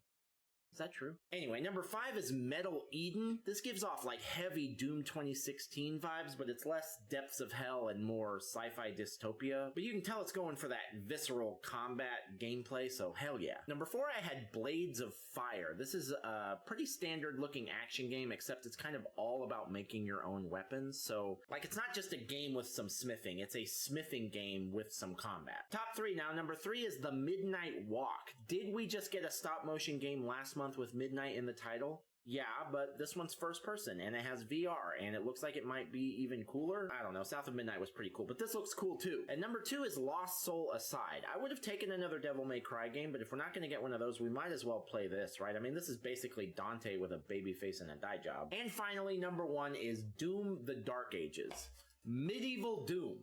A: Is that true? Anyway, number 5 is Metal Eden. This gives off like heavy Doom 2016 vibes, but it's less Depths of Hell and more sci-fi dystopia. But you can tell it's going for that visceral combat gameplay, so hell yeah. Number 4, I had Blades of Fire. This is a pretty standard looking action game, except it's kind of all about making your own weapons. So, like, it's not just a game with some smithing, it's a smithing game with some combat. Top 3 now. Number 3 is The Midnight Walk. Did we just get a stop motion game last month with midnight in the title? Yeah, but this one's first person and it has VR and it looks like it might be even cooler. I don't know, South of Midnight was pretty cool, but this looks cool too. And number 2 is Lost Soul Aside. I would have taken another Devil May Cry game, but if we're not going to get one of those, we might as well play this, right? I mean, this is basically Dante with a baby face and a dye job. And finally, number 1 is Doom: The Dark Ages. Medieval Doom.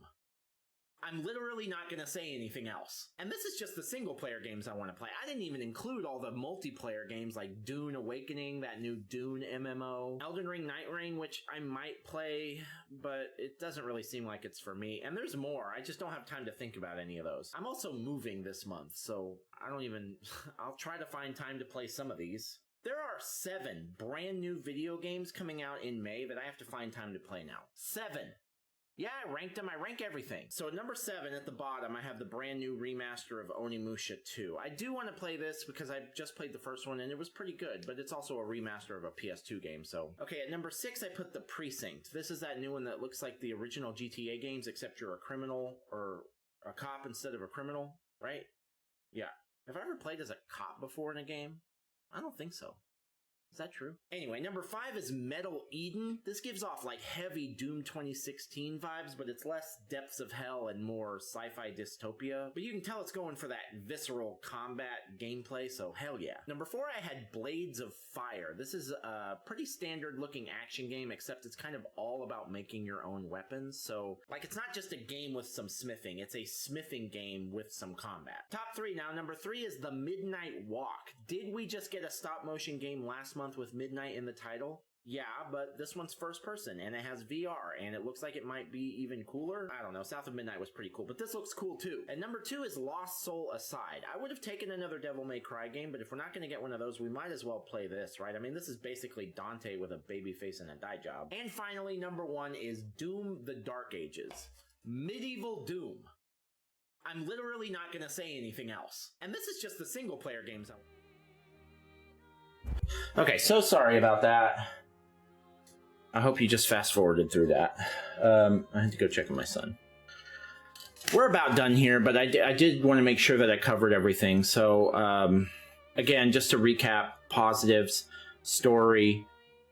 A: I'm literally not going to say anything else. And this is just the single-player games I want to play. I didn't even include all the multiplayer games like Dune Awakening, that new Dune MMO, Elden Ring Night Reign, which I might play, but it doesn't really seem like it's for me. And there's more. I just don't have time to think about any of those. I'm also moving this month, so I don't even... I'll try to find time to play some of these. There are 7 brand new video games coming out in May that I have to find time to play now. 7! Yeah, I ranked them. I rank everything. So at number 7 at the bottom, I have the brand new remaster of Onimusha 2. I do want to play this because I just played the first one and it was pretty good, but it's also a remaster of a PS2 game, so. Okay, at number 6, I put The Precinct. This is that new one that looks like the original GTA games, except you're a criminal or a cop instead of a criminal, right? Yeah. Have I ever played as a cop before in a game? I don't think so. Is that true? Anyway, number 5 is Metal Eden. This gives off like heavy Doom 2016 vibes, but it's less Depths of Hell and more sci-fi dystopia. But you can tell it's going for that visceral combat gameplay, so hell yeah. Number 4, I had Blades of Fire. This is a pretty standard looking action game, except it's kind of all about making your own weapons. So, like, it's not just a game with some smithing, it's a smithing game with some combat. Top 3 now. Number 3 is The Midnight Walk. Did we just get a stop motion game last month with midnight in the title? Yeah, but this one's first person and it has VR and it looks like it might be even cooler. I don't know, South of Midnight was pretty cool, but this looks cool too. And number 2 is Lost Soul Aside. I would have taken another Devil May Cry game, but if we're not going to get one of those, we might as well play this, right? I mean, this is basically Dante with a baby face and a dye job. And finally, number 1 is Doom: The Dark Ages. Medieval Doom. I'm literally not going to say anything else. And this is just the single player games. Okay, so sorry about that. I hope you just fast forwarded through that. I had to go check on my son. We're about done here, but I did want to make sure that I covered everything. So, again, just to recap, positives, story,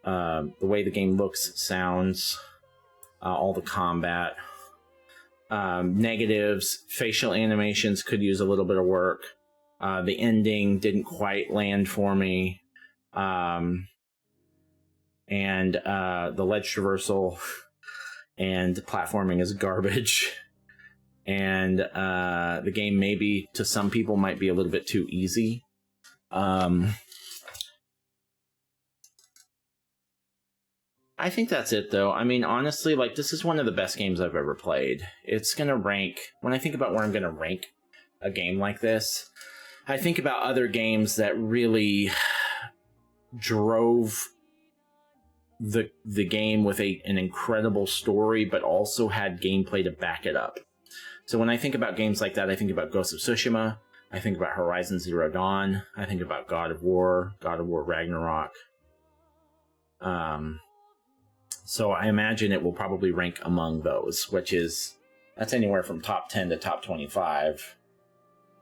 A: the way the game looks, sounds, all the combat. Negatives, facial animations could use a little bit of work. The ending didn't quite land for me. And the ledge traversal and platforming is garbage. And the game maybe to some people might be a little bit too easy. I think that's it though. I mean, honestly, like, this is one of the best games I've ever played. It's gonna rank, when I think about where I'm gonna rank a game like this, I think about other games that really drove the game with an incredible story, but also had gameplay to back it up. So when I think about games like that, I think about Ghost of Tsushima, I think about Horizon Zero Dawn, I think about God of War Ragnarok. So I imagine it will probably rank among those, that's anywhere from top 10 to top 25.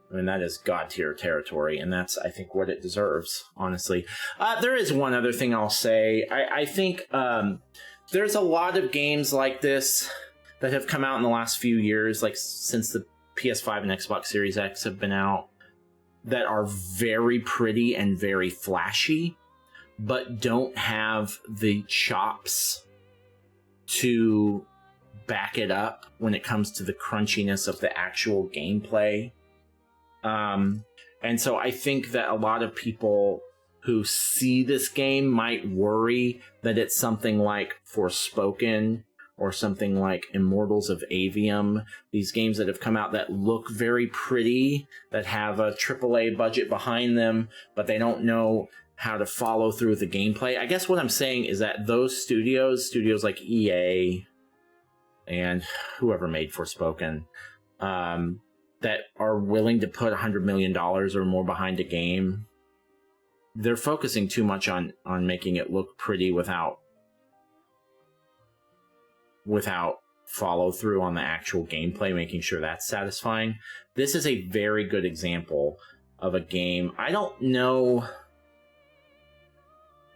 A: I mean, that is God-tier territory, and that's, I think, what it deserves, honestly. There is one other thing I'll say. I think there's a lot of games like this that have come out in the last few years, like since the PS5 and Xbox Series X have been out, that are very pretty and very flashy, but don't have the chops to back it up when it comes to the crunchiness of the actual gameplay. And so I think that a lot of people who see this game might worry that it's something like Forspoken or something like Immortals of Avium. These games that have come out that look very pretty, that have a AAA budget behind them, but they don't know how to follow through with the gameplay. I guess what I'm saying is that those studios like EA and whoever made Forspoken, that are willing to put $100 million or more behind a game, they're focusing too much on making it look pretty without follow through on the actual gameplay, making sure that's satisfying. This is a very good example of a game. I don't know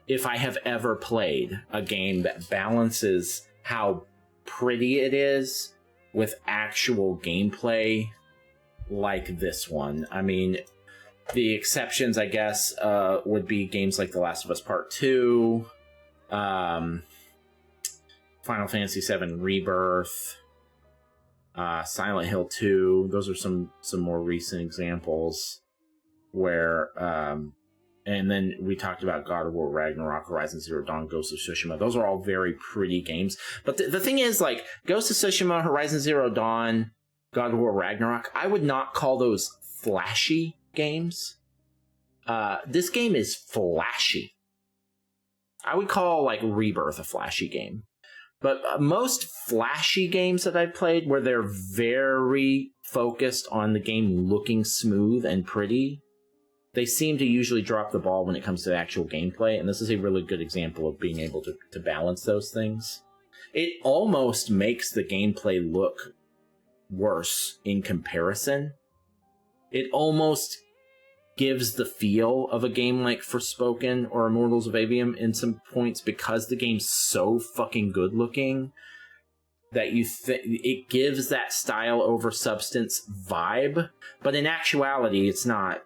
A: if I have ever played a game that balances how pretty it is with actual gameplay like this one. I mean, the exceptions, I guess, would be games like The Last of Us Part 2, Final Fantasy VII Rebirth, Silent Hill 2. Those are some more recent examples where... and then we talked about God of War Ragnarok, Horizon Zero Dawn, Ghost of Tsushima. Those are all very pretty games. But the thing is, like, Ghost of Tsushima, Horizon Zero Dawn, God of War Ragnarok, I would not call those flashy games. This game is flashy. I would call, like, Rebirth a flashy game. But most flashy games that I've played, where they're very focused on the game looking smooth and pretty, they seem to usually drop the ball when it comes to the actual gameplay, and this is a really good example of being able to balance those things. It almost makes the gameplay look worse in comparison. It almost gives the feel of a game like Forspoken or Immortals of Avium in some points, because the game's so fucking good looking that it gives that style over substance vibe, but in actuality it's not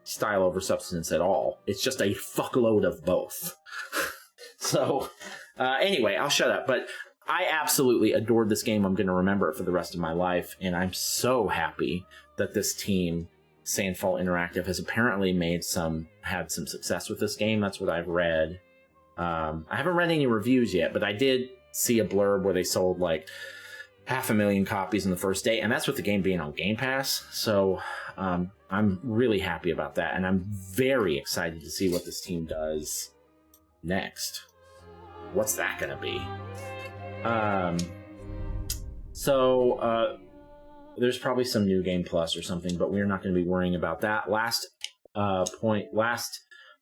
A: style over substance at all. It's just a fuckload of both. So anyway, I'll shut up, but I absolutely adored this game. I'm going to remember it for the rest of my life, and I'm so happy that this team, Sandfall Interactive, has apparently had some success with this game. That's what I've read. I haven't read any reviews yet, but I did see a blurb where they sold like 500,000 copies in the first day, and that's with the game being on Game Pass. So I'm really happy about that, and I'm very excited to see what this team does next. What's that gonna be? There's probably some New Game Plus or something, but we're not going to be worrying about that. Last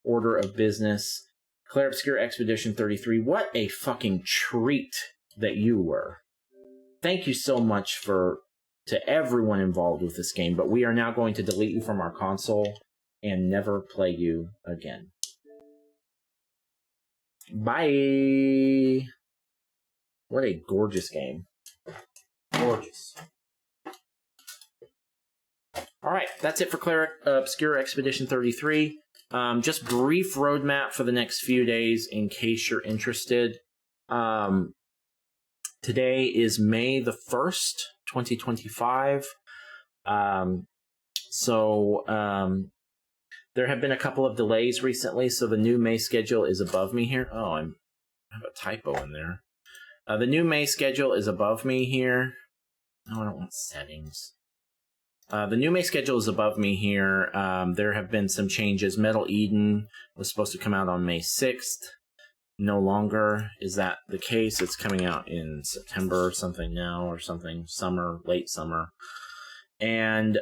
A: order of business, Clair Obscur Expedition 33. What a fucking treat that you were. Thank you so much to everyone involved with this game, but we are now going to delete you from our console and never play you again. Bye! What a gorgeous game. Gorgeous. Alright, that's it for Clair Obscur Expedition 33. Just brief roadmap for the next few days in case you're interested. Today is May the 1st, 2025. There have been a couple of delays recently, so the new May schedule is above me here. Oh, I have a typo in there. The new May schedule is above me here. Oh, I don't want settings. The new May schedule is above me here. There have been some changes. Metal Eden was supposed to come out on May 6th. No longer is that the case. It's coming out in September or something now, or something, late summer. And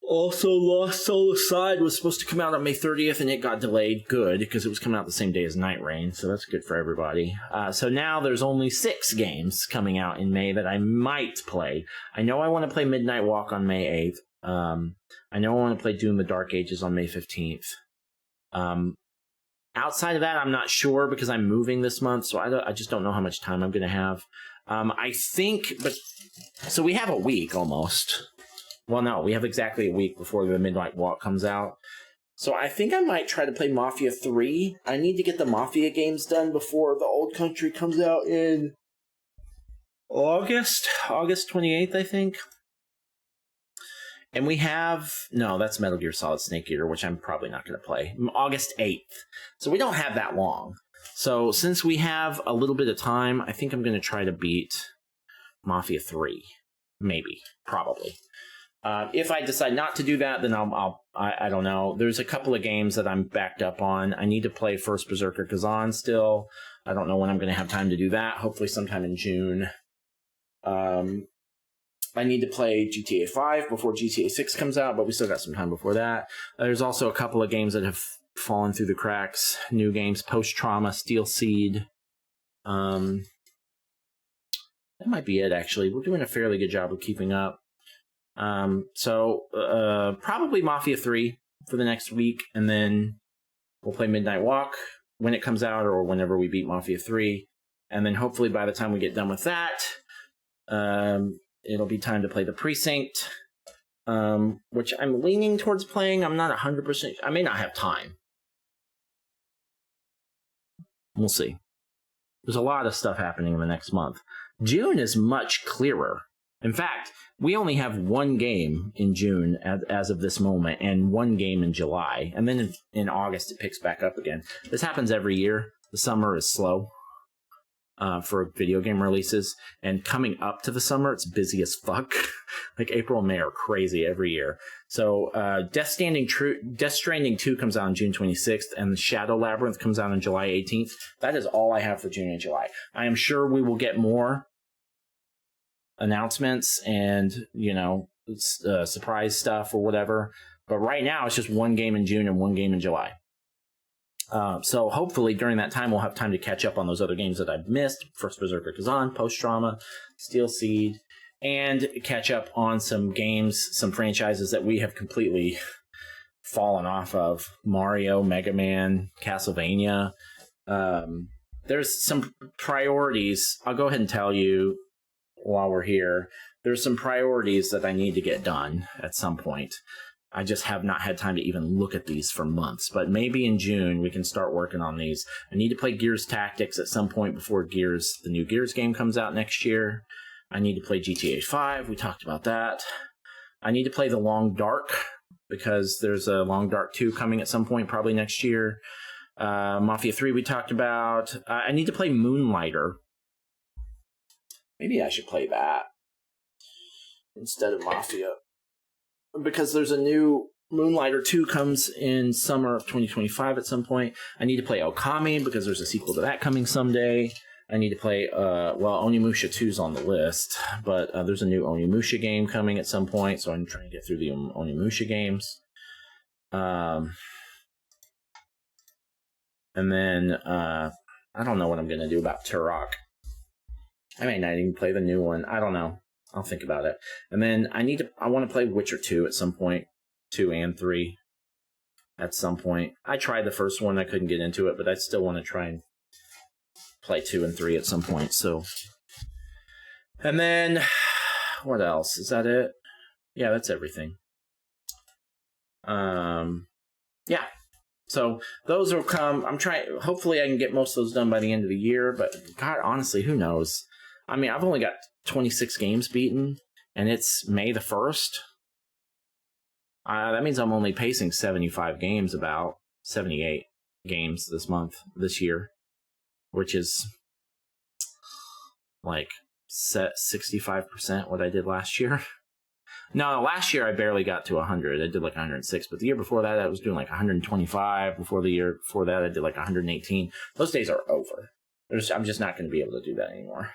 A: also Lost Soul Aside was supposed to come out on May 30th, and it got delayed. Good, because it was coming out the same day as Night Rain, so that's good for everybody. So now there's only 6 games coming out in May that I might play. I know I want to play Midnight Walk on May 8th. I know I want to play Doom the Dark Ages on May 15th. Outside of that, I'm not sure, because I'm moving this month, so I just don't know how much time I'm going to have. So we have a week almost. Well, no, we have exactly a week before the Midnight Walk comes out. So I think I might try to play Mafia 3. I need to get the Mafia games done before the Old Country comes out in August 28th, I think. And we have... No, that's Metal Gear Solid Snake Eater, which I'm probably not going to play. August 8th. So we don't have that long. So since we have a little bit of time, I think I'm going to try to beat Mafia 3. Maybe. Probably. If I decide not to do that, then I don't know. There's a couple of games that I'm backed up on. I need to play First Berserker Kazan still. I don't know when I'm going to have time to do that. Hopefully sometime in June. I need to play GTA 5 before GTA 6 comes out, but we still got some time before that. There's also a couple of games that have fallen through the cracks. New games, Post Trauma, Steel Seed. That might be it, actually. We're doing a fairly good job of keeping up. Probably Mafia 3 for the next week, and then we'll play Midnight Walk when it comes out, or whenever we beat Mafia 3. And then hopefully by the time we get done with that, it'll be time to play The Precinct, which I'm leaning towards playing. I'm not 100%. I may not have time. We'll see. There's a lot of stuff happening in the next month. June is much clearer. In fact, we only have one game in June as of this moment, and one game in July. And then in August, it picks back up again. This happens every year. The summer is slow for video game releases. And coming up to the summer, it's busy as fuck. Like April and May are crazy every year. So Death Stranding 2 comes out on June 26th, and Shadow Labyrinth comes out on July 18th. That is all I have for June and July. I am sure we will get more announcements and, surprise stuff or whatever. But right now, it's just one game in June and one game in July. So hopefully during that time, we'll have time to catch up on those other games that I've missed. First Berserker Kazan, Post Trauma, Steel Seed, and catch up on some games, some franchises that we have completely fallen off of. Mario, Mega Man, Castlevania. There's some priorities. I'll go ahead and tell you while we're here. There's some priorities that I need to get done at some point. I just have not had time to even look at these for months, but maybe in June we can start working on these. I need to play Gears Tactics at some point before the new Gears game comes out next year. I need to play GTA 5. We talked about that. I need to play The Long Dark because there's a Long Dark 2 coming at some point, probably next year. Mafia 3 we talked about. I need to play Moonlighter. Maybe I should play that instead of Mafia, because there's a new Moonlighter 2 comes in summer of 2025 at some point. I need to play Okami because there's a sequel to that coming someday. I need to play, Onimusha 2's on the list, but there's a new Onimusha game coming at some point, so I'm trying to get through the Onimusha games. And then, I don't know what I'm going to do about Turok. I may not even play the new one. I don't know. I'll think about it. And then I want to play Witcher 2 at some point. 2 and 3 at some point. I tried the first one. I couldn't get into it, but I still want to try and play 2 and 3 at some point. So, and then what else? Is that it? Yeah, that's everything. Yeah. So those will come. Hopefully I can get most of those done by the end of the year, but God, honestly, who knows? I mean, I've only got 26 games beaten, and it's May the 1st. That means I'm only pacing 75 games, about 78 games this year, which is like 65% what I did last year. No, last year I barely got to 100. I did like 106, but the year before that I was doing like 125. The year before that I did like 118. Those days are over. I'm just not going to be able to do that anymore.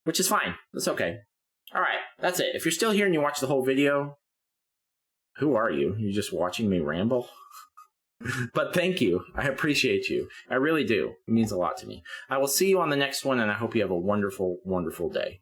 A: Which is fine. That's okay. All right, that's it. If you're still here and you watch the whole video, who are you? You're just watching me ramble? But thank you. I appreciate you. I really do. It means a lot to me. I will see you on the next one, and I hope you have a wonderful, wonderful day.